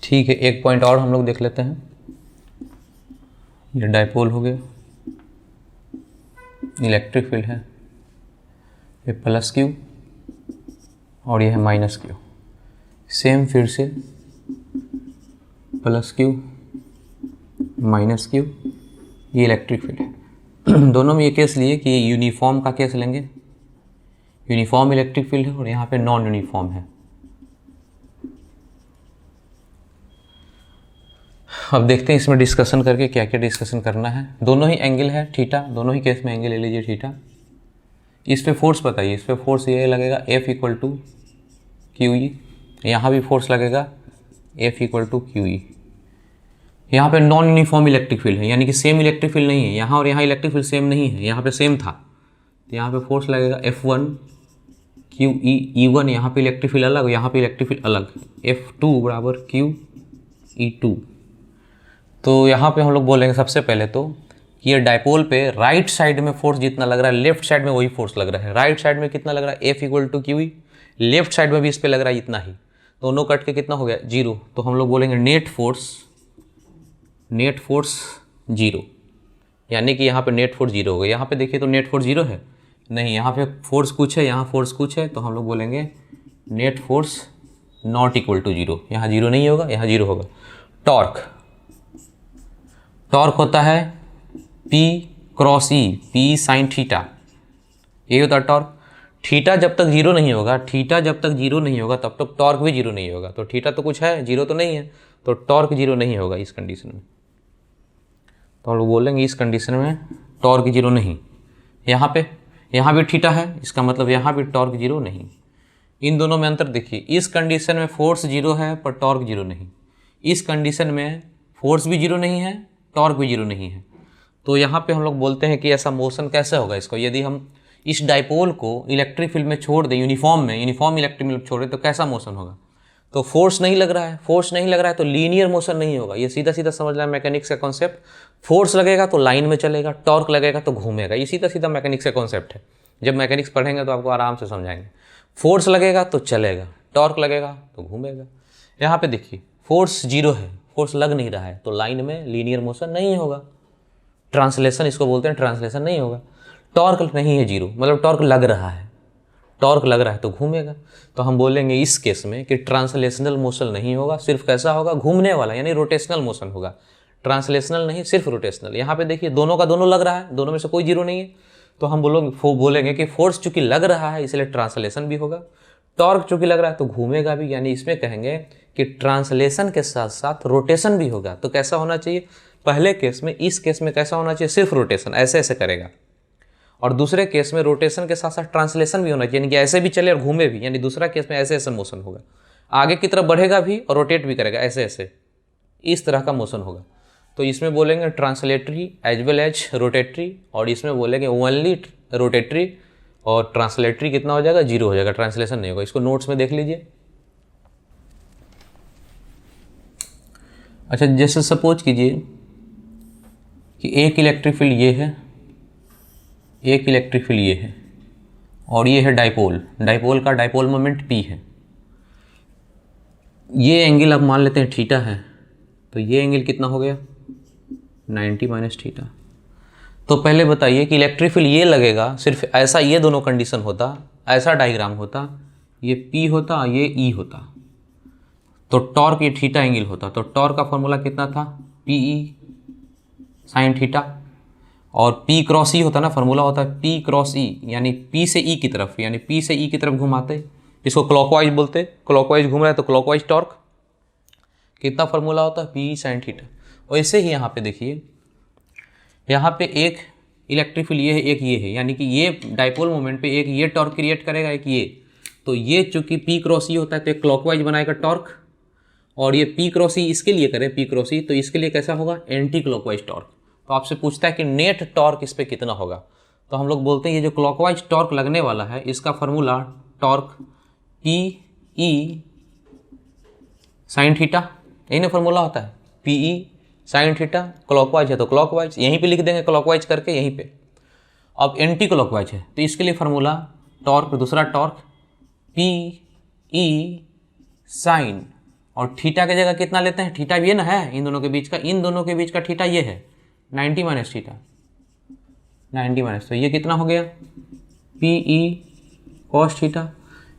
Speaker 1: ठीक है, एक पॉइंट और हम लोग देख लेते हैं। ये डायपोल हो गया, इलेक्ट्रिक फील्ड है, ये प्लस क्यू और ये है माइनस क्यू, सेम फिर से प्लस क्यू माइनस क्यू, ये इलेक्ट्रिक फील्ड है। दोनों में ये केस लिए कि ये यूनिफॉर्म का केस लेंगे, यूनिफॉर्म इलेक्ट्रिक फील्ड है और यहाँ पे नॉन यूनिफॉर्म है। अब देखते हैं इसमें डिस्कशन करके क्या क्या डिस्कशन करना है। दोनों ही एंगल है थीटा, दोनों ही केस में एंगल ले लीजिए थीटा। इस पे फोर्स बताइए, इस पे फोर्स ये लगेगा F = QE, यहाँ भी फोर्स लगेगा F = QE। यहाँ पे नॉन यूनिफॉर्म इलेक्ट्रिक फील्ड है, यानी कि सेम इलेक्ट्रिक फील्ड नहीं है, यहाँ और यहाँ इलेक्ट्रिक फील्ड सेम नहीं है, यहाँ पे सेम था, तो यहाँ पे फोर्स लगेगा F1 QE E1, यहाँ पे इलेक्ट्रिक फील्ड अलग, यहाँ पे इलेक्ट्रिक फील्ड अलग, F2 = QE2। तो यहाँ पे हम लोग बोलेंगे सबसे पहले तो कि ये डायपोल पे राइट साइड में फोर्स जितना लग रहा है लेफ्ट साइड में वही फोर्स लग रहा है। राइट साइड में कितना लग रहा है, F = QE, लेफ्ट साइड में भी इस पे लग रहा है इतना ही, दोनों कट के कितना हो गया 0। तो हम लोग बोलेंगे नेट फोर्स 0, यानी कि यहाँ पे नेट फोर्स 0 हो गया। यहाँ पे देखिए तो नेट फोर्स 0 है नहीं, यहाँ पे फोर्स कुछ है, यहाँ फोर्स कुछ है, तो हम लोग बोलेंगे net force not equal to 0, यहाँ 0 नहीं होगा, यहाँ 0 होगा। टॉर्क होता है P × E, P sin theta, ये होता है टॉर्क। थीटा जब तक 0 नहीं होगा, थीटा जब तक 0 नहीं होगा तब तक टॉर्क भी 0 नहीं होगा। तो थीटा तो कुछ है, 0 तो नहीं है, तो टॉर्क 0 नहीं होगा इस कंडीशन में। तो हम लोग बोलेंगे इस कंडीशन में टॉर्क 0 नहीं। यहाँ भी थीटा है, इसका मतलब यहाँ भी टॉर्क 0 नहीं। इन दोनों में अंतर देखिए, इस कंडीशन में फोर्स 0 है पर टॉर्क 0 नहीं, इस कंडीशन में फोर्स भी 0 नहीं है, टॉर्क भी 0 नहीं है। तो यहाँ पे हम लोग बोलते हैं कि ऐसा मोशन कैसे होगा इसको, यदि हम इस डायपोल को इलेक्ट्रिक फील्ड में छोड़ दें, यूनिफॉर्म इलेक्ट्रिक फील्ड में छोड़ दें, तो कैसा मोशन होगा। तो फोर्स नहीं लग रहा है, तो लीनियर मोशन नहीं होगा। ये सीधा सीधा समझ लें मैकेनिक्स का कॉन्सेप्ट, फोर्स लगेगा तो लाइन में चलेगा, टॉर्क लगेगा तो घूमेगा, ये सीधा सीधा मैकेनिक्स का कॉन्सेप्ट है। जब मैकेनिक्स पढ़ेंगे तो आपको आराम से समझाएंगे। फोर्स लगेगा तो चलेगा, टॉर्क लगेगा तो घूमेगा। यहाँ पे देखिए फोर्स 0 है, फोर्स लग नहीं रहा है, तो लाइन में लीनियर मोशन नहीं होगा, ट्रांसलेशन इसको बोलते हैं, ट्रांसलेशन नहीं होगा। टॉर्क नहीं है 0, मतलब टॉर्क लग रहा है तो घूमेगा। तो हम बोलेंगे इस केस में कि ट्रांसलेशनल मोशन नहीं होगा, सिर्फ कैसा होगा, घूमने वाला, यानी रोटेशनल मोशन होगा, ट्रांसलेशनल नहीं, सिर्फ रोटेशनल। यहाँ पे देखिए दोनों का दोनों लग रहा है, दोनों में से कोई 0 नहीं है, तो हम बोलेंगे कि फोर्स चूंकि लग रहा है इसलिए ट्रांसलेशन भी होगा, टॉर्क चूंकि लग रहा है तो घूमेगा भी, यानी इसमें कहेंगे कि ट्रांसलेशन के साथ साथ रोटेशन भी होगा। तो कैसा होना चाहिए पहले केस में, इस केस में कैसा होना चाहिए, सिर्फ रोटेशन, ऐसे ऐसे करेगा, और दूसरे केस में रोटेशन के साथ साथ ट्रांसलेशन भी होना चाहिए, यानी कि ऐसे भी चले और घूमे भी, यानी दूसरा केस में ऐसे ऐसे मोशन होगा, आगे की तरफ बढ़ेगा भी और रोटेट भी करेगा, ऐसे ऐसे, इस तरह का मोशन होगा। तो इसमें बोलेंगे translatory as well as rotatory, और इसमें बोलेंगे ओनली रोटेटरी, और ट्रांसलेटरी कितना हो जाएगा, 0 हो जाएगा, ट्रांसलेशन नहीं होगा। इसको नोट्स में देख लीजिए। अच्छा, जैसे सपोज कीजिए कि एक इलेक्ट्रिक फील्ड ये है, एक इलेक्ट्रिक फील्ड ये है, और ये है डायपोल का डायपोल मोमेंट P है। ये एंगल अब मान लेते हैं थीटा है, तो ये एंगल कितना हो गया 90 - थीटा। तो पहले बताइए कि इलेक्ट्रिक फील्ड ये लगेगा, सिर्फ ऐसा ये दोनों कंडीशन होता, ऐसा डायग्राम होता, ये P होता, ये E होता, तो टॉर्क ये थीटा एंगल होता। तो टॉर्क का फॉर्मूला कितना था, PE sin थीटा, और P × E होता ना, फॉर्मूला होता है P × E, यानी P से E की तरफ, यानी P से E की तरफ घुमाते, इसको क्लॉकवाइज बोलते, क्लॉकवाइज घूम रहा है तो क्लॉकवाइज टॉर्क, कितना फॉर्मूला होता है PE sin थीटा। वैसे ही यहाँ पे देखिए, यहाँ पे एक इलेक्ट्रिक फील्ड ये है, एक ये है, यानी कि ये डायपोल मोमेंट पे एक ये टॉर्क क्रिएट करेगा, एक ये, तो ये चूंकि पी क्रॉस ई होता है तो एक क्लॉकवाइज बनाएगा टॉर्क, और ये पी क्रॉस ई इसके लिए करे पी क्रॉस ई, तो इसके लिए कैसा होगा, एंटी क्लॉकवाइज टॉर्क। तो आपसे पूछता है कि नेट टॉर्क इस पर कितना होगा, तो हम लोग बोलते हैं ये जो क्लॉकवाइज टॉर्क लगने वाला है इसका formula torque P E sine theta, यही ना फॉर्मूला होता है, P E sine theta. Clockwise है तो क्लॉकवाइज यहीं पे लिख देंगे, क्लॉकवाइज करके यहीं पे। अब एंटी क्लॉकवाइज है तो इसके लिए फॉर्मूला टॉर्क, दूसरा टॉर्क पी ई साइन, और थीटा की जगह कितना लेते हैं, थीटा भी ये ना है इन दोनों के बीच का, इन दोनों के बीच का थीटा ये है 90 माइनस थीटा, 90 माइनस, तो ये कितना हो गया पी ई कॉस थीटा।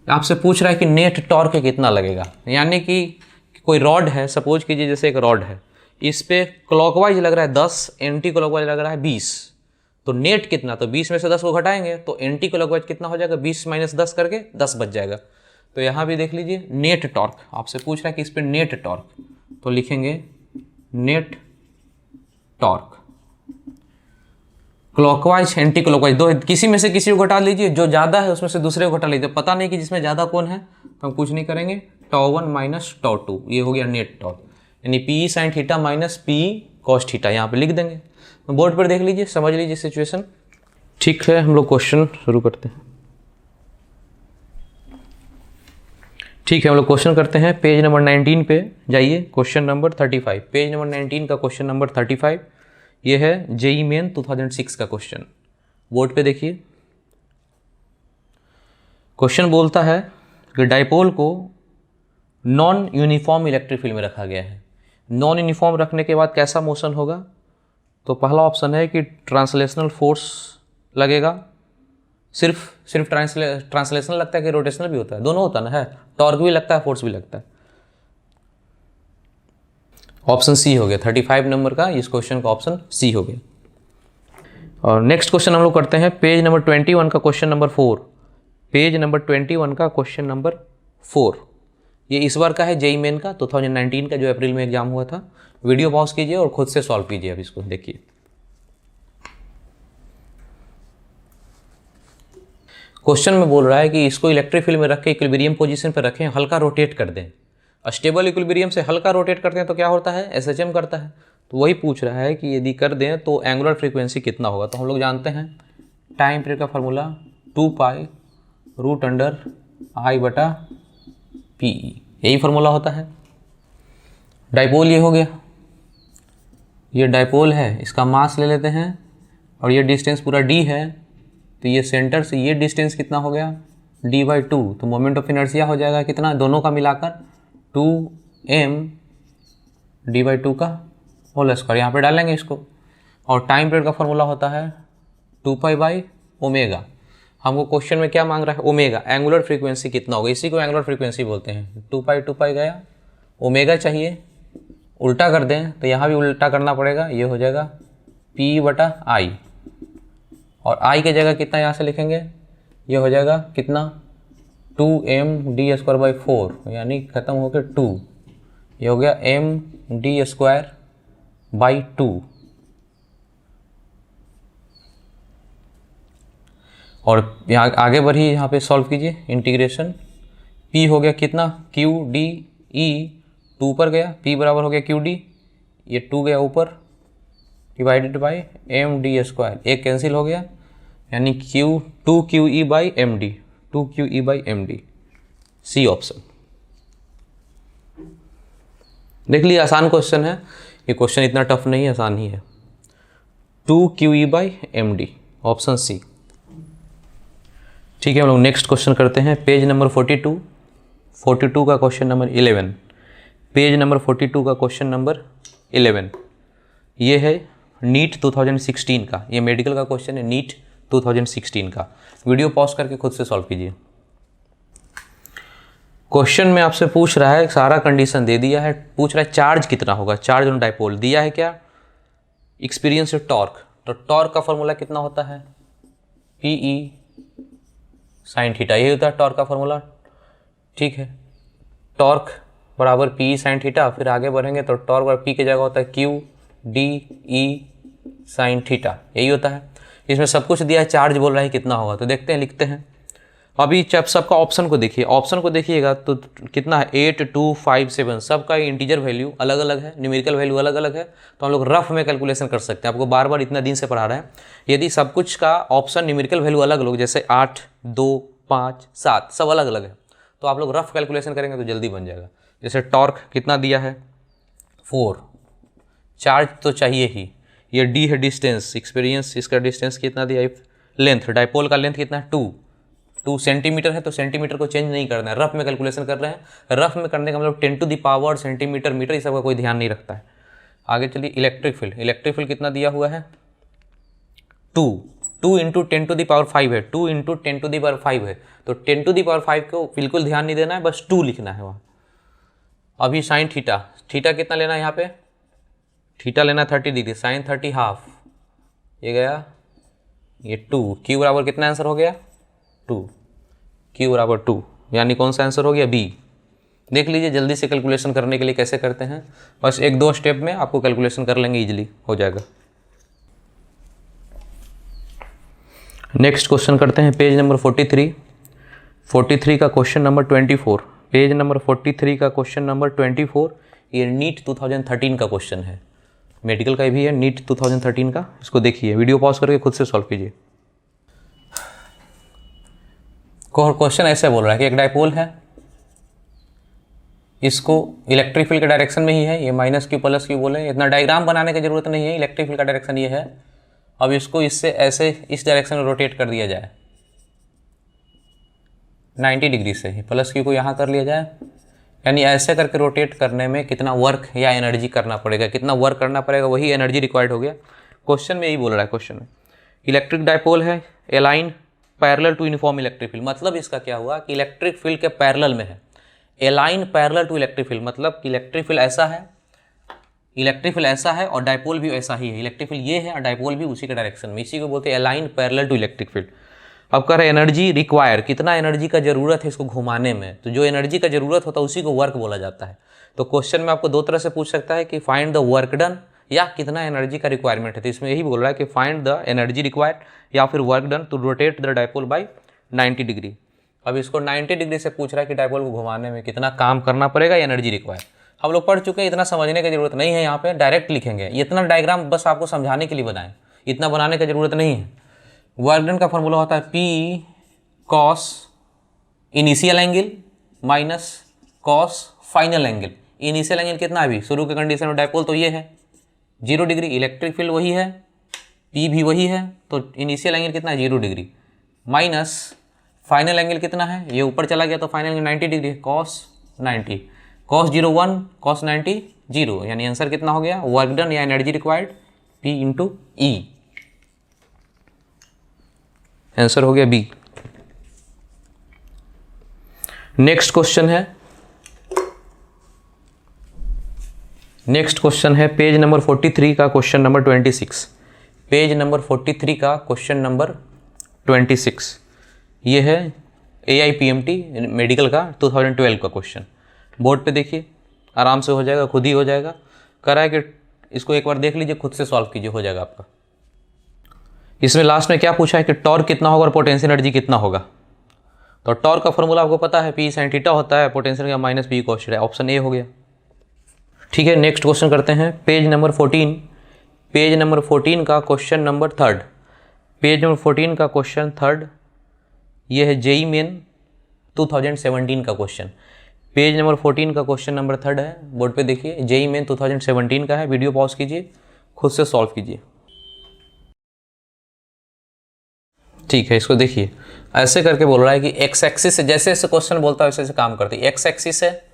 Speaker 1: आपसे पूछ रहा है कि नेट टॉर्क कितना लगेगा, यानी कि कोई रॉड है, सपोज कीजिए जैसे एक रॉड है, इस पे क्लॉकवाइज लग रहा है 10, एंटी क्लॉकवाइज लग रहा है 20, तो नेट कितना, तो 20 में से 10 को घटाएंगे तो एंटी क्लॉकवाइज कितना हो जाएगा, 20 माइनस 10 करके 10 बच जाएगा। तो यहाँ भी देख लीजिए नेट टॉर्क आपसे पूछ रहा है कि इस पे नेट टॉर्क, तो लिखेंगे net torque clockwise anti clockwise, दो किसी में से किसी को घटा लीजिए, जो ज़्यादा है उसमें से दूसरे को घटा लीजिए, पता नहीं कि जिसमें ज़्यादा कौन है तो हम कुछ नहीं करेंगे, τ1 माइनस τ2, ये हो गया नेट टॉर्क, यानी P sine theta minus P cos theta, यहाँ पे लिख देंगे। तो बोर्ड पर देख लीजिए, समझ लीजिए सिचुएशन। ठीक है, हम लोग क्वेश्चन शुरू करते हैं। ठीक है, हम लोग क्वेश्चन करते हैं, पेज नंबर 19 पे जाइए, क्वेश्चन नंबर 35, पेज नंबर 19 का क्वेश्चन नंबर 35, ये है जेई मेन 2006 का क्वेश्चन। बोर्ड पे देखिए, क्वेश्चन बोलता है कि डाइपोल को नॉन यूनिफॉर्म इलेक्ट्रिक फील्ड में रखा गया है। नॉन यूनिफॉर्म रखने के बाद कैसा मोशन होगा, तो पहला ऑप्शन है कि ट्रांसलेशनल फोर्स लगेगा, सिर्फ ट्रांसलेशनल लगता है कि रोटेशनल भी होता है, दोनों होता है ना, है टॉर्क भी लगता है फोर्स भी लगता है। ऑप्शन सी हो गया, 35 नंबर का इस क्वेश्चन का ऑप्शन सी हो गया। और नेक्स्ट क्वेश्चन हम लोग करते हैं, पेज नंबर 21 का क्वेश्चन नंबर 4, पेज नंबर 21 का क्वेश्चन नंबर 4, ये इस बार का है जेई मेन का 2019 का, जो अप्रैल में एग्जाम हुआ था। वीडियो पॉज कीजिए और खुद से सॉल्व कीजिए, अब इसको देखिए। क्वेश्चन में बोल रहा है कि इसको इलेक्ट्रिक फील्ड में रख के इक्विलिब्रियम पोजीशन पर रखें, हल्का रोटेट कर दें। स्टेबल इक्विलिब्रियम से हल्का रोटेट करते हैं तो क्या होता है, एसएचएम करता है। तो वही पूछ रहा है कि यदि कर दें तो एंगुलर फ्रीक्वेंसी कितना होगा। तो हम लोग जानते हैं टाइम पीरियड का फॉर्मूला 2 पाई रूट अंडर आई बटा पी, यही फार्मूला होता है। डाइपोल ये हो गया, ये डाइपोल है, इसका मास ले लेते हैं, और ये डिस्टेंस पूरा d है, तो ये सेंटर से ये डिस्टेंस कितना हो गया d/2, तो मोमेंट ऑफ इनर्शिया हो जाएगा कितना, दोनों का मिलाकर 2m d/2 का होल स्क्वायर, यहाँ पे डालेंगे इसको। और टाइम पीरियड का फॉर्मूला होता है 2π/ω। हमको क्वेश्चन में क्या मांग रहा है, ओमेगा, एंगुलर फ्रीक्वेंसी कितना होगा, इसी को एंगुलर फ्रीक्वेंसी बोलते हैं। 2π गया, ओमेगा चाहिए, उल्टा कर दें तो यहाँ भी उल्टा करना पड़ेगा, ये हो जाएगा p/i, और i की जगह कितना यहाँ से लिखेंगे, ये हो जाएगा कितना 2md²/4, यानी ख़त्म हो गया 2, ये हो गया md²/2। और यहाँ आगे बढ़िए, यहाँ पे सॉल्व कीजिए, इंटीग्रेशन p हो गया कितना qd/e, 2 पर गया, p बराबर हो गया qd, ये 2 गया ऊपर, डिवाइडेड बाई md², एक कैंसिल हो गया, यानी 2qe/md, 2qe/md, सी ऑप्शन। देख लिया, आसान क्वेश्चन है ये, क्वेश्चन इतना टफ नहीं है, आसान ही है। 2qe/md, option C. ठीक है, हम लोग नेक्स्ट क्वेश्चन करते हैं, पेज नंबर 42 का क्वेश्चन नंबर 11, पेज नंबर 42 का क्वेश्चन नंबर 11, ये है नीट 2016 का, ये मेडिकल का क्वेश्चन है, नीट 2016 का। वीडियो पॉज करके खुद से सॉल्व कीजिए। क्वेश्चन में आपसे पूछ रहा है, सारा कंडीशन दे दिया है, पूछ रहा है चार्ज कितना होगा, चार्ज ऑन डाइपोल दिया है क्या, एक्सपीरियंस टॉर्क, तो टॉर्क का फॉर्मूला कितना होता है, PE साइन थीटा, यही होता है टॉर्क का फॉर्मूला। ठीक है, टॉर्क बराबर PE साइन थीटा, फिर आगे बढ़ेंगे तो टॉर्क बराबर P की जगह होता है QDE साइन थीटा, यही होता है। इसमें सब कुछ दिया है, चार्ज बोल रहा है कितना होगा, तो देखते हैं, लिखते हैं। अभी जब सबका ऑप्शन को देखिए, ऑप्शन को देखिएगा तो कितना है 8 2 5 7, सबका इंटीजर वैल्यू अलग अलग है, न्यूमेरिकल वैल्यू अलग अलग है। तो हम लोग रफ में कैलकुलेशन कर सकते हैं। आपको बार बार इतना दिन से पढ़ा रहे हैं, यदि सब कुछ का ऑप्शन न्यूमेरिकल वैल्यू अलग अलग, जैसे 8 2 5 7 सब अलग अलग है, तो आप लोग रफ कैलकुलेशन करेंगे तो जल्दी बन जाएगा। जैसे टॉर्क कितना दिया है 4, चार्ज तो चाहिए ही, ये डी है डिस्टेंस, एक्सपीरियंस इसका डिस्टेंस कितना दिया, लेंथ डाइपोल का लेंथ कितना है 2 सेंटीमीटर है, तो सेंटीमीटर को चेंज नहीं करना है, रफ में कैलकुलेशन कर रहे हैं। रफ में करने का मतलब 10 to the power centimetre metre, इस सब का कोई ध्यान नहीं रखता है। आगे चलिए इलेक्ट्रिक फील्ड, इलेक्ट्रिक फील्ड कितना दिया हुआ है 2 इंटू 10 टू द पावर 5 है, 2 इंटू 10 टू द पावर 5 है, तो 10 टू द पावर 5 को बिल्कुल ध्यान नहीं देना है, बस 2 लिखना है वहाँ। अभी साइन थीटा, थीटा कितना लेना है यहाँ पे, थीटा लेना 30 डिग्री, साइन 30 हाफ, ये गया ये 2, क्यू बराबर कितना आंसर हो गया 2, क्यू बराबर 2, यानी कौन सा आंसर हो गया बी। देख लीजिए जल्दी से कैलकुलेशन करने के लिए कैसे करते हैं, बस 1-2 स्टेप में आपको कैलकुलेशन कर लेंगे, इजीली हो जाएगा। नेक्स्ट क्वेश्चन करते हैं पेज नंबर 43 का क्वेश्चन नंबर 24, पेज नंबर 43 का क्वेश्चन नंबर 24, ये नीट 2013 का क्वेश्चन है, मेडिकल का भी है, नीट 2013 का। इसको देखिए, वीडियो पॉज करके खुद से सॉल्व कीजिए। क्वेश्चन ऐसे बोल रहा है कि एक डाइपोल है, इसको इलेक्ट्रिक फील्ड के डायरेक्शन में ही है, ये माइनस क्यू प्लस क्यू बोले, इतना डायग्राम बनाने की जरूरत नहीं है, इलेक्ट्रिक फील्ड का डायरेक्शन ये है। अब इसको इससे ऐसे इस डायरेक्शन में रोटेट कर दिया जाए 90 डिग्री से, प्लस क्यू को यहाँ कर लिया जाए, यानी ऐसे करके रोटेट करने में कितना वर्क या एनर्जी करना पड़ेगा, कितना वर्क करना पड़ेगा, वही एनर्जी रिक्वायर्ड हो गया। क्वेश्चन में यही बोल रहा है, क्वेश्चन में इलेक्ट्रिक डाइपोल है, align parallel to uniform electric field, मतलब इसका क्या हुआ कि इलेक्ट्रिक फील्ड के पैरेलल में है, align parallel to electric field, मतलब कि इलेक्ट्रिक फील्ड ऐसा है, इलेक्ट्रिक फील्ड ऐसा है और डाइपोल भी ऐसा ही है, इलेक्ट्रिक फील्ड ये है और डाइपोल भी उसी के डायरेक्शन में, इसी को बोलते हैं align parallel to electric field. अब कह रहे एनर्जी रिक्वायर, कितना एनर्जी का जरूरत है इसको घुमाने में, तो जो एनर्जी का जरूरत होता है उसी को वर्क बोला जाता है। तो क्वेश्चन में आपको 2 तरह से पूछ सकता है कि फाइंड द वर्क डन या कितना एनर्जी का रिक्वायरमेंट है, तो इसमें यही बोल रहा है कि फाइंड द एनर्जी रिक्वायर्ड या फिर work done to rotate the dipole by 90 degree. अब इसको 90 डिग्री से पूछ रहा है कि डाइपोल को घुमाने में कितना काम करना पड़ेगा, एनर्जी रिक्वायर्ड। हम लोग पढ़ चुके हैं, इतना समझने की जरूरत नहीं है, यहाँ पे डायरेक्ट लिखेंगे, इतना डायग्राम बस आपको समझाने के लिए बनाएं, इतना बनाने की जरूरत नहीं है। वर्क डन का फॉर्मूला होता है P cos initial angle minus cos final angle. Initial angle कितना है अभी शुरू के कंडीशन में, डाइपोल तो ये है 0 डिग्री, इलेक्ट्रिक फील्ड वही है, P भी वही है, तो इनिशियल एंगल कितना है 0 डिग्री, माइनस फाइनल एंगल कितना है, ये ऊपर चला गया तो final angle 90 degree, cos 90, cos 0 1 cos 90 0, यानी आंसर कितना हो गया वर्क डन या एनर्जी रिक्वायर्ड P इंटू ई, आंसर हो गया बी। नेक्स्ट क्वेश्चन है पेज नंबर 43 का क्वेश्चन नंबर 26, पेज नंबर 43 का क्वेश्चन नंबर 26, ये है AIPMT मेडिकल का 2012 का क्वेश्चन। बोर्ड पे देखिए, आराम से हो जाएगा, खुद ही हो जाएगा। कह रहा है कि इसको एक बार देख लीजिए, खुद से सॉल्व कीजिए, हो जाएगा आपका। इसमें लास्ट में क्या पूछा है कि टॉर्क कितना होगा और पोटेंशियल एनर्जी कितना होगा। तो टॉर्क का फॉर्मूला आपको पता है P sin थीटा होता है, पोटेंशियल का minus P cos theta, option A हो गया। ठीक है, नेक्स्ट क्वेश्चन करते हैं पेज नंबर 14, पेज नंबर 14 का क्वेश्चन नंबर 3, पेज नंबर 14 का क्वेश्चन 3, ये है JEE मेन 2017 का क्वेश्चन। पेज नंबर 14 का क्वेश्चन नंबर 3 है, बोर्ड पे देखिए, JEE मेन 2017 का है। वीडियो पॉज कीजिए, खुद से सॉल्व कीजिए। ठीक है, इसको देखिए, ऐसे करके बोल रहा है कि एक्स एक्सिस से, जैसे जैसे क्वेश्चन बोलता है वैसे वैसे काम करती है। एक्स एक्सिस है,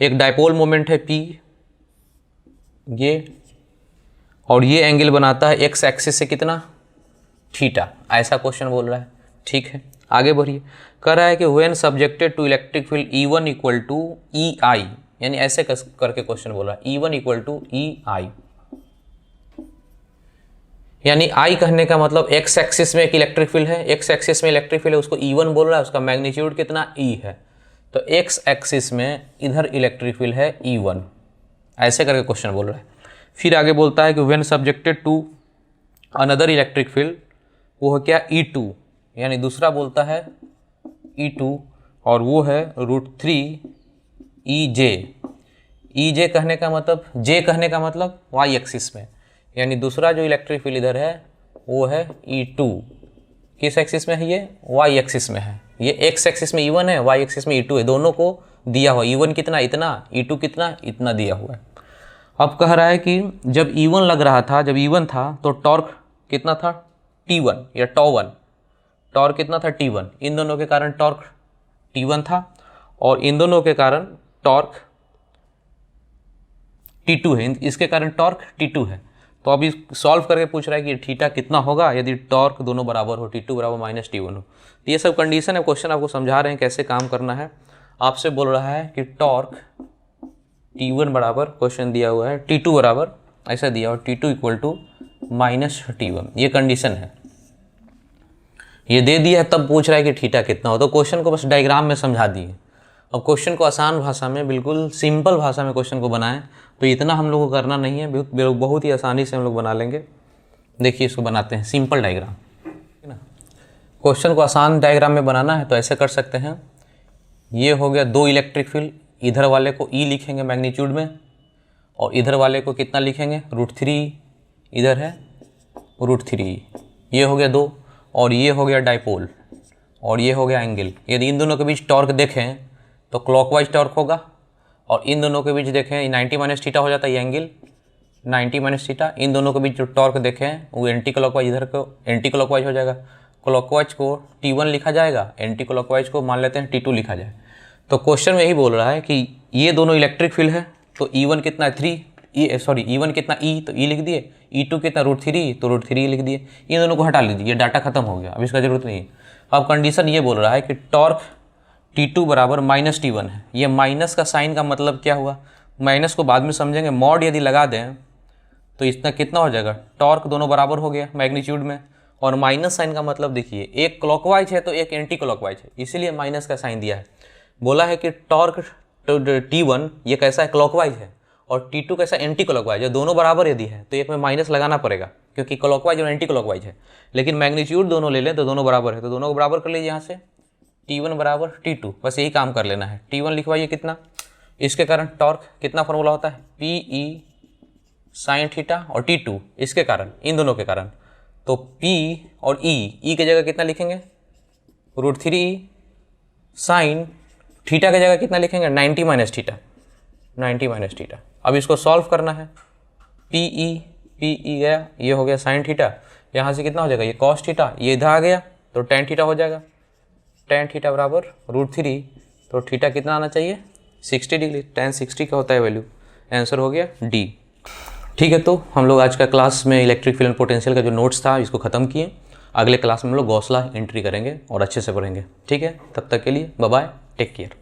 Speaker 1: एक डाइपोल मोमेंट है P ये, और ये एंगल बनाता है एक्स एक्सिस से कितना थीटा, ऐसा क्वेश्चन बोल रहा है। ठीक है, आगे बढ़िए। कह रहा है कि when subjected to electric field E1 equal to EI, यानी ऐसे करके क्वेश्चन बोल रहा है E1 इक्वल टू EI, यानी I कहने का मतलब एक्स एक्सिस में एक इलेक्ट्रिक फील्ड है, एक्स एक्सिस में इलेक्ट्रिक फील्ड है, उसको E1 बोल रहा है, उसका मैग्नीट्यूड कितना E है, तो एक्स एक्सिस में इधर इलेक्ट्रिक फील्ड है E1, ऐसे करके क्वेश्चन बोल रहा है। फिर आगे बोलता है कि when subjected to another electric field, वो है क्या E2, यानी दूसरा बोलता है E2 और वो है √3 EJ। EJ कहने का मतलब, J कहने का मतलब वाई एक्सिस में, यानी दूसरा जो इलेक्ट्रिक फील्ड इधर है वो है E2। किस एक्सिस में है ये? वाई एक्सिस में है। ये एक्स एक्सिस में E1 है, वाई एक्सिस में E2 है, दोनों को दिया हुआ। E1 कितना? इतना। E2 कितना? इतना दिया हुआ है। अब कह रहा है कि जब E1 लग रहा था, जब E1 था तो टॉर्क कितना था? T1 या टॉ1। टॉर्क कितना था? T1। इन दोनों के कारण टॉर्क T1 था और इन दोनों के कारण टॉर्क T2 है। इसके कारण टॉर्क T2 है। तो अभी सॉल्व करके पूछ रहा है कि थीटा कितना होगा यदि टॉर्क दोनों बराबर हो, T2 बराबर -T1 हो। तो ये सब कंडीशन है, क्वेश्चन आपको समझा रहे हैं कैसे काम करना है। आपसे बोल रहा है कि टॉर्क T1 बराबर, क्वेश्चन दिया हुआ है T2 बराबर, ऐसा दिया हुआ T2 = -T1, ये कंडीशन है। ये दे दिया है, तब पूछ रहा है कि थीटा कितना हो। तो क्वेश्चन को बस डायग्राम में समझा दिए। अब क्वेश्चन को आसान भाषा में, बिल्कुल सिंपल भाषा में क्वेश्चन को बनाएं, तो इतना हम लोग को करना नहीं है, बहुत ही आसानी से हम लोग बना लेंगे। देखिए इसको बनाते हैं सिंपल डायग्राम, है ना। क्वेश्चन को आसान डायग्राम में बनाना है तो ऐसे कर सकते हैं। ये हो गया दो इलेक्ट्रिक फील्ड, इधर वाले को E लिखेंगे मैग्नीट्यूड में और इधर वाले को कितना लिखेंगे? √3, इधर है √3। ये हो गया दो, और ये हो गया डाइपोल और ये हो गया एंगल। यदि इन दोनों के बीच टॉर्क देखें तो क्लॉकवाइज टॉर्क होगा, और इन दोनों के बीच देखें 90 - थीटा हो जाता है, ये एंगल 90 - थीटा। इन दोनों के बीच जो टॉर्क देखें वो एंटी क्लॉकवाइज, इधर को एंटी क्लॉकवाइज हो जाएगा। क्लॉकवाइज को T1 लिखा जाएगा, एंटी क्लॉकवाइज को मान लेते हैं T2 लिखा जाए। तो क्वेश्चन में यही बोल रहा है कि ये दोनों इलेक्ट्रिक फील्ड है, तो E1 कितना है? E1 कितना E, तो E लिख दिए। E2 कितना? √3, तो √3 लिख दिए। ये दोनों को हटा लीजिए, ये डाटा खत्म हो गया, अब इसका जरूरत नहीं है। अब कंडीशन ये बोल रहा है कि टॉर्क T2 बराबर -T1 है। ये माइनस का साइन का मतलब क्या हुआ? माइनस को बाद में समझेंगे। मॉड यदि लगा दें तो इसका कितना हो जाएगा? टॉर्क दोनों बराबर हो गया मैग्नीट्यूड में, और माइनस साइन का मतलब देखिए, एक क्लॉकवाइज है तो एक एंटी क्लॉकवाइज है, इसीलिए माइनस का साइन दिया है। बोला है कि टॉर्क T1 ये कैसा है? क्लॉकवाइज है, और T2 कैसा? एंटी क्लॉकवाइज है। दोनों बराबर यदि है तो एक में माइनस लगाना पड़ेगा, क्योंकि क्लॉकवाइज और एंटी क्लॉकवाइज है। लेकिन मैग्नीट्यूड दोनों ले लें तो दोनों बराबर है, तो दोनों को बराबर कर लीजिए। यहाँ से T1 बराबर T2, बस यही काम कर लेना है। T1 लिखवाइए कितना? इसके कारण टॉर्क कितना फॉर्मूला होता है? PE sin थीटा, और T2 इसके कारण, इन दोनों के कारण, तो P और E की जगह कितना लिखेंगे? √3 sin थीटा की जगह कितना लिखेंगे? 90 - थीटा, 90 - थीटा। अब इसको सॉल्व करना है। PE गया, ये हो गया sin थीटा, यहाँ से कितना हो जाएगा? ये cos थीटा, ये इधर आ गया तो tan थीटा हो जाएगा। tan थीटा बराबर √3, तो थीटा कितना आना चाहिए? 60 डिग्री। tan 60 का होता है वैल्यू, आंसर हो गया D। ठीक है, तो हम लोग आज का क्लास में इलेक्ट्रिक फील्ड पोटेंशियल का जो नोट्स था इसको ख़त्म किए। अगले क्लास में हम लोग गॉस लॉ एंट्री करेंगे और अच्छे से पढ़ेंगे। ठीक है, तब तक के लिए बाय बाय, टेक केयर।